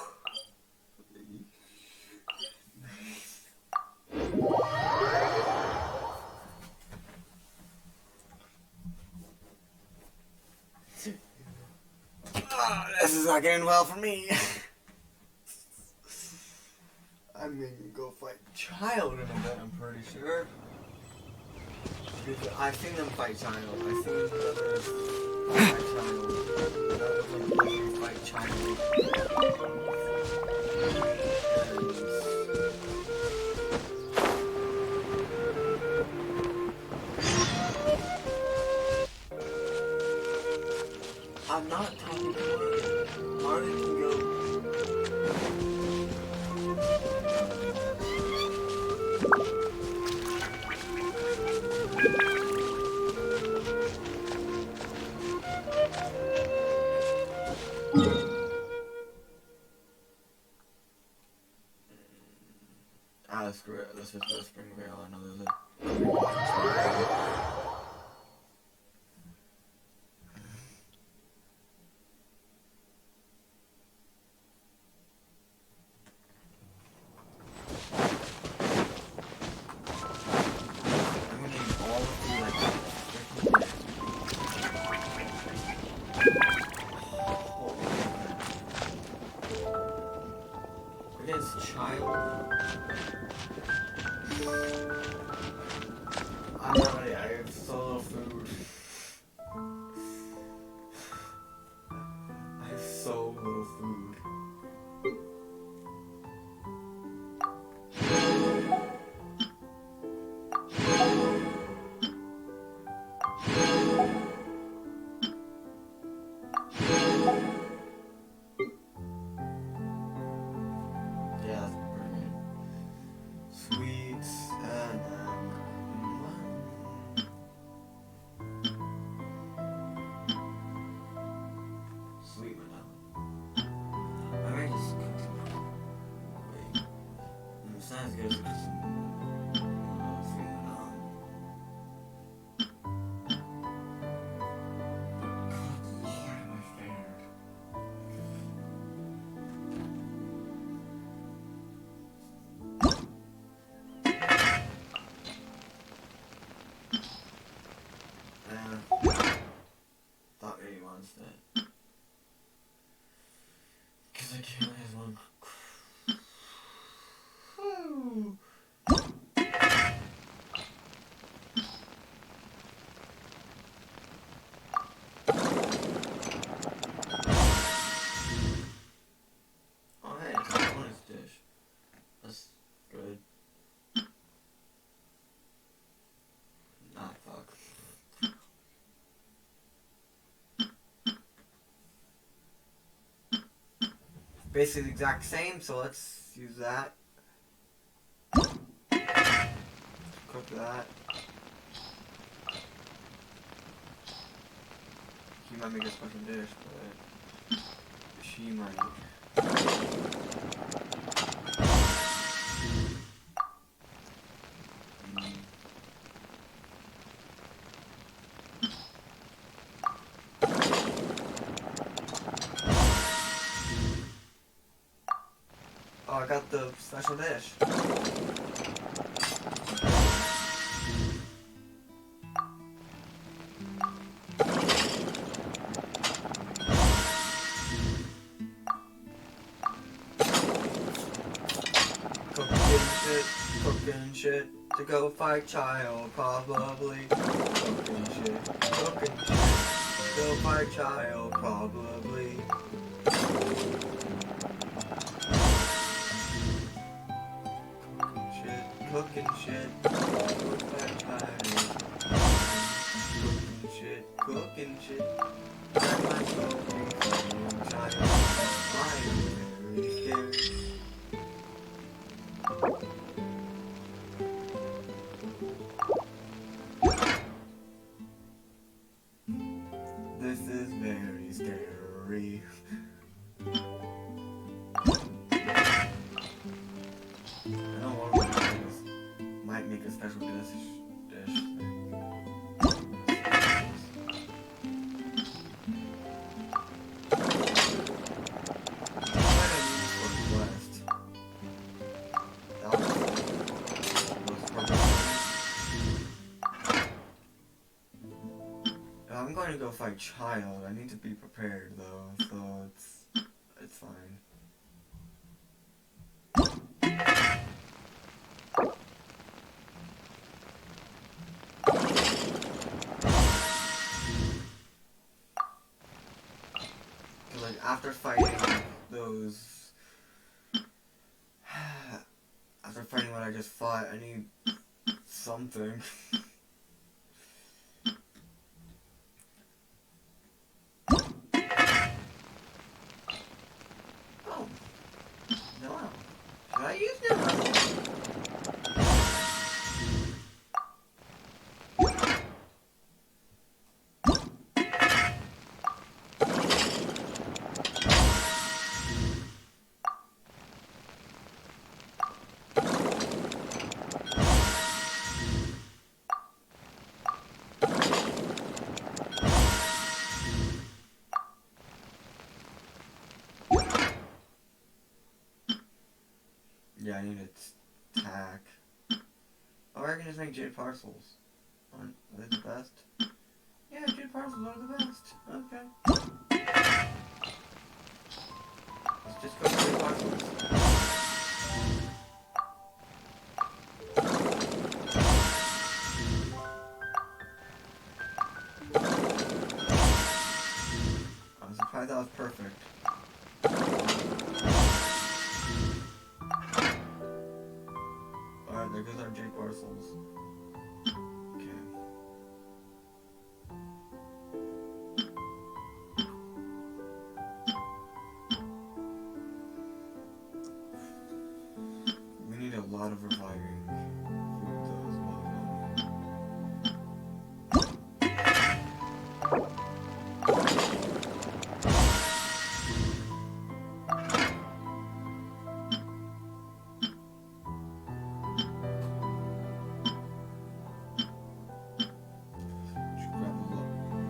Oh, this is not getting well for me. I'm gonna go fight Child in a bit, I'm pretty sure. Because I've seen them fight Child. I've seen others fight Child. Others fight Child. I'm not talking to Martin. Martin can go. Ah, screw it. Let's just go to Springvale. I know there's a. Against Child. I'm not ready. I have so little food. I have so little food. Yeah, that's pretty good. Sweets and sweet vanilla. I might just cook some. Wait. It's not as good as sweet vanilla. Good Lord, my favorite. Thought maybe wants that. Cause I can't have one. Oh hey, it's a bonus dish. That's good. Nah, fuck. Basically the exact same, so let's use that. Cook that. He might make a special dish, but she might. Oh, I got the special dish. Cooking shit to go fight Child, probably. Cooking shit to go fight Child, probably. Cooking shit to go fight Child. fucking shit. I'm not smoking, child. I'm very scared. This is very scary. I don't want to make this. Might make a special dish thing. I'm going to go fight Child. I need to be prepared though, so it's fine. Like after fighting those, after fighting what I just fought, I need something. Oh, no. Should I use no? Yeah, I need to tack. Oh, I can just make jade parcels. Are they the best? Yeah, jade parcels are the best. Okay. Let's just go for jade parcels. I'm surprised that was perfect. Alright, there goes our jade parcels. Okay. We need a lot of reviving food though as well.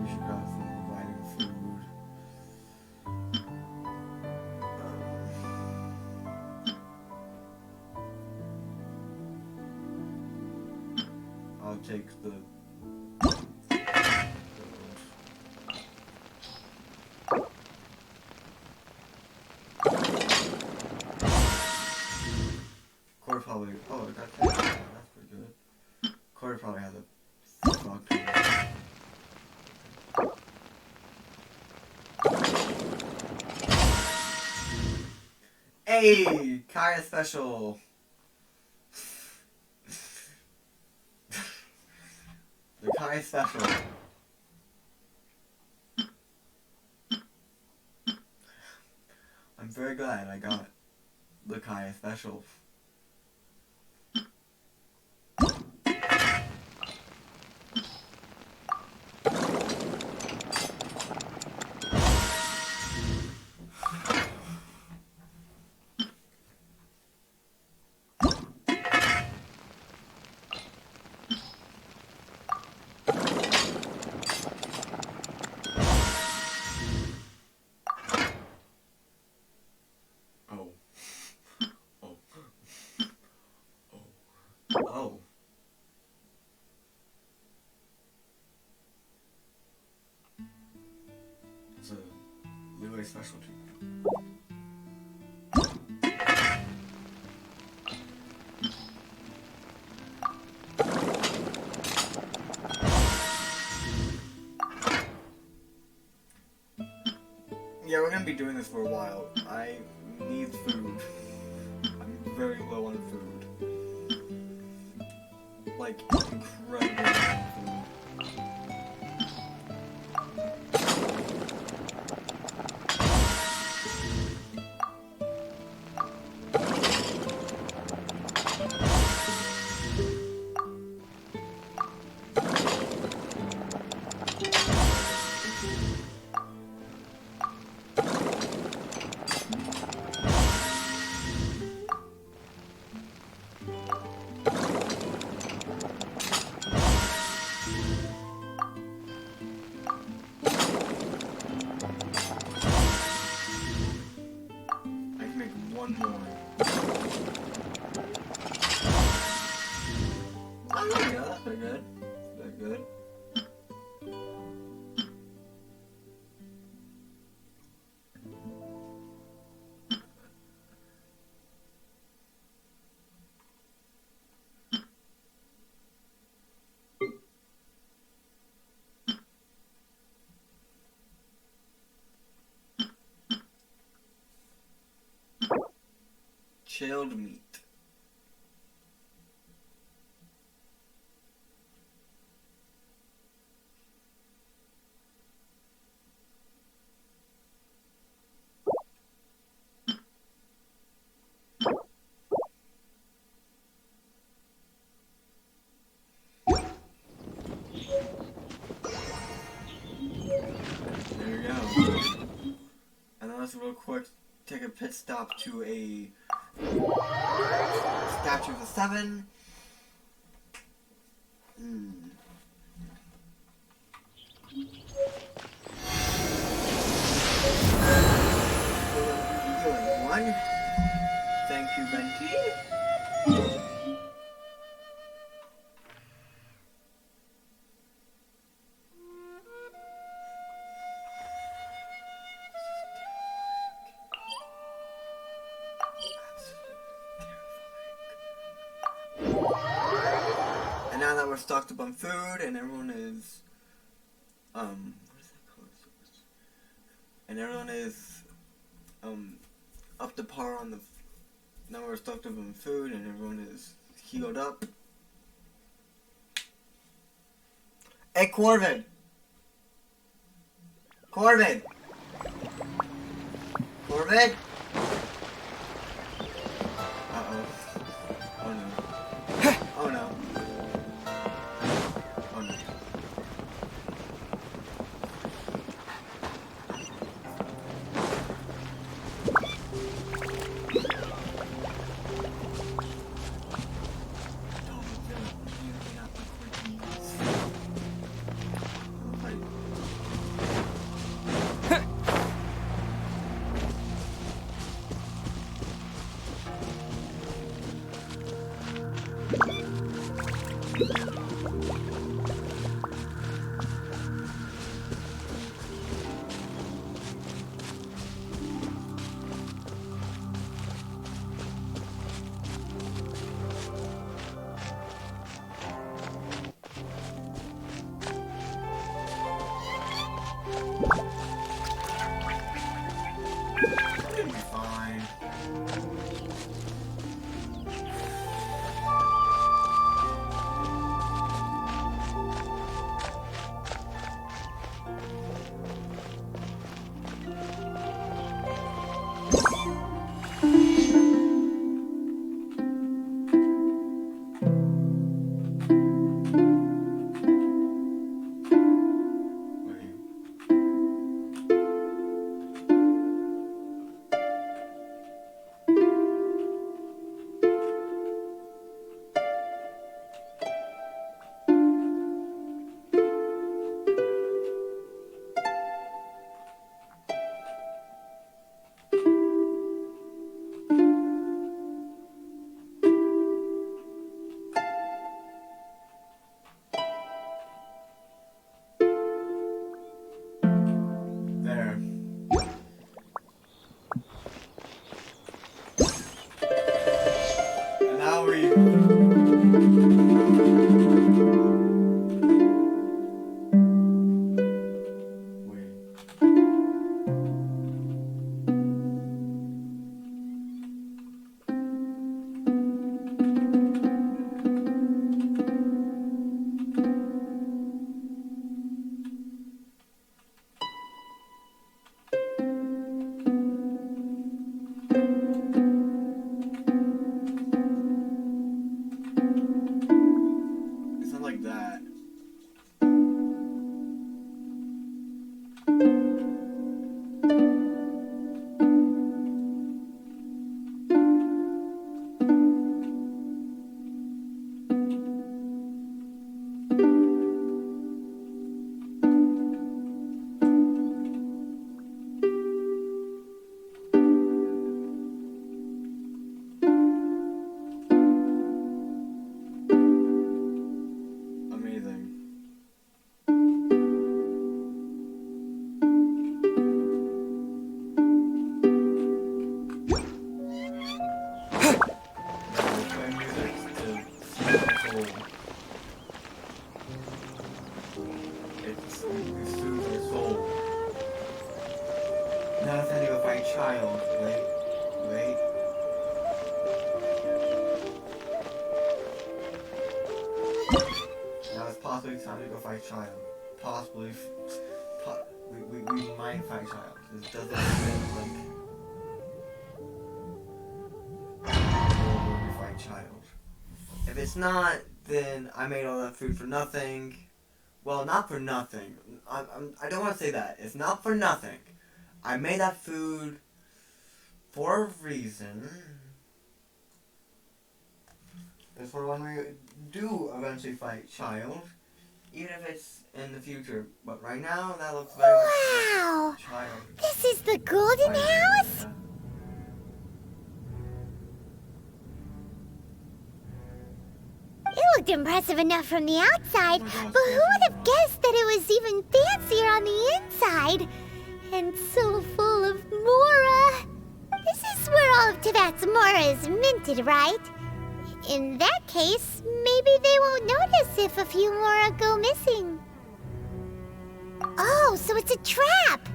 We should grab some reviving food. I'll take the Corey probably. Oh, I got that. That's pretty good. Corey probably has a fuck. Hey, Kaya special. The Kaya special. I'm very glad I got the Kaya special. Oh. It's a Liyue specialty. Yeah, we're gonna be doing this for a while. I need food. I'm very low on food. Like, incredibly low on food. good. Chilled meat. There we go. And then let's real quick take a pit stop to a Statue of the Seven. Healing one. Thank you, Venti. And now that we're stocked up on food and everyone is, what is that called? And everyone is, up to par on the, now we're stocked up on food and everyone is healed up. Hey, Corbin! Corbin! Corbin? Uh-oh. Oh no. Oh no. Oh no. It'll be fine. There. And now it's not like that. Amazing. We soothe your soul. Now it's time to go find child. Wait. Now it's possibly time to go find child. Possibly. We might find child. This doesn't mean we find child. If it's not, then I made all that food for nothing. Well, not for nothing. I don't want to say that. It's not for nothing. I made that food for a reason. It's for when we do eventually fight child. Even if it's in the future. But right now, that looks very Wow! much like child. This is the golden house? It looked impressive enough from the outside, but who would have guessed that it was even fancier on the inside? And so full of Mora. This is where all of Teyvat's Mora is minted, right? In that case, maybe they won't notice if a few Mora go missing. Oh, so it's a trap!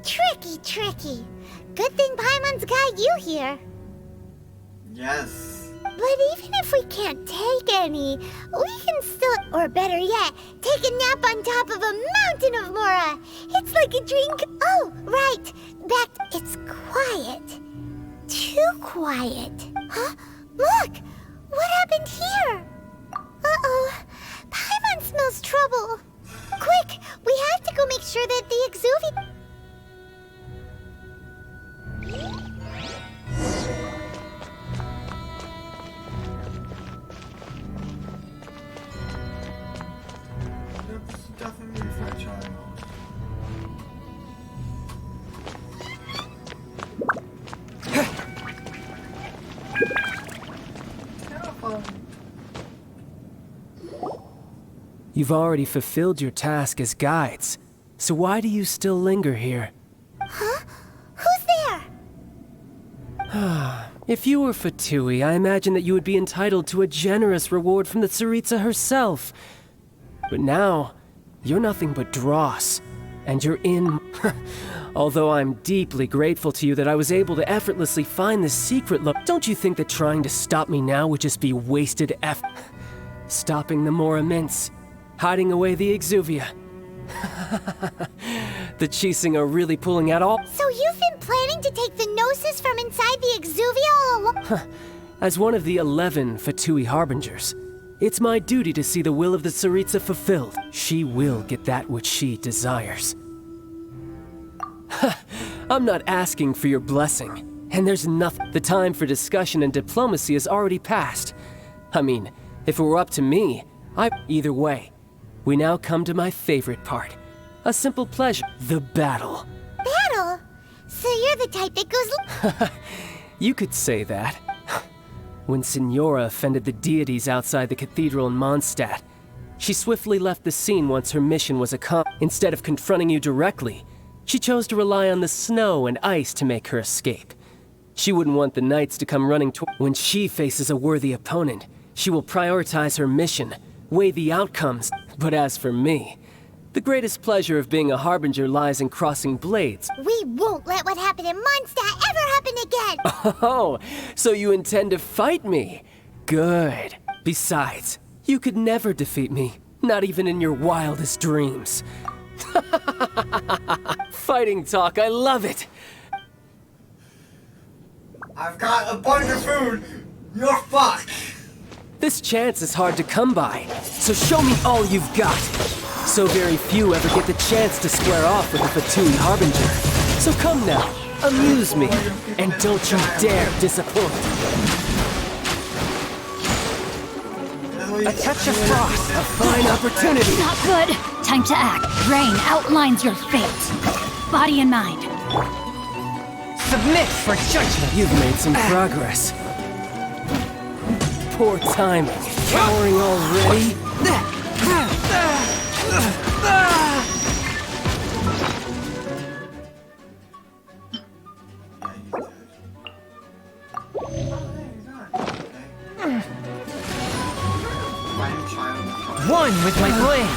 Tricky. Good thing Paimon's got you here. Yes. But even if we can't take any, we can still, or better yet, take a nap on top of a mountain of Mora. It's like a drink. Oh, right. It's quiet. Too quiet. Huh? Look! What happened here? Uh-oh. Paimon smells trouble. Quick! We have to go make sure that the Exuvia... Definitely for a child. You've already fulfilled your task as guides, so why do you still linger here? Huh? Who's there? If you were Fatui, I imagine that you would be entitled to a generous reward from the Tsaritsa herself. But now, you're nothing but dross, and you're in... Although I'm deeply grateful to you that I was able to effortlessly find the secret don't you think that trying to stop me now would just be wasted Stopping the Mora mints, hiding away the Exuvia. The Chising are really pulling out all... So you've been planning to take the Gnosis from inside the Exuvia all along? As one of the 11 Fatui Harbingers, it's my duty to see the will of the Tsaritsa fulfilled. She will get that which she desires. I'm not asking for your blessing, and there's nothing. The time for discussion and diplomacy has already passed. I mean, if it were up to me, Either way, we now come to my favorite part. A simple pleasure, the battle. Battle? So you're the type that goes... You could say that. When Signora offended the deities outside the cathedral in Mondstadt, she swiftly left the scene once her mission was accomplished. Instead of confronting you directly, she chose to rely on the snow and ice to make her escape. She wouldn't want the knights to come running toward... When she faces a worthy opponent, she will prioritize her mission, weigh the outcomes. But as for me, the greatest pleasure of being a harbinger lies in crossing blades. We won't let what happened in Mondstadt ever happen again! Oh, so you intend to fight me? Good. Besides, you could never defeat me, not even in your wildest dreams. Fighting talk, I love it! I've got a bunch of food! You're fucked! This chance is hard to come by, so show me all you've got. So very few ever get the chance to square off with a Fatui Harbinger. So come now, amuse me, and don't you dare disappoint. A touch of frost, a fine opportunity. Not good. Time to act. Rain outlines your fate. Body and mind. Submit for judgment. You've made some progress. Poor timing. Cowering already? One with my blade.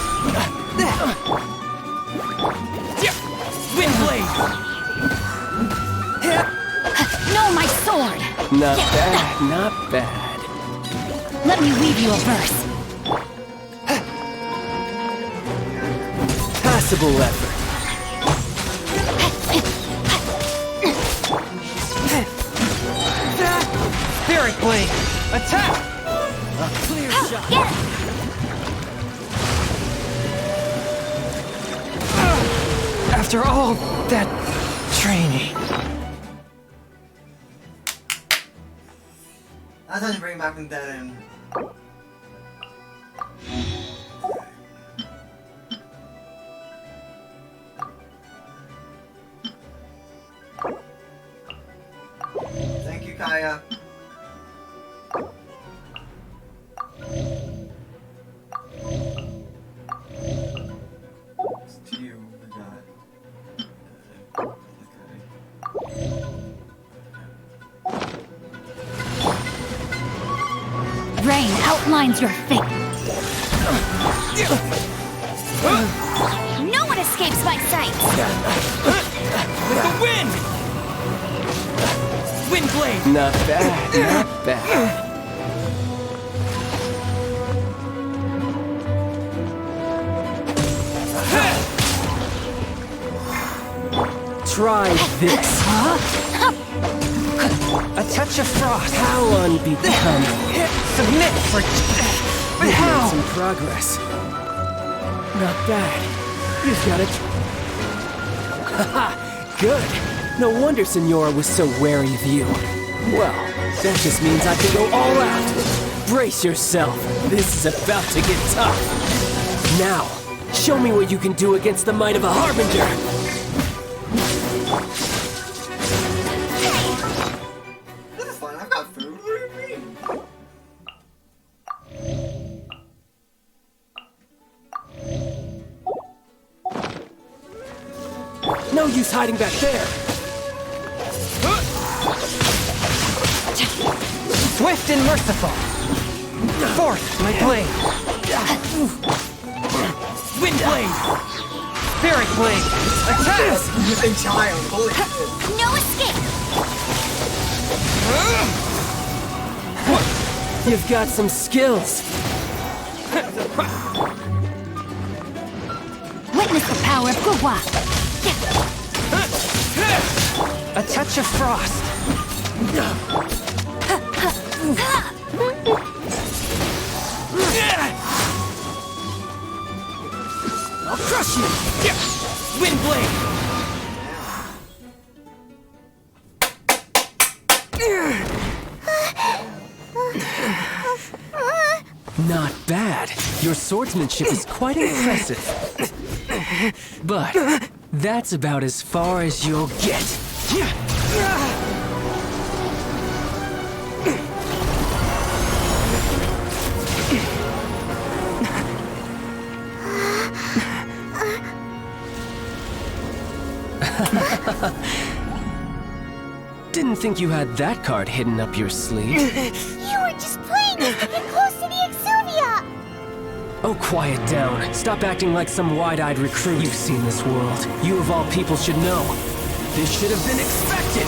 Wind blade! No, my sword! Not bad, not bad. Let me weave you a verse. Passable effort. Spirit blade! Attack! A clear shot. Get After all that training. That's how you bring back from dead end. Thank you, Kaya. It's to you, the guy. Rain outlines your fate. No one escapes my sight. With the wind! Wind blade! Not bad, not bad. Try this. A touch of frost. How unbecoming. Submit for... But You've how? made some progress. Not bad. You've got it. Haha, good. No wonder Senora was so wary of you. Well, that just means I can go all out. Brace yourself. This is about to get tough. Now, show me what you can do against the might of a Harbinger. This is fine, I've got food. What do you mean? No use hiding back there. Swift and merciful. Force my blade. Wind blade! Spirit blade. Attack! Using child, holy shit. No escape. You've got some skills. Witness the power of Gurwa. A touch of frost. I'll crush you! Wind blade! Not bad. Your swordsmanship is quite impressive. But that's about as far as you'll get. Didn't think you had that card hidden up your sleeve. You were just playing us to get close to the Exuvia! Oh, quiet down. Stop acting like some wide-eyed recruit. You've seen this world. You of all people should know. This should have been expected!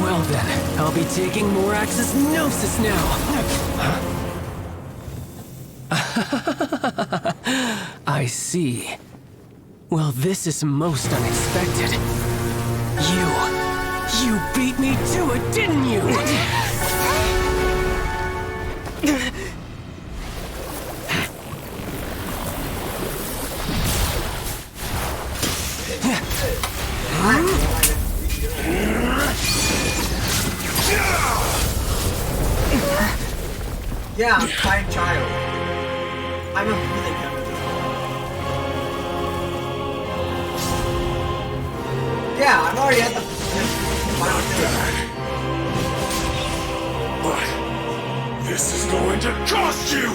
Well then, I'll be taking more Axis Gnosis now! I see. Well, this is most unexpected. You beat me to it, didn't you? Yeah, I'm kind child. I'm a really good with this one. Yeah, I'm already at the final stage. But this is going to cost you!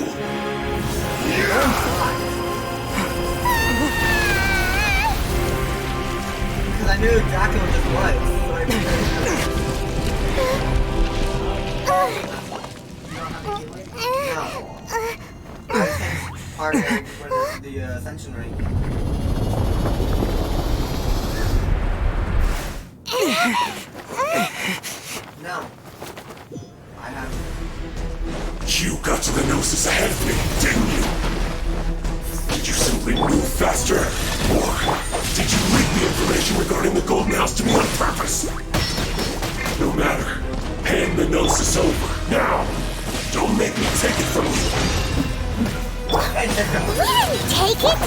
Because I knew exactly what this was. So I part where there's the ascension ring. No. I have. You got to the Gnosis ahead of me, didn't you? Did you simply move faster? Or did you leak the information regarding the Golden House to me on purpose? No matter. Hand the Gnosis over, now! Don't make me take it from you! Take it?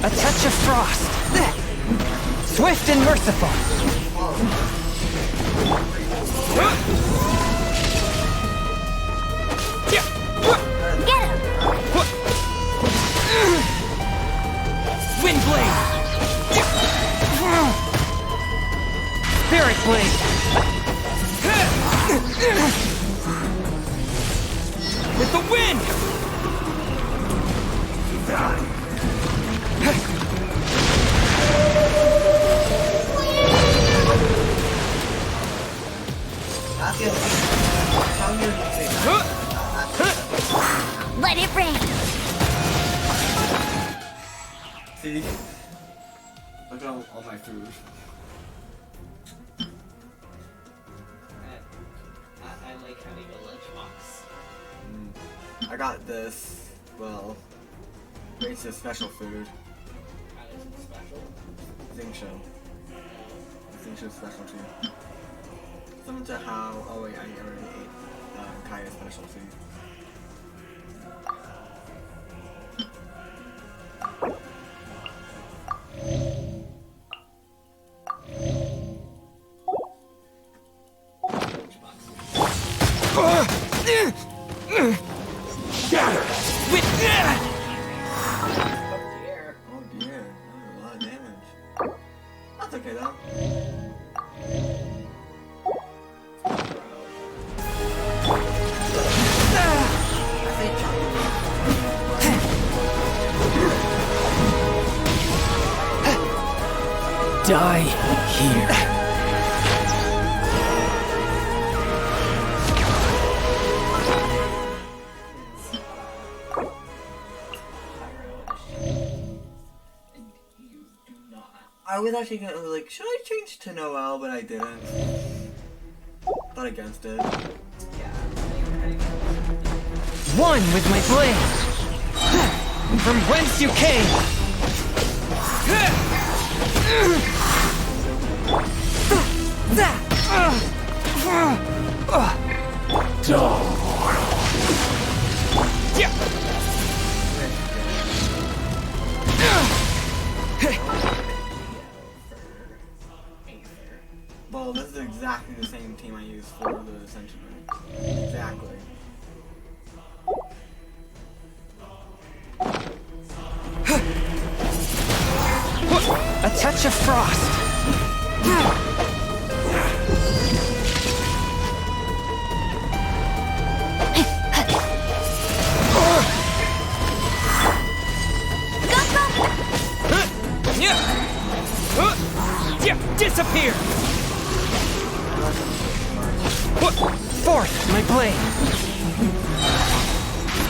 A touch of frost. Swift and merciful. Get him! Wind blade. Spirit blade. With the wind. Let it rain. See? Look at all my food. I like having a lunchbox. I got this. Well, it's a special food. How is it special? Zinc show. Zinc show special too. Similar to how. Oh wait, I already ate Kaya's specialty. Oh dear, a lot of damage. That's okay though. Die here. I was actually gonna like, should I change to Noel, but I didn't. Thought against it. One with my blade. From whence you came. Well, this is exactly the same team I used for the Ascension Ring. Exactly. A touch of frost. Disappear! Forth, my blade!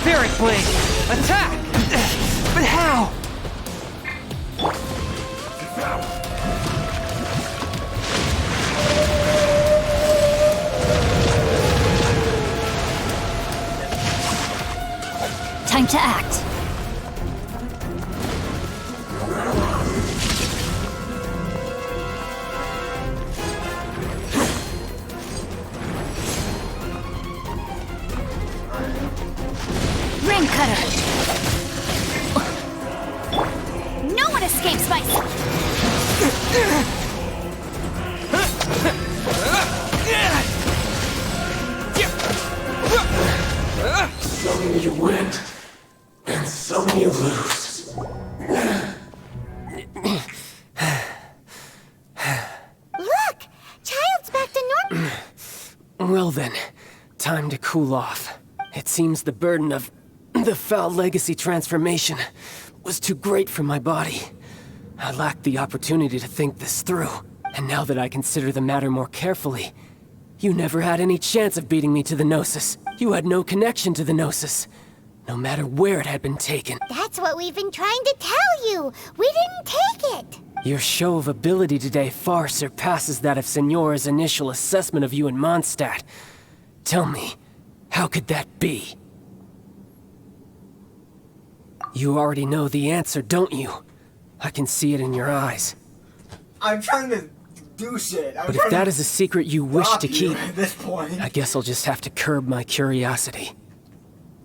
Spirit blade! Attack! But how? Time to act. Ring cutter. No one escapes my... Some you win, and some you lose. Look! Child's back to normal. Well then, time to cool off. It seems the burden of the foul legacy transformation was too great for my body. I lacked the opportunity to think this through. And now that I consider the matter more carefully, you never had any chance of beating me to the Gnosis. You had no connection to the Gnosis, no matter where it had been taken. That's what we've been trying to tell you. We didn't take it. Your show of ability today far surpasses that of Signora's initial assessment of you in Mondstadt. Tell me, how could that be? You already know the answer, don't you? I can see it in your eyes. I'm trying to do shit. But if that is a secret you wish to keep, at this point. I guess I'll just have to curb my curiosity.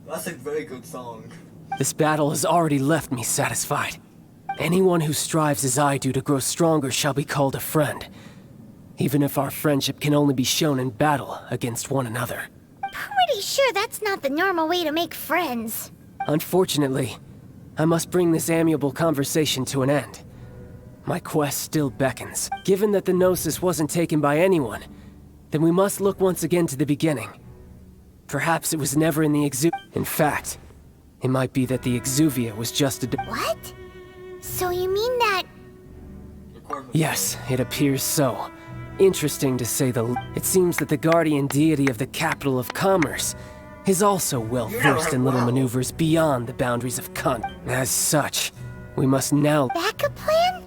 That's a very good song. This battle has already left me satisfied. Anyone who strives as I do to grow stronger shall be called a friend, even if our friendship can only be shown in battle against one another. Pretty sure that's not the normal way to make friends. Unfortunately, I must bring this amiable conversation to an end. My quest still beckons. Given that the Gnosis wasn't taken by anyone, then we must look once again to the beginning. Perhaps it was never in the In fact, it might be that the Exuvia was just a What? So you mean that... Yes, it appears so. Interesting to say It seems that the guardian deity of the capital of commerce is also well versed in little maneuvers beyond the boundaries of As such, we must now... Backup plan?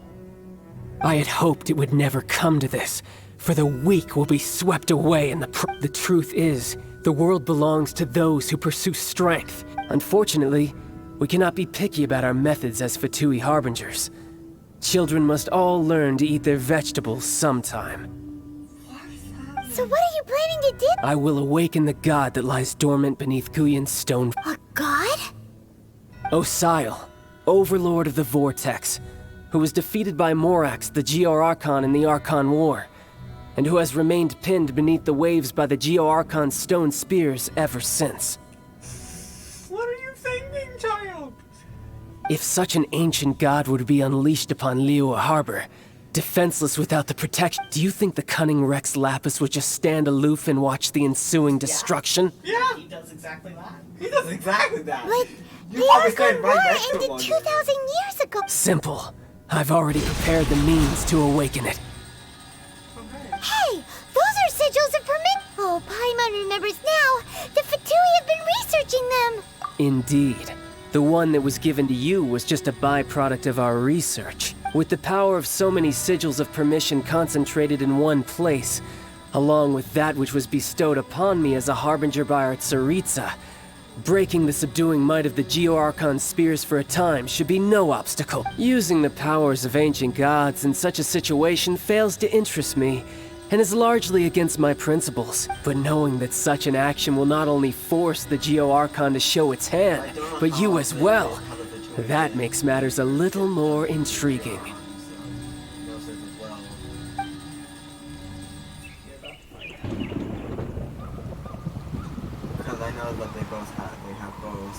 I had hoped it would never come to this, for the weak will be swept away and the truth is, the world belongs to those who pursue strength. Unfortunately, we cannot be picky about our methods as Fatui harbingers. Children must all learn to eat their vegetables sometime. So what are you planning to do? I will awaken the god that lies dormant beneath Guyan's stone. A god? Osial, overlord of the Vortex, who was defeated by Morax, the Geo-Archon in the Archon War, and who has remained pinned beneath the waves by the Geo-Archon's stone spears ever since. What are you thinking, child? If such an ancient god would be unleashed upon Liyue Harbor, defenseless without the protection, do you think the cunning Rex Lapis would just stand aloof and watch the ensuing destruction? Yeah. He does exactly that. He does exactly that. Like, You probably stand right War next to ended one. 2,000 years ago. Simple. I've already prepared the means to awaken it. Hey, those are sigils of permit. Oh, Paimon remembers now. The Fatui have been researching them. Indeed. The one that was given to you was just a byproduct of our research. With the power of so many sigils of permission concentrated in one place, along with that which was bestowed upon me as a harbinger by our Tsaritsa, breaking the subduing might of the Geo-Archon spears for a time should be no obstacle. Using the powers of ancient gods in such a situation fails to interest me, and is largely against my principles. But knowing that such an action will not only force the Geo-Archon to show its hand, but you as well, that makes matters a little more intriguing. Because I know that they have bows.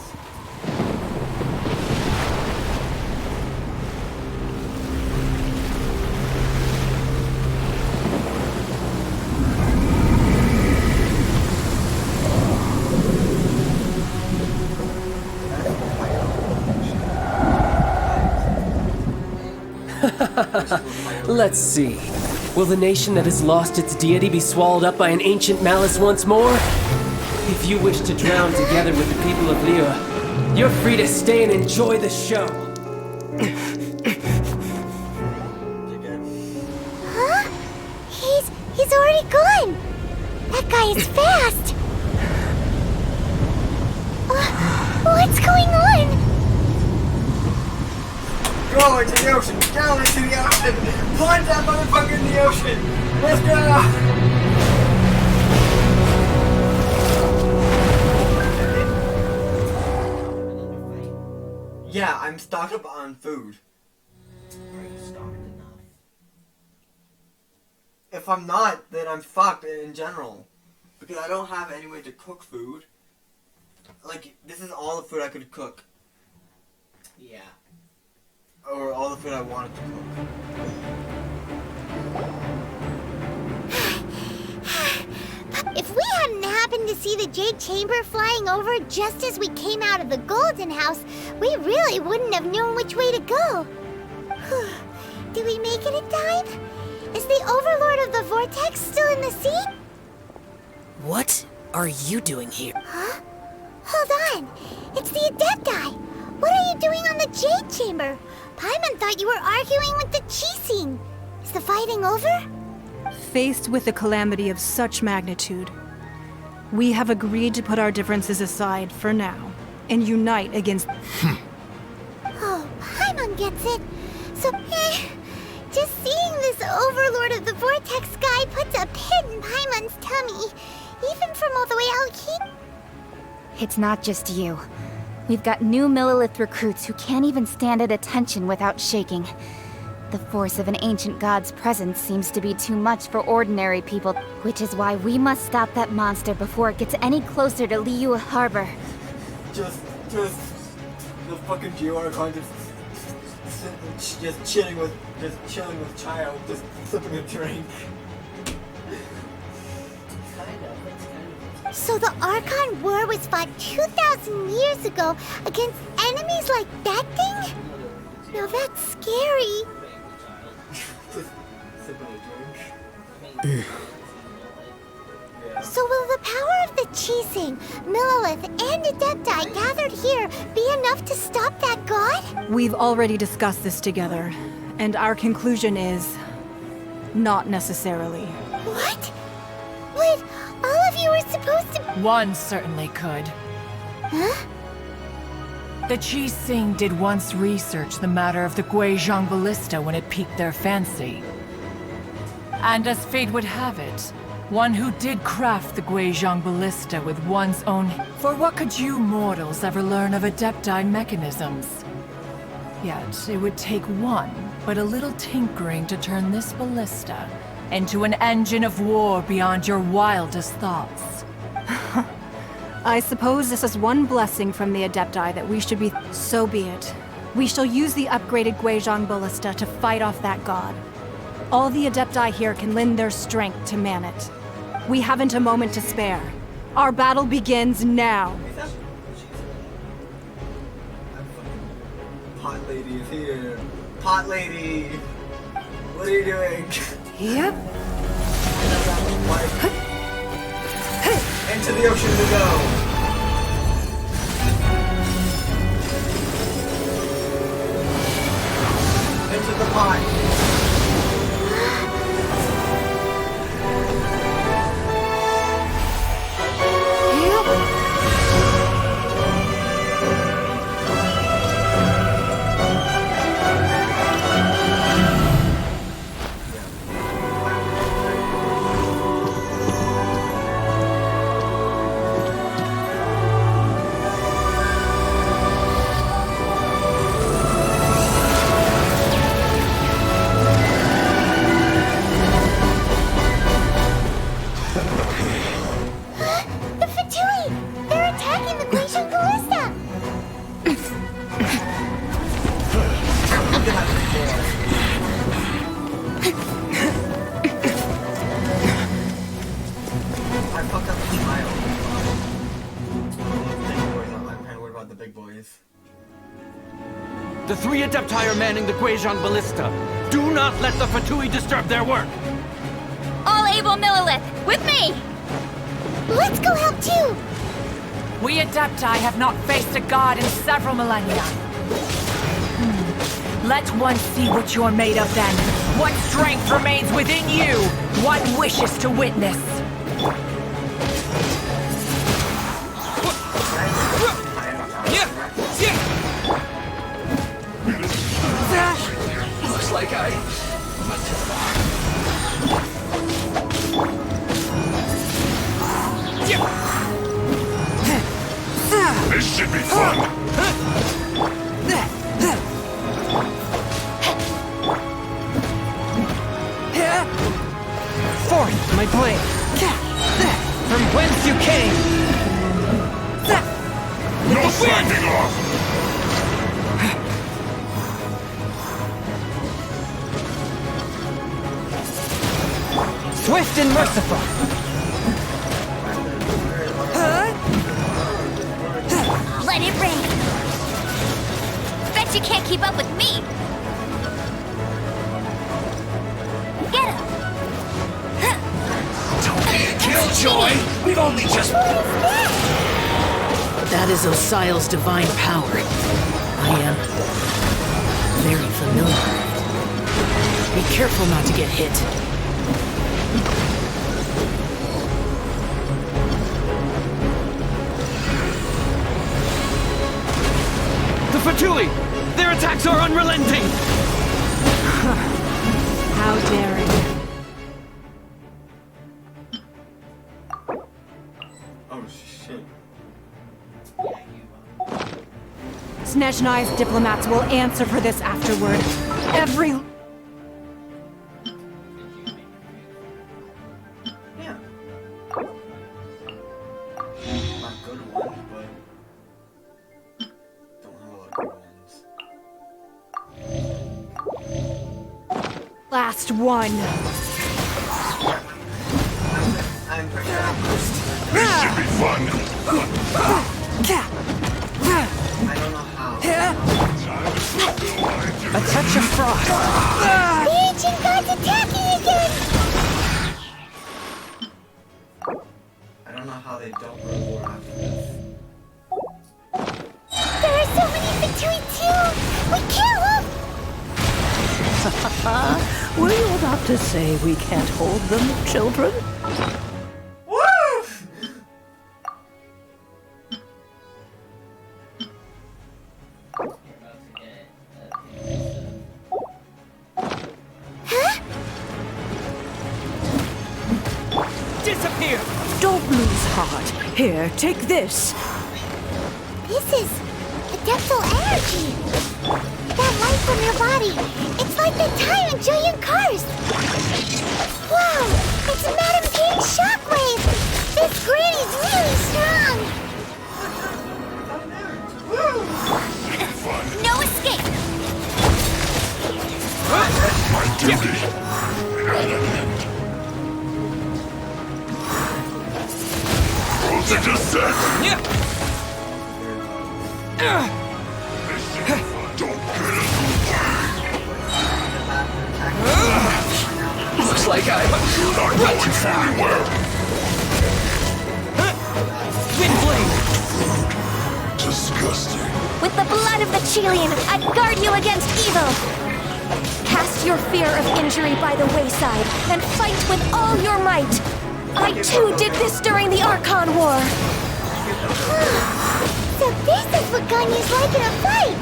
Let's see. Will the nation that has lost its deity be swallowed up by an ancient malice once more? If you wish to drown together with the people of Liyue, you're free to stay and enjoy the show. Huh? He's already gone. That guy is fast. What's going on? Go into the ocean! Go into the ocean! Plunge that motherfucker in the ocean! Let's go! Yeah, I'm stocked up on food. Are you stocked enough? If I'm not, then I'm fucked in general. Because I don't have any way to cook food. Like, this is all the food I could cook. Yeah. Or all the food I wanted to cook. If we hadn't happened to see the Jade Chamber flying over just as we came out of the Golden House, we really wouldn't have known which way to go. Did we make it in time? Is the Overlord of the Vortex still in the sea? What are you doing here? Huh? Hold on. It's the Adepti. What are you doing on the Jade Chamber? Paimon thought you were arguing with the Chising. Is the fighting over? Faced with a calamity of such magnitude, we have agreed to put our differences aside for now and unite against. Oh, Paimon gets it. So, just seeing this Overlord of the Vortex guy puts a pit in Paimon's tummy, even from all the way out here. It's not just you. We've got new Millilith recruits who can't even stand at attention without shaking. The force of an ancient god's presence seems to be too much for ordinary people, which is why we must stop that monster before it gets any closer to Liyue Harbor. Just the fucking Archon just chilling with child, just sipping a drink. So the Archon War was fought 2,000 years ago against enemies like that thing? Now that's scary. So will the power of the Chising, Millilith, and Adepti gathered here be enough to stop that god? We've already discussed this together, and our conclusion is not necessarily. What? But all of you were supposed to... One certainly could. Huh? The Chising did once research the matter of the Guizhong Ballista when it piqued their fancy. And as fate would have it, one who did craft the Guizhong Ballista with one's own... For what could you mortals ever learn of Adepti mechanisms? Yet, it would take one, but a little tinkering to turn this ballista into an engine of war beyond your wildest thoughts. I suppose this is one blessing from the Adepti that we should be... So be it. We shall use the upgraded Guizhong Ballista to fight off that god. All the Adepti here can lend their strength to man it. We haven't a moment to spare. Our battle begins now. Pot lady is here. Pot lady! What are you doing? Yep. Into the ocean we go! Into the pot! The three Adepti are manning the Guizhong Ballista. Do not let the Fatui disturb their work! All able Millilith, with me! Let's go help too! We Adepti have not faced a god in several millennia. Let one see what you're made of then. What strength remains within you? What wishes to witness? Looks like I... This should be fun! Forth, my blade! From whence you came! No slacking off! Swift and merciful! Let it rain! Bet you can't keep up with me! joy! We've only just... That is Osial's divine power. I am very familiar. Be careful not to get hit. The Fatui! Their attacks are unrelenting! How daring. Oh shit. Snezhnai's diplomats will answer for this afterward. Every... Yeah. Not good ones, but don't have a lot of good ones. last one. I'm pretty This should be fun. I don't know how. A touch of frost. The ancient god's attacking again! I don't know how they don't go to war after this. There are so many Fatui too! We kill them! Were you about to say we can't hold them, children? Disappear! Don't lose heart. Here, take this. This is adeptal energy! That light from your body, it's like the time in Julian Cars! Wow! It's Madame Kane's shockwave! This granny's really strong! No escape! My duty. Roll to descent. Don't get it. Looks like I went too far. Windblade! Disgusting. With the blood of the Chilean, I guard you against evil! Cast your fear of injury by the wayside, and fight with all your might! I too did this during the Archon War! So this is what Ganyu's like in a fight!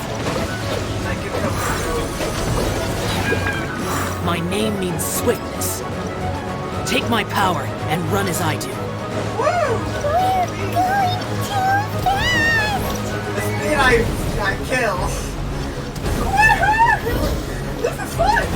My name means swiftness. Take my power and run as I do. We're going too fast! The speed I kill. This is fun!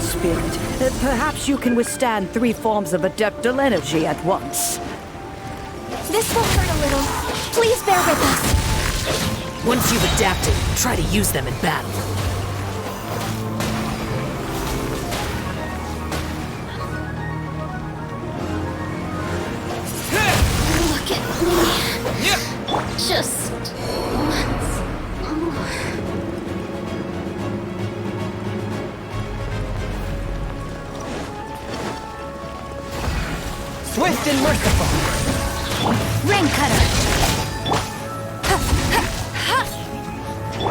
Spirit. Perhaps you can withstand 3 forms of adeptal energy at once. This will hurt a little. Please bear with us. Once you've adapted, try to use them in battle. Look at me. Just once more. Swift and merciful. Rain cutter.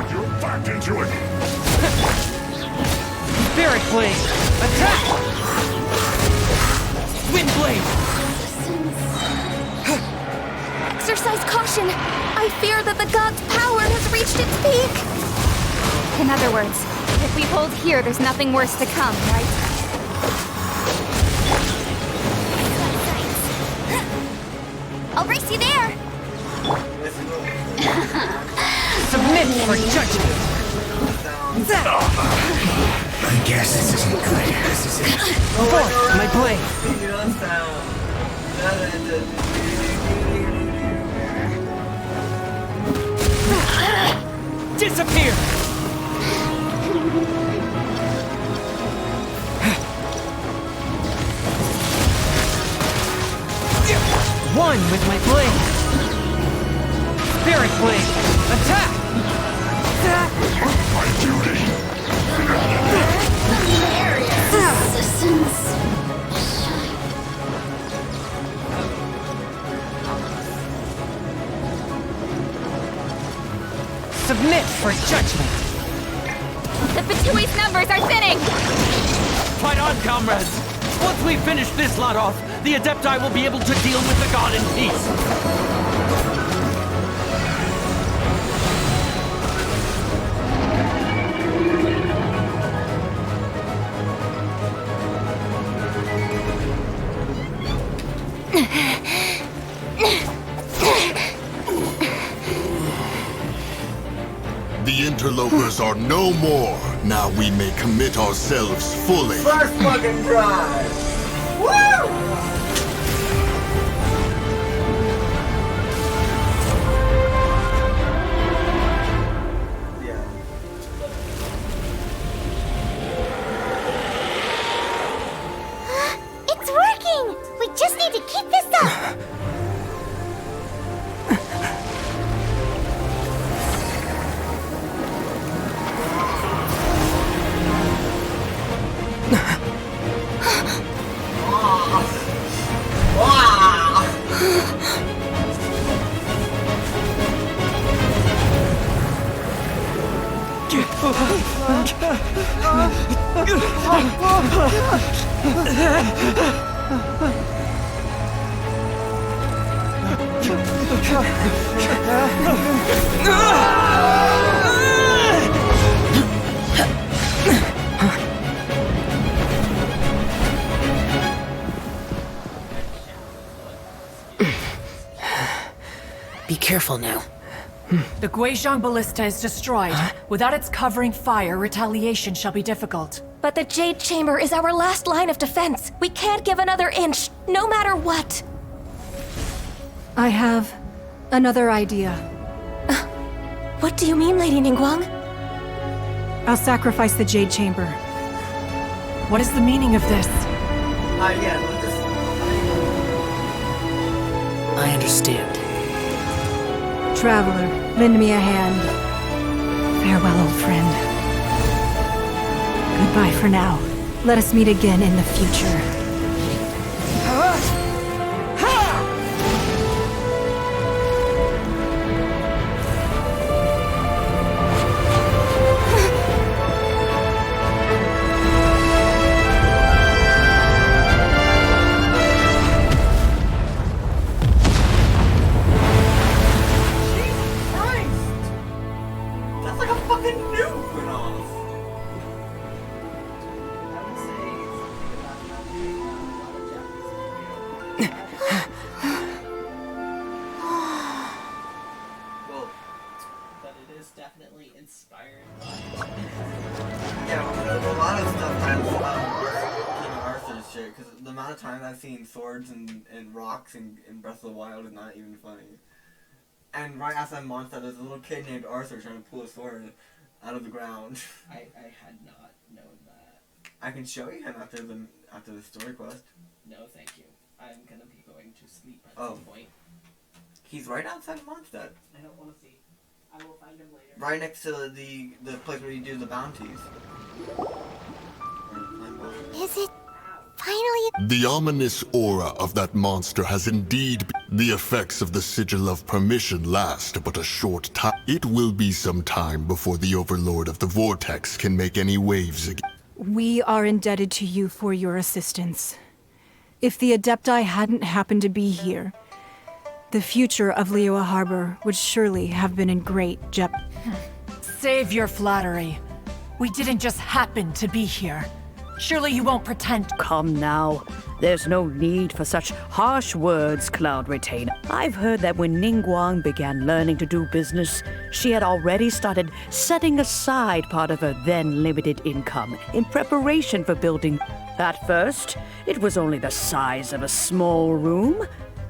You're back into it. Spirit blade. Attack. Wind blade. Exercise caution. I fear that the god's power has reached its peak. In other words, if we hold here, there's nothing worse to come, right? I'll race you there. Submit for judgment. I guess this isn't good. This is it. Oh, my blade! Disappear! One with my blade! Spirit blade! Attack! My duty! Assistance. Submit for judgment! The Fatui's numbers are thinning! Fight on, comrades! Once we finish this lot off, the Adepti will be able to deal with the god in peace. The interlopers are no more. Now we may commit ourselves fully. First fucking try! Woo! It's working! We just need to keep this up! Be careful now. The Guizhong Ballista is destroyed. Without its covering fire, retaliation shall be difficult. But the Jade Chamber is our last line of defense. We can't give another inch, no matter what. I have another idea. What do you mean, Lady Ningguang? I'll sacrifice the Jade Chamber. What is the meaning of this? I understand. Traveler, lend me a hand. Farewell, old friend. Goodbye for now. Let us meet again in the future. Definitely inspired. Yeah, a lot of stuff has King Arthur's shit, because the amount of times I've seen swords and rocks in Breath of the Wild is not even funny. And right outside Mondstadt, there's a little kid named Arthur trying to pull a sword out of the ground. I had not known that. I can show you him after the story quest. No, thank you. I'm gonna be going to sleep at Oh. some point. He's right outside Mondstadt. I don't want to see. I will find him later. Right next to the place where you do the bounties. Is it finally? The ominous aura of that monster has indeed been. The effects of the Sigil of Permission last but a short time. It will be some time before the Overlord of the Vortex can make any waves again. We are indebted to you for your assistance. If the Adepti hadn't happened to be here, the future of Liyue Harbor would surely have been in great jeopardy. Save your flattery. We didn't just happen to be here. Surely you won't pretend. Come now. There's no need for such harsh words, Cloud Retainer. I've heard that when Ningguang began learning to do business, she had already started setting aside part of her then limited income in preparation for building. At first, it was only the size of a small room,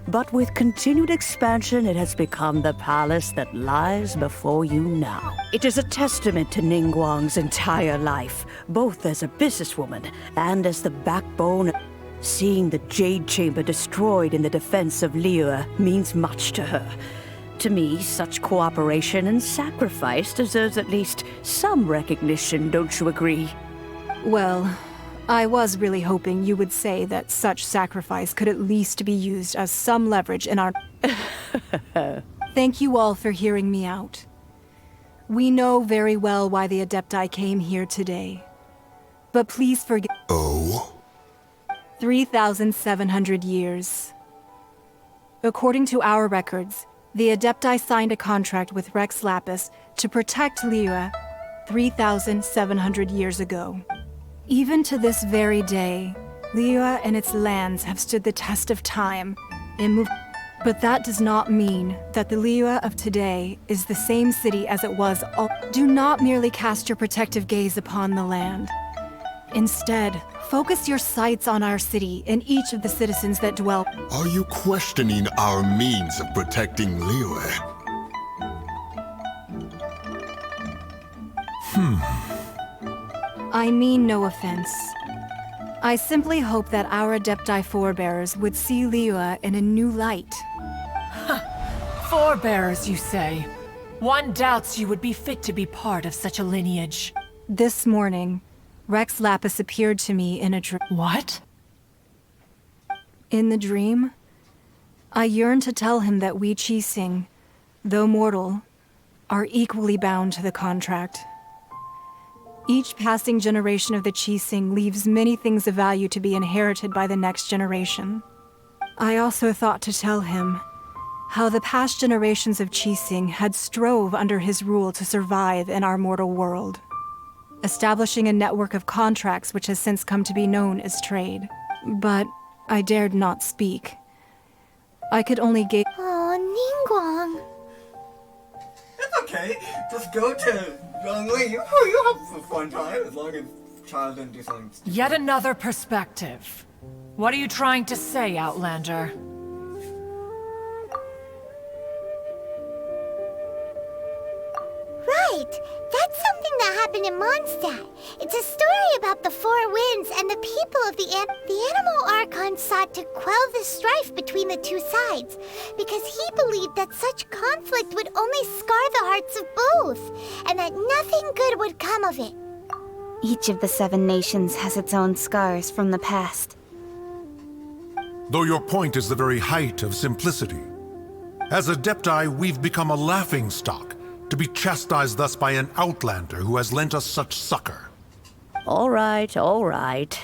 but with continued expansion, it has become the palace that lies before you now. It is a testament to Ningguang's entire life, both as a businesswoman and as the backbone. Seeing the Jade Chamber destroyed in the defense of Liyue means much to her. To me, such cooperation and sacrifice deserves at least some recognition, don't you agree? Well, I was really hoping you would say that such sacrifice could at least be used as some leverage in our... Thank you all for hearing me out. We know very well why the Adepti came here today. But please forget... Oh? 3,700 years. According to our records, the Adepti signed a contract with Rex Lapis to protect Liyue 3,700 years ago. Even to this very day, Liyue and its lands have stood the test of time and moved. But that does not mean that the Liyue of today is the same city as it was all. Do not merely cast your protective gaze upon the land. Instead, focus your sights on our city and each of the citizens that dwell. Are you questioning our means of protecting Liyue? I mean no offense. I simply hope that our Adepti forebears would see Liyue in a new light. Forebears, you say? One doubts you would be fit to be part of such a lineage. This morning, Rex Lapis appeared to me in a dream. What? In the dream, I yearned to tell him that we Qixing, though mortal, are equally bound to the contract. Each passing generation of the Qixing leaves many things of value to be inherited by the next generation. I also thought to tell him how the past generations of Qixing had strove under his rule to survive in our mortal world, establishing a network of contracts which has since come to be known as trade. But I dared not speak. I could only gaze. Oh, Ningguang. It's okay. Just go to Zhongli. You have a fun time as long as Child didn't do something stupid. Yet another perspective. What are you trying to say, Outlander? Right! That's something that happened in Mondstadt. It's a story about the Four Winds and the people of the Animal Archon sought to quell the strife between the two sides, because he believed that such conflict would only scar the hearts of both, and that nothing good would come of it. Each of the 7 nations has its own scars from the past. Though your point is the very height of simplicity. As Adepti, we've become a laughingstock, to be chastised thus by an outlander who has lent us such succor. All right, all right.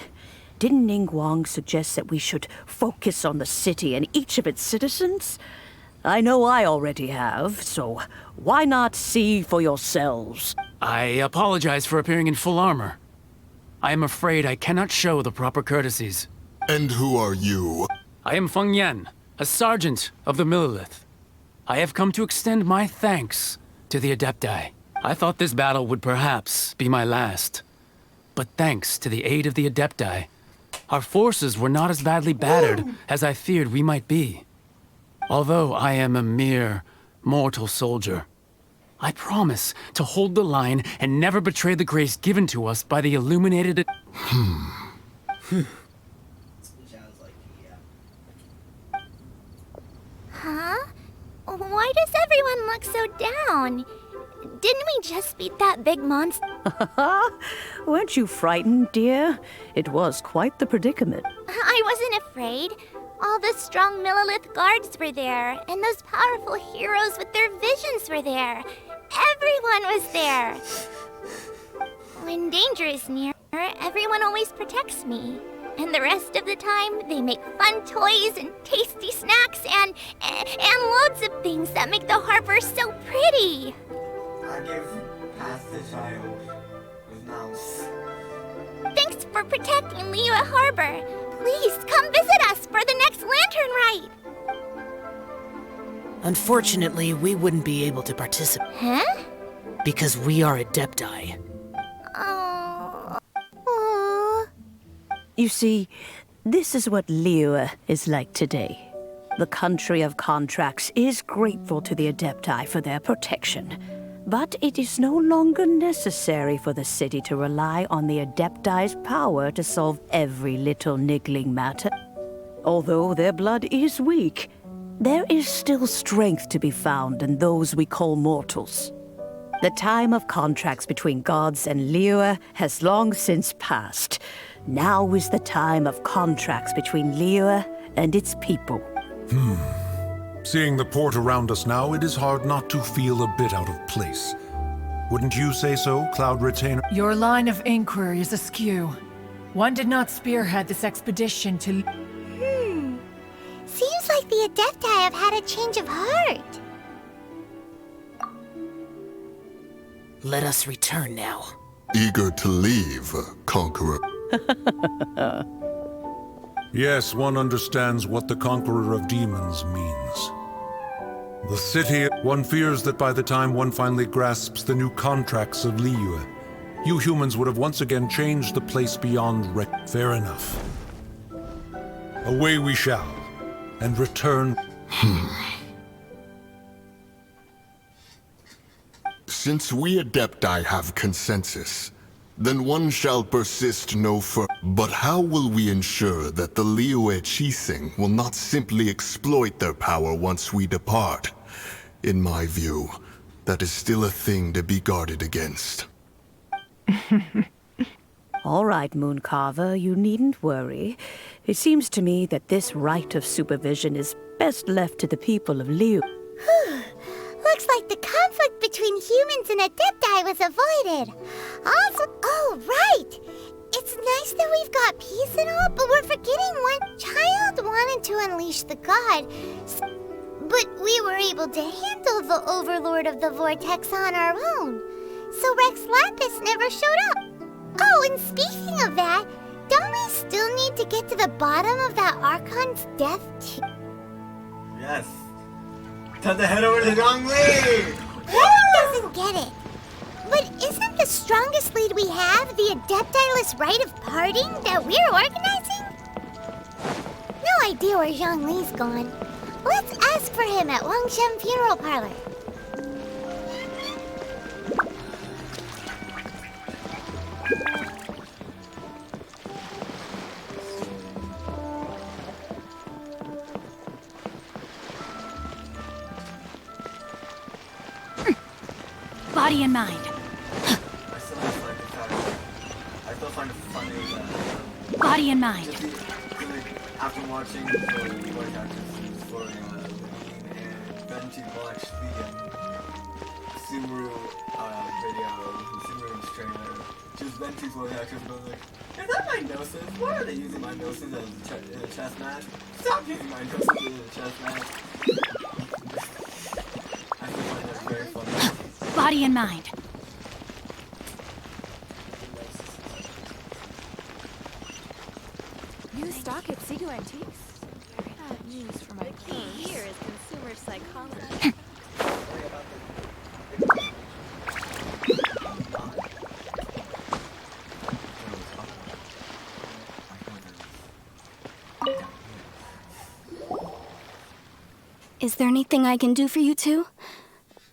Didn't Ningguang suggest that we should focus on the city and each of its citizens? I know I already have, so why not see for yourselves? I apologize for appearing in full armor. I am afraid I cannot show the proper courtesies. And who are you? I am Feng Yan, a sergeant of the Millilith. I have come to extend my thanks to the Adepti. I thought this battle would perhaps be my last. But thanks to the aid of the Adepti, our forces were not as badly battered as I feared we might be. Although I am a mere mortal soldier, I promise to hold the line and never betray the grace given to us by the illuminated... Huh? Why does everyone look so down? Didn't we just beat that big monster? Weren't you frightened, dear? It was quite the predicament. I wasn't afraid. All the strong Millilith guards were there, and those powerful heroes with their visions were there. Everyone was there. When danger is near, everyone always protects me. And the rest of the time, they make fun toys and tasty snacks and loads of things that make the harbor so pretty. I give past the child with mouse. Thanks for protecting Liyue Harbor. Please come visit us for the next lantern ride. Unfortunately, we wouldn't be able to participate. Huh? Because we are Adepti. Oh. You see, this is what Liyue is like today. The country of contracts is grateful to the Adepti for their protection. But it is no longer necessary for the city to rely on the Adepti's power to solve every little niggling matter. Although their blood is weak, there is still strength to be found in those we call mortals. The time of contracts between gods and Liyue has long since passed. Now is the time of contracts between Liyue and its people. Seeing the port around us now, it is hard not to feel a bit out of place. Wouldn't you say so, Cloud Retainer? Your line of inquiry is askew. One did not spearhead this expedition to... Seems like the Adepti have had a change of heart. Let us return now. Eager to leave, Conqueror. Yes, one understands what the Conqueror of Demons means. The city, one fears that by the time one finally grasps the new contracts of Liyue, you humans would have once again changed the place beyond Fair enough. Away we shall, and return... Since we Adepti have consensus, then one shall persist no further. But how will we ensure that the Liyue Qixing will not simply exploit their power once we depart? In my view, that is still a thing to be guarded against. All right, Mooncarver, you needn't worry. It seems to me that this right of supervision is best left to the people of Liyue. Looks like the conflict between humans and Adepti was avoided. Also, oh, right! It's nice that we've got peace and all, but we're forgetting one child wanted to unleash the god. But we were able to handle the Overlord of the Vortex on our own. So Rex Lapis never showed up. Oh, and speaking of that, don't we still need to get to the bottom of that Archon's death too? Yes. Time to head over to Zhongli! Everyone doesn't get it. But isn't the strongest lead we have the Adepti-less rite of parting that we're organizing? No idea where Zhongli's gone. Let's ask for him at Wangshen Funeral Parlor. Body and mind. I still find it funny that... Body and mind. After watching the voice actresses for Levine and Venti watch the Subaru video, the Subaru's trailer, just Venti's voice actress was like, is that my gnosis? Why are they using my gnosis as a chest match? Stop using my gnosis as a chest match. I still find that very funny. Body and mind. New stock at Sigu Antiques? Bad news for my key here is consumer psychology. Is there anything I can do for you two?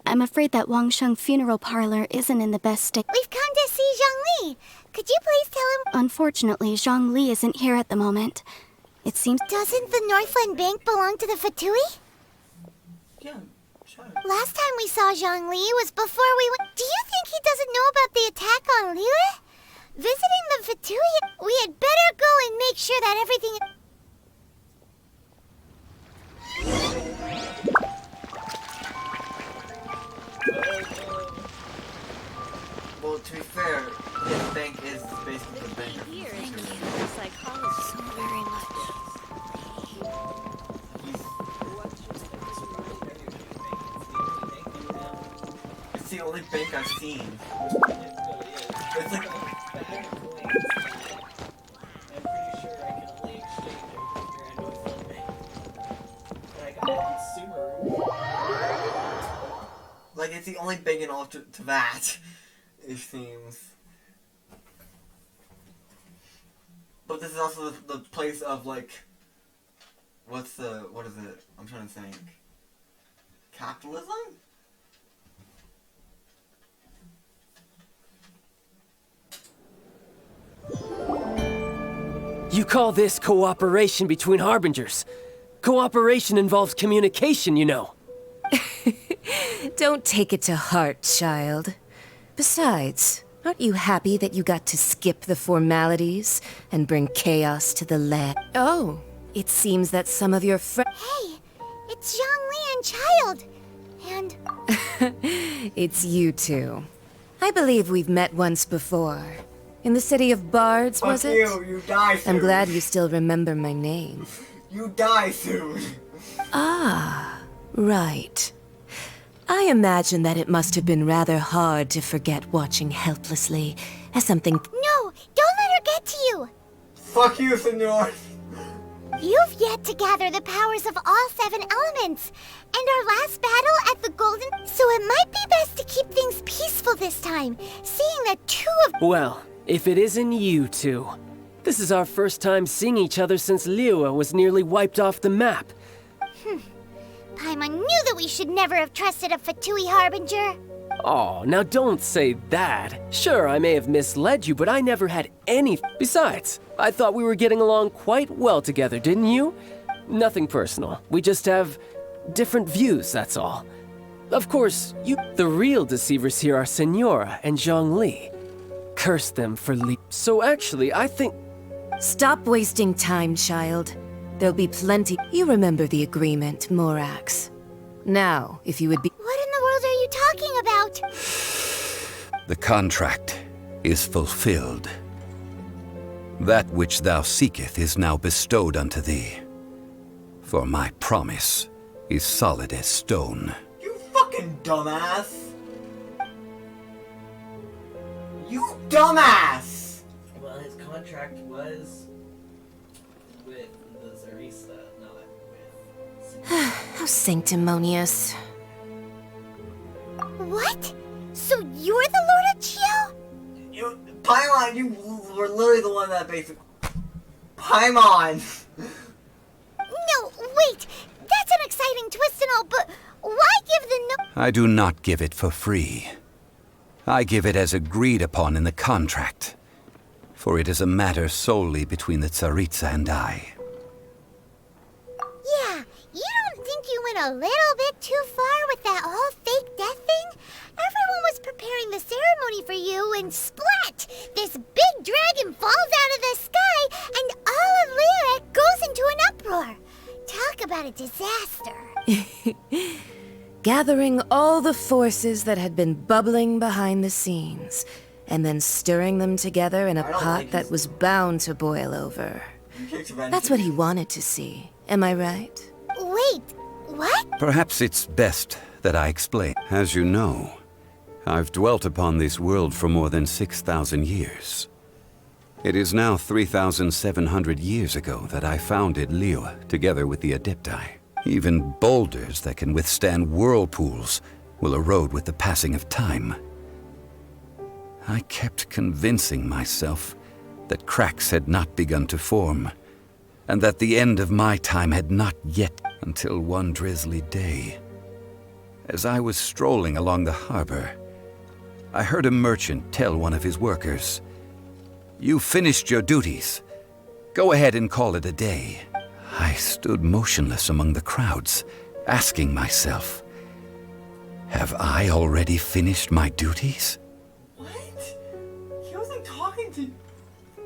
I'm afraid that Wangshen Funeral Parlor isn't in the best state. We've come to see Zhongli. Could you please tell him? Unfortunately, Zhongli isn't here at the moment. It seems... Doesn't the Northland Bank belong to the Fatui? Yeah, sure. Last time we saw Zhongli was before we went... Do you think he doesn't know about the attack on Liyue? Visiting the Fatui, we had better go and make sure that everything... Well, to be fair, this bank is basically the bank of Here the is future. consumer psychology. so very much. It's the only bank I've seen. It's like... the only big enough to that, it seems. But this is also the place of, like, what is it? I'm trying to think. Capitalism? You call this cooperation between Harbingers. Cooperation involves communication, you know. Don't take it to heart, child. Besides, aren't you happy that you got to skip the formalities and bring chaos to the land? Oh, it seems that some of your friends... Hey, it's Zhongli and Child. And... It's you two. I believe we've met once before. In the city of Bards, was it? You die soon. I'm glad you still remember my name. You die soon. Ah, right. I imagine that it must have been rather hard to forget watching helplessly as something... No, don't let her get to you. Fuck you, senor. You've yet to gather the powers of all 7 elements. And our last battle at the Golden... So it might be best to keep things peaceful this time, seeing that 2 of... Well, if it isn't you two. This is our first time seeing each other since Liyue was nearly wiped off the map. Paimon knew that we should never have trusted a Fatui Harbinger. Oh, now don't say that. Sure, I may have misled you, but I never had any... Besides, I thought we were getting along quite well together, didn't you? Nothing personal. We just have different views, that's all. Of course, the real deceivers here are Senora and Zhongli. Curse them for So actually, I think... Stop wasting time, child. There'll be plenty... You remember the agreement, Morax. Now, if you would be... What in the world are you talking about? The contract is fulfilled. That which thou seeketh is now bestowed unto thee. For my promise is solid as stone. You fucking dumbass! You dumbass! Well, his contract was with the Zarista, not with... How sanctimonious. What? So you're the Lord of Chio? Paimon, you were literally the one that basically... Paimon! No, wait! That's an exciting twist and all, but why give the no... I do not give it for free. I give it as agreed upon in the contract, for it is a matter solely between the Tsaritsa and I. Yeah, you don't think you went a little bit too far with that whole fake death thing? Everyone was preparing the ceremony for you, and splat! This big dragon falls out of the sky, and all of Liyue goes into an uproar. Talk about a disaster. Gathering all the forces that had been bubbling behind the scenes, and then stirring them together in a pot that was bound to boil over. That's what he wanted to see. Am I right? Wait, what? Perhaps it's best that I explain. As you know, I've dwelt upon this world for more than 6,000 years. It is now 3,700 years ago that I founded Liyue together with the Adepti. Even boulders that can withstand whirlpools will erode with the passing of time. I kept convincing myself that cracks had not begun to form, and that the end of my time had not yet, until one drizzly day. As I was strolling along the harbor, I heard a merchant tell one of his workers, "You've finished your duties. Go ahead and call it a day." I stood motionless among the crowds, asking myself, have I already finished my duties? He wasn't talking to...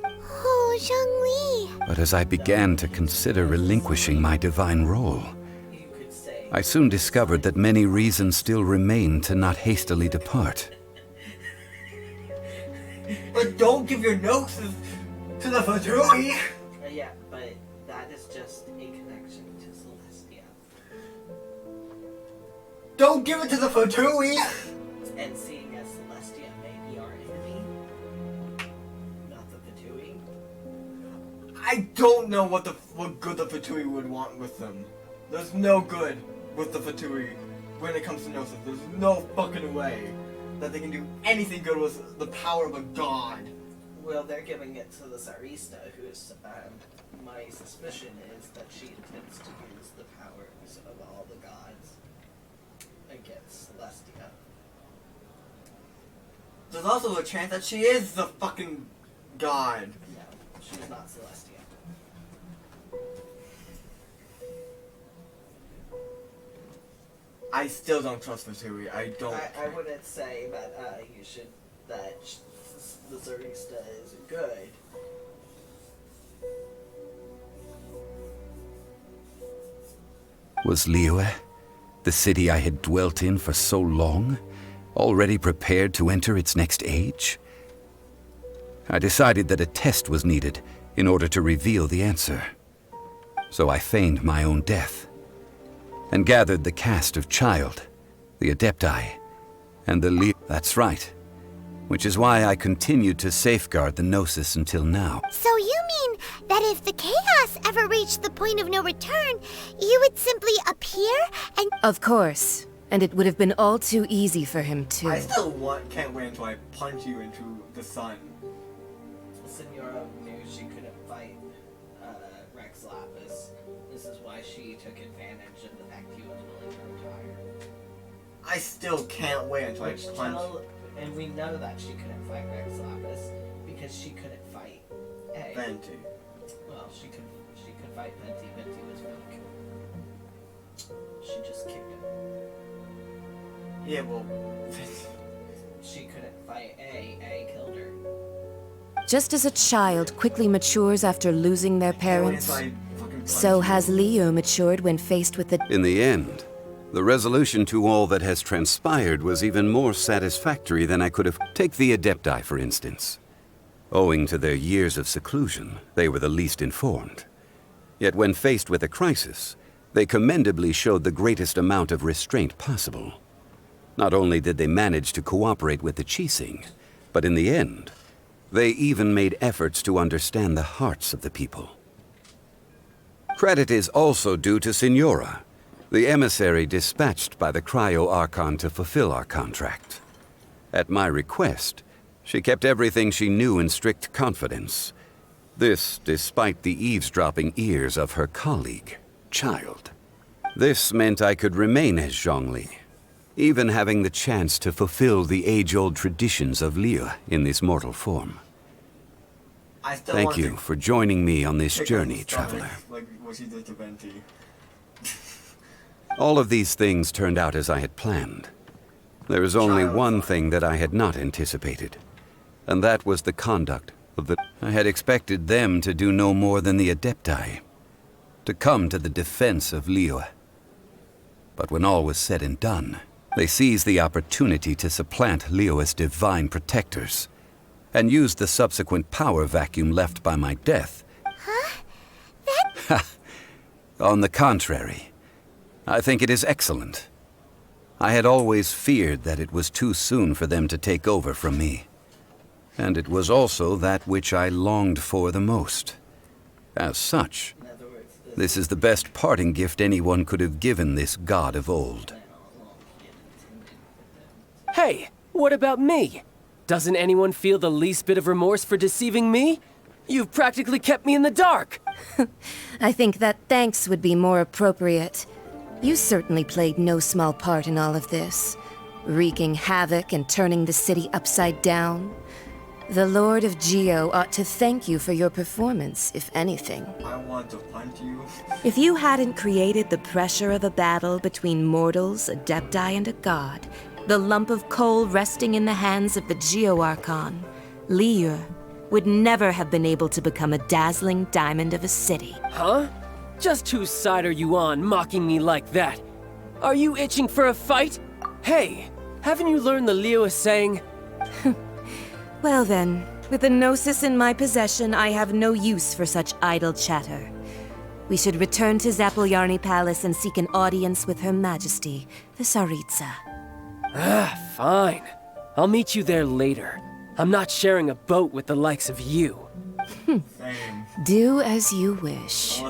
Oh, Zhongli. But as I began to consider relinquishing my divine role, I soon discovered that many reasons still remained to not hastily depart. But don't give your notes to the Fatui! Yeah, but that is just a connection to Celestia. Don't give it to the Fatui! And seeing as Celestia may be our enemy, not the Fatui. I don't know what good the Fatui would want with them. There's no good with the Fatui. when it comes to Gnosis. There's no fucking way that they can do anything good with the power of a god. Well, they're giving it to the Tsarista, who's, my suspicion is that she intends to use the powers of all the gods against Celestia. There's also a chance that she is the fucking god. No, she's not Celestia. I still don't trust Fatui. I don't. I wouldn't say that you should. That the Tsarista is good. Was Liyue, the city I had dwelt in for so long, already prepared to enter its next age? I decided that a test was needed in order to reveal the answer. So I feigned my own death, and gathered the cast of Child, the Adepti, and the Liyue. That's right. Which is why I continued to safeguard the Gnosis until now. So you mean that if the chaos ever reached the point of no return, you would simply appear and— Of course. And it would have been all too easy for him too. I still can't wait until I punch you into the sun. Senora knew she couldn't fight Rex Lapis. This is why she took advantage of the fact he was willing to retire. I still can't wait until I punch. And we know that she couldn't fight Rex Lapis because she couldn't fight Venti. Well, she could fight Venti. Venti was weak. She just kicked him. Yeah, well, she couldn't fight A killed her. Just as a child quickly matures after losing their parents, so has Liyue matured when faced with the— In the end, the resolution to all that has transpired was even more satisfactory than I could have. Take the Adepti, for instance. Owing to their years of seclusion, they were the least informed. Yet when faced with a crisis, they commendably showed the greatest amount of restraint possible. Not only did they manage to cooperate with the Qixing, but in the end, they even made efforts to understand the hearts of the people. Credit is also due to Signora, the emissary dispatched by the Cryo-Archon to fulfill our contract. At my request, she kept everything she knew in strict confidence. This despite the eavesdropping ears of her colleague, Child. This meant I could remain as Zhongli, even having the chance to fulfill the age-old traditions of Liyue in this mortal form. Thank you for joining me on this journey, Traveler. Like what she did to Venti. All of these things turned out as I had planned. There is only one thing that I had not anticipated, and that was the conduct of the— I had expected them to do no more than the Adepti, to come to the defense of Liyue. But when all was said and done, they seized the opportunity to supplant Liyue's divine protectors, and used the subsequent power vacuum left by my death. Huh? On the contrary, I think it is excellent. I had always feared that it was too soon for them to take over from me. And it was also that which I longed for the most. As such, this is the best parting gift anyone could have given this god of old. Hey, what about me? Doesn't anyone feel the least bit of remorse for deceiving me? You've practically kept me in the dark! I think that thanks would be more appropriate. You certainly played no small part in all of this, wreaking havoc and turning the city upside down. The Lord of Geo ought to thank you for your performance, if anything. I want to punch you. If you hadn't created the pressure of a battle between mortals, Adepti, and a god, the lump of coal resting in the hands of the Geo-Archon, Liyue, would never have been able to become a dazzling diamond of a city. Huh? Just whose side are you on, mocking me like that? Are you itching for a fight? Hey, haven't you learned the Liyue saying? Well then, with the Gnosis in my possession, I have no use for such idle chatter. We should return to Zapoljarny Palace and seek an audience with Her Majesty, the Tsaritsa. Ah, fine. I'll meet you there later. I'm not sharing a boat with the likes of you. Do as you wish.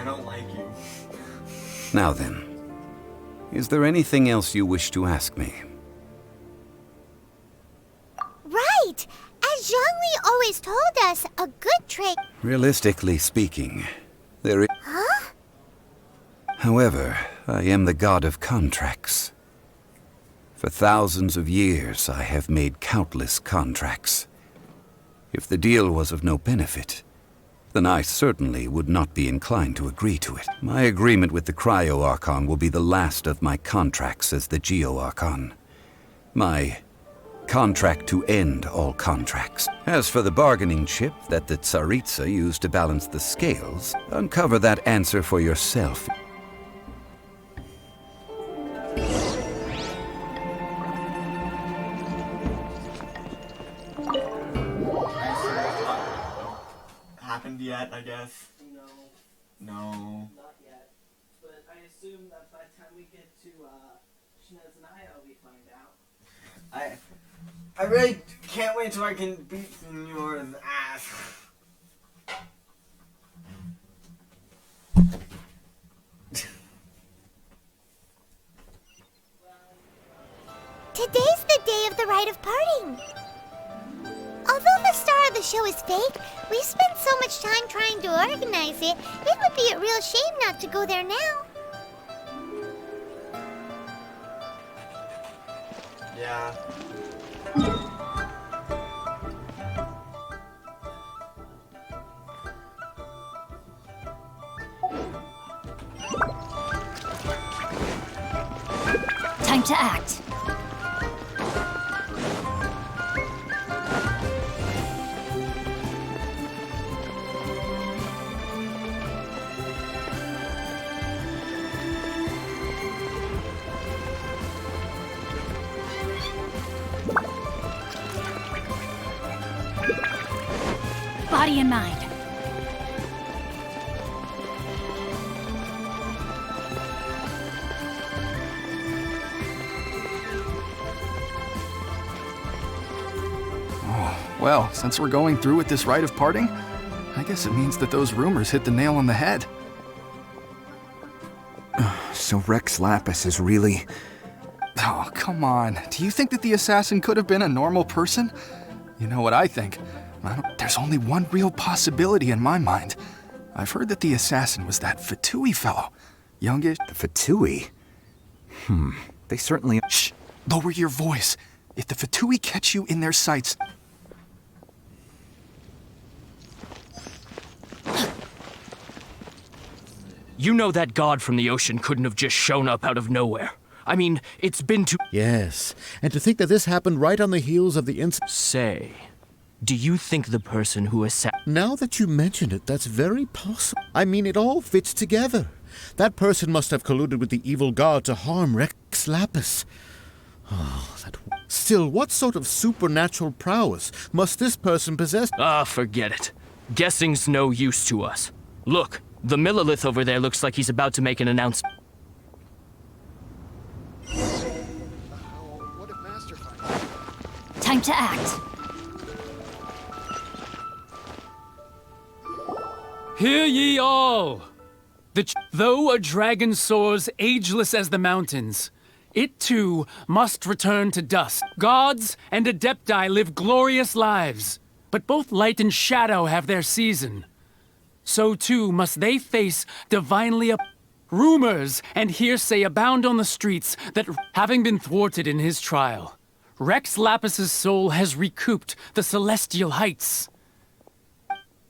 I don't like you. Now then, is there anything else you wish to ask me? Right! As Zhongli always told us, a good trait... Realistically speaking, there is... Huh? However, I am the god of contracts. For thousands of years, I have made countless contracts. If the deal was of no benefit, then I certainly would not be inclined to agree to it. My agreement with the Cryo-Archon will be the last of my contracts as the Geo-Archon. My contract to end all contracts. As for the bargaining chip that the Tsaritsa used to balance the scales, uncover that answer for yourself. Happened yet, I guess? No. Not yet. But I assume that by the time we get to Shinez and Io, we find out. I really can't wait till I can beat Signora's ass. Today's the day of the rite of parting. Although the star of the show is fake, we've spent so much time trying to organize it, it would be a real shame not to go there now. Yeah. Time to act. Body and mind. Well, since we're going through with this rite of parting, I guess it means that those rumors hit the nail on the head. So Rex Lapis is really... Oh, come on. Do you think that the assassin could have been a normal person? You know what I think? There's only one real possibility in my mind. I've heard that the assassin was that Fatui fellow. Youngish. The Fatui? They certainly... Shh! Lower your voice. If the Fatui catch you in their sights... You know that god from the ocean couldn't have just shown up out of nowhere. I mean, it's been too... Yes, and to think that this happened right on the heels of the incident... Say, do you think the person who Now that you mention it, that's very possible. I mean, it all fits together. That person must have colluded with the evil god to harm Rex Lapis. Oh, that... Still, what sort of supernatural prowess must this person possess? Ah, forget it. Guessing's no use to us. Look, the Millilith over there looks like he's about to make an announcement. Time to act. Hear ye all! Though a dragon soars ageless as the mountains, it too must return to dust. Gods and Adepti live glorious lives, but both light and shadow have their season. So too must they face divinely rumors and hearsay abound on the streets that, having been thwarted in his trial, Rex Lapis's soul has recouped the celestial heights.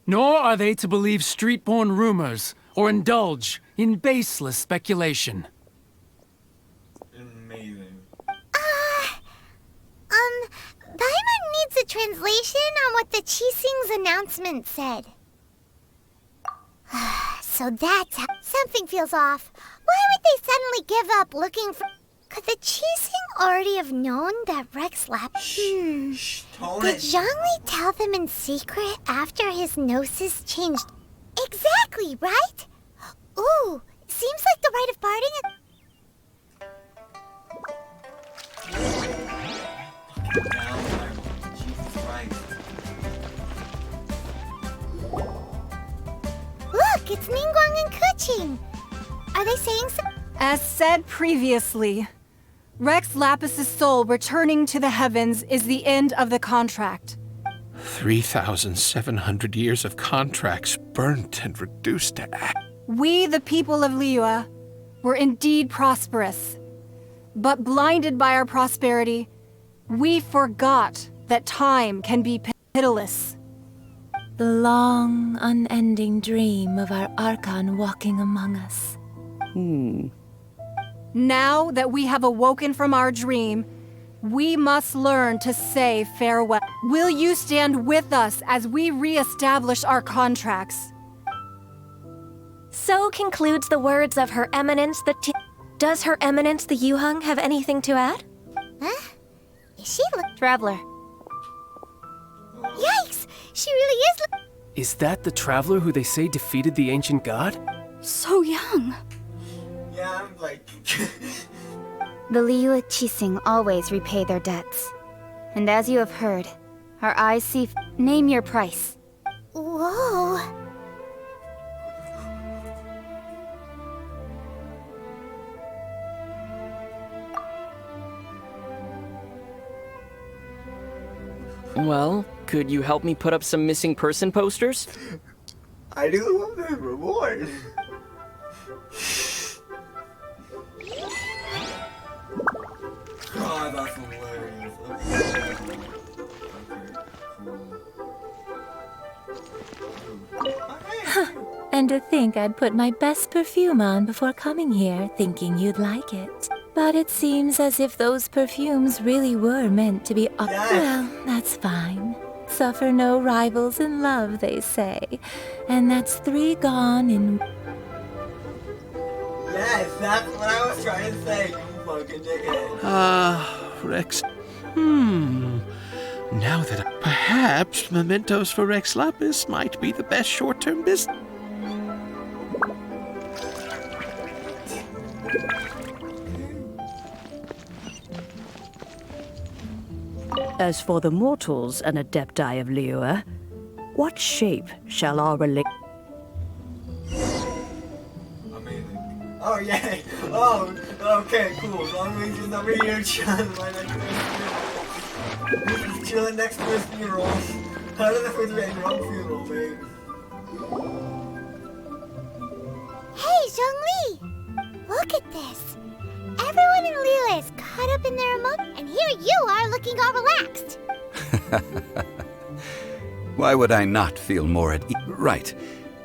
Nor are they to believe street-born rumors or indulge in baseless speculation. Amazing. Paimon needs a translation on what the Qixing's announcement said. So that's how... Something feels off. Why would they suddenly give up looking for... Could the Qixing already have known that Rex Lapis... Did Zhongli tell them in secret after his gnosis changed? Exactly, right? Ooh, seems like the rite of parting... Look, it's Ningguang and Kuchi! teaching? Are they saying something? As said previously, Rex Lapis' soul returning to the heavens is the end of the contract. 3,700 years of contracts burnt and reduced to ash. We, the people of Liyue, were indeed prosperous. But blinded by our prosperity, we forgot that time can be pitiless. The long, unending dream of our Archon walking among us. Now that we have awoken from our dream, we must learn to say farewell. Will you stand with us as we re-establish our contracts? So concludes the words of Her Eminence the Does Her Eminence the Yuheng have anything to add? Huh? Is she Traveler. Yikes! She really is Is that the traveler who they say defeated the ancient god? So young. Yeah, I'm like... The Liyue Qixing always repay their debts. And as you have heard, our eyes see... Name your price. Whoa. Well, could you help me put up some missing person posters? I do love that reward. Oh, that's hilarious. And to think I'd put my best perfume on before coming here, thinking you'd like it. But it seems as if those perfumes really were meant to be... Well, that's fine. Suffer no rivals in love, they say. And that's 3 gone in... Yes, that's what I was trying to say, you fucking dickhead. Rex. Now that perhaps mementos for Rex Lapis might be the best short-term business. As for the mortals and adepti of Liyue, what shape shall our relation... Amazing. Oh, yay! Oh, okay, cool. Long Wings is over here chilling right next to his funeral. Chilling next to his funeral. How did the first man wrong funeral, babe? Hey, Zhongli! Look at this. Everyone in Liyue is caught up in their emotions, and here you are looking all relaxed. Why would I not feel more at ease? Right,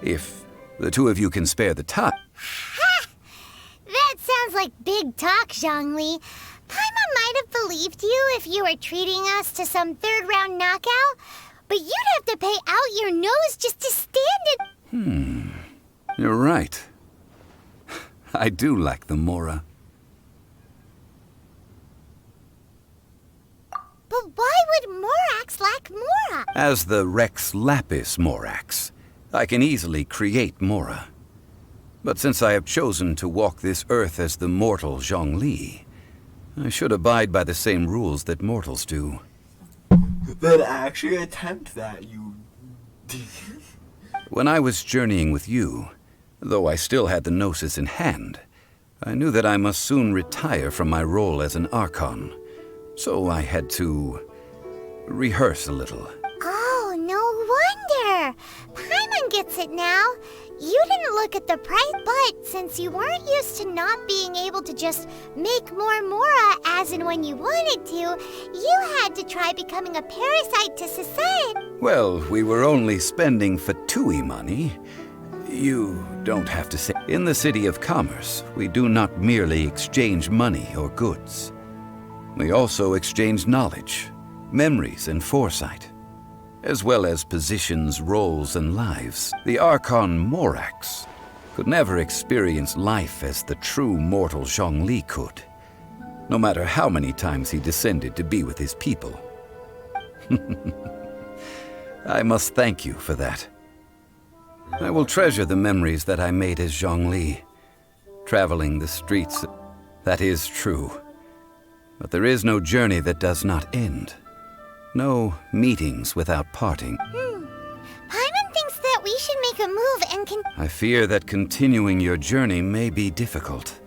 if the two of you can spare the time. Ha! That sounds like big talk, Zhongli. Paimon might have believed you if you were treating us to some third-round knockout, but you'd have to pay out your nose just to stand it. You're right. I do lack the Mora. But why would Morax lack Mora? As the Rex Lapis Morax, I can easily create Mora. But since I have chosen to walk this earth as the mortal Zhongli, I should abide by the same rules that mortals do. Then actually attempt that, you... When I was journeying with you, though I still had the Gnosis in hand, I knew that I must soon retire from my role as an Archon. So I had to rehearse a little. Oh, no wonder. Paimon gets it now. You didn't look at the price, but since you weren't used to not being able to just make more Mora as and when you wanted to, you had to try becoming a parasite to society. Well, we were only spending Fatui money. You don't have to say. In the City of Commerce, we do not merely exchange money or goods. We also exchange knowledge, memories, and foresight, as well as positions, roles, and lives. The Archon Morax could never experience life as the true mortal Zhongli could, no matter how many times he descended to be with his people. I must thank you for that. I will treasure the memories that I made as Zhongli, traveling the streets. That is true. But there is no journey that does not end. No meetings without parting. Paimon thinks that we should make make a move and can. I fear that continuing your journey may be difficult.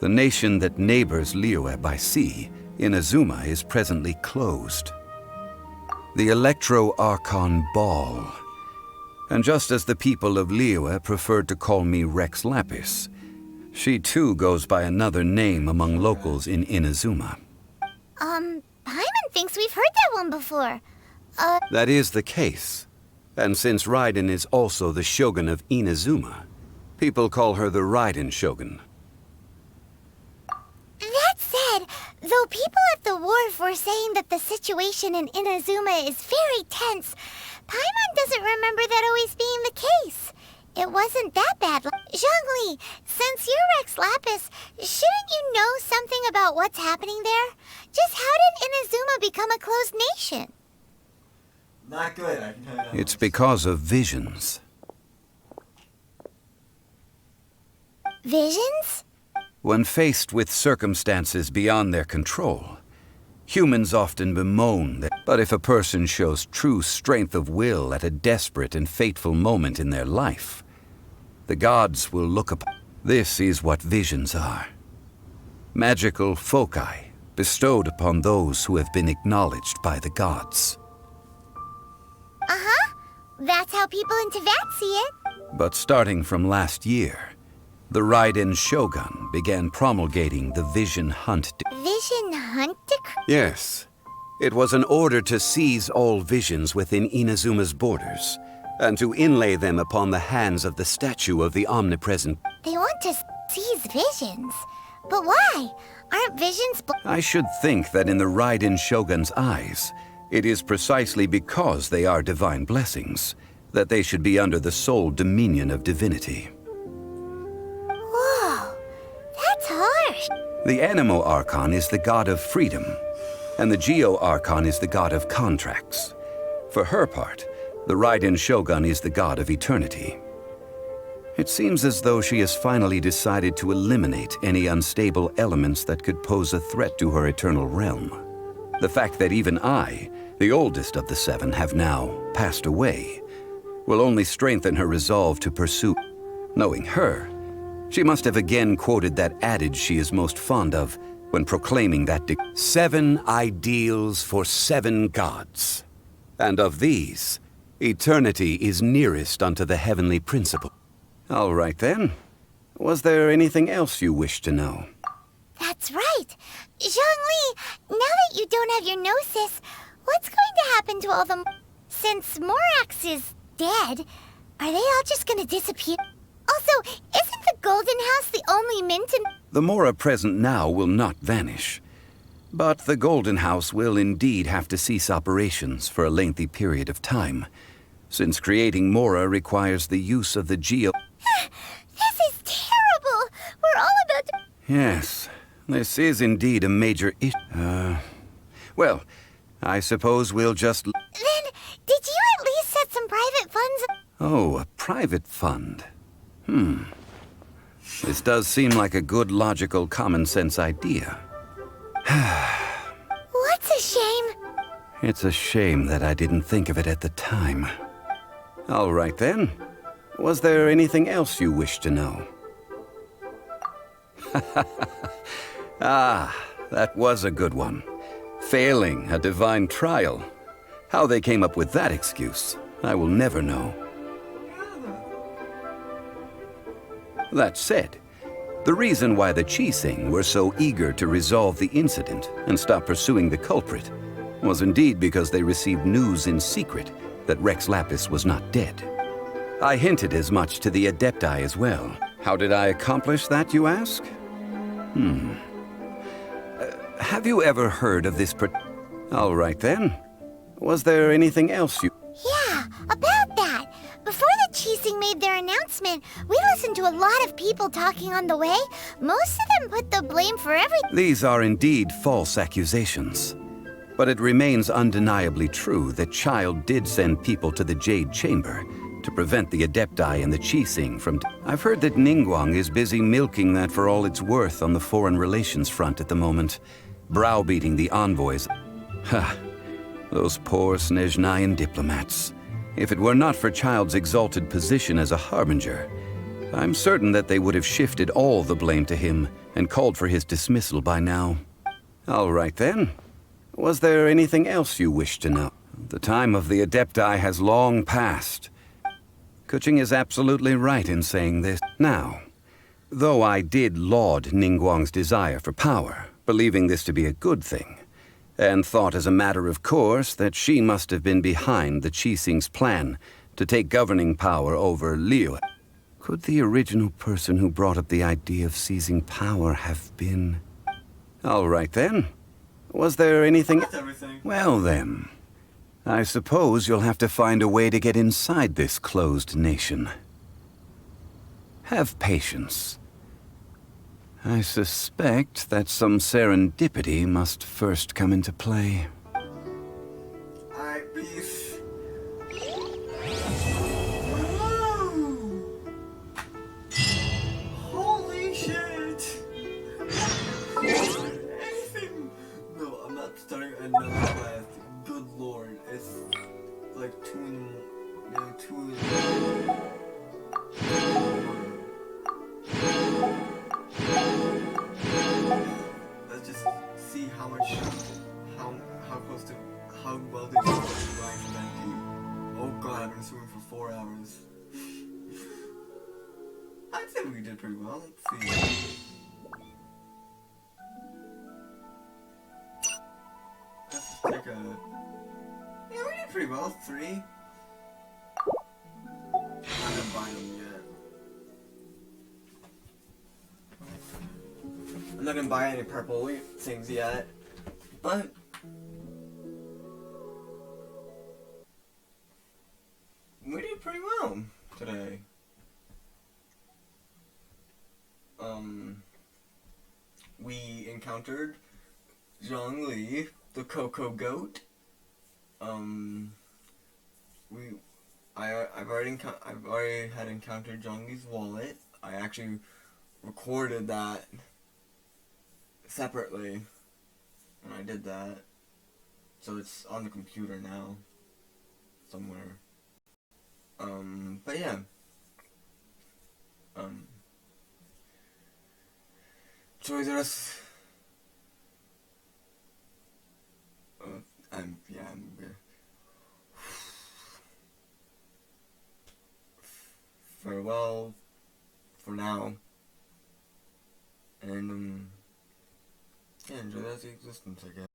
The nation that neighbors Liyue by sea, Inazuma, is presently closed. The Electro-Archon Ball. And just as the people of Liyue preferred to call me Rex Lapis, she too goes by another name among locals in Inazuma. Paimon thinks we've heard that one before. That is the case. And since Raiden is also the Shogun of Inazuma, people call her the Raiden Shogun. That said, though people at the wharf were saying that the situation in Inazuma is very tense, Paimon doesn't remember that always being the case. It wasn't that bad. Zhongli, since you're Rex Lapis, shouldn't you know something about what's happening there? Just how did Inazuma become a closed nation? Not good, I can tell you that. It's because of visions. Visions? When faced with circumstances beyond their control, humans often bemoan that. But if a person shows true strength of will at a desperate and fateful moment in their life, the gods will look upon. This is what visions are. Magical foci bestowed upon those who have been acknowledged by the gods. Uh-huh. That's how people in Teyvat see it. But starting from last year, the Raiden Shogun began promulgating the Vision Hunt. Vision Hunt Decree? Yes. It was an order to seize all visions within Inazuma's borders, and to inlay them upon the hands of the statue of the omnipresent. They want to seize visions. But why? Aren't visions... I should think that in the Raiden Shogun's eyes, it is precisely because they are divine blessings that they should be under the sole dominion of divinity. Whoa, that's harsh. The Animo Archon is the god of freedom, and the Geo Archon is the god of contracts. For her part, the Raiden Shogun is the god of eternity. It seems as though she has finally decided to eliminate any unstable elements that could pose a threat to her eternal realm. The fact that even I, the oldest of the seven, have now passed away, will only strengthen her resolve to pursue. Knowing her, she must have again quoted that adage she is most fond of when proclaiming that 7 ideals for 7 gods. And of these, eternity is nearest unto the heavenly principle. All right then. Was there anything else you wish to know? That's right. Zhongli, now that you don't have your gnosis, what's going to happen to all the... Since Morax is dead, are they all just going to disappear? Also, isn't the Golden House the only mint in... The Mora present now will not vanish. But the Golden House will indeed have to cease operations for a lengthy period of time, since creating Mora requires the use of the Geo... This is terrible! We're all about to... Yes, this is indeed a major issue. Well, I suppose we'll just... Then, did you at least set some private funds... Oh, a private fund. This does seem like a good, logical, common-sense idea. What's a shame? It's a shame that I didn't think of it at the time. All right, then. Was there anything else you wish to know? Ah, that was a good one. Failing a divine trial. How they came up with that excuse, I will never know. That said, the reason why the Qixing were so eager to resolve the incident and stop pursuing the culprit was indeed because they received news in secret that Rex Lapis was not dead. I hinted as much to the Adepti as well. How did I accomplish that, you ask? Have you ever heard of this All right, then. Was there anything else you... Yeah, about that. Before the Qixing made their announcement, we listened to a lot of people talking on the way. Most of them put the blame for everything. These are indeed false accusations. But it remains undeniably true that Child did send people to the Jade Chamber to prevent the Adepti and the Qixing from... I've heard that Ningguang is busy milking that for all it's worth on the foreign relations front at the moment, browbeating the envoys. Ha! Those poor Snezhnayan diplomats. If it were not for Child's exalted position as a harbinger, I'm certain that they would have shifted all the blame to him and called for his dismissal by now. All right then. Was there anything else you wished to know? The time of the Adepti has long passed. Kuching is absolutely right in saying this. Now, though I did laud Ningguang's desire for power, believing this to be a good thing, and thought as a matter of course that she must have been behind the Qixing's plan to take governing power over Liyue, could the original person who brought up the idea of seizing power have been... All right then. Was there anything... That's everything. Well then, I suppose you'll have to find a way to get inside this closed nation. Have patience. I suspect that some serendipity must first come into play. Alright, peace. Holy shit! Anything? No, I'm not starting another class. Good lord, it's like 2 in the morning. Let's just see how close to, how well they do venti. Oh god, I've been swimming for 4 hours. I'd say we did pretty well. Let's see. Let's just take a... Yeah, we did pretty well. 3. I'm not gonna buy them yet. I'm not gonna buy any purple things yet, but we did pretty well today. We encountered Zhongli, the Cocoa Goat. I've already had encountered Zhongli's wallet. I actually recorded that separately when I did that, so it's on the computer now somewhere. But yeah, Toys R Us. I'm good. Farewell for now, and yeah, enjoy that existence, I guess.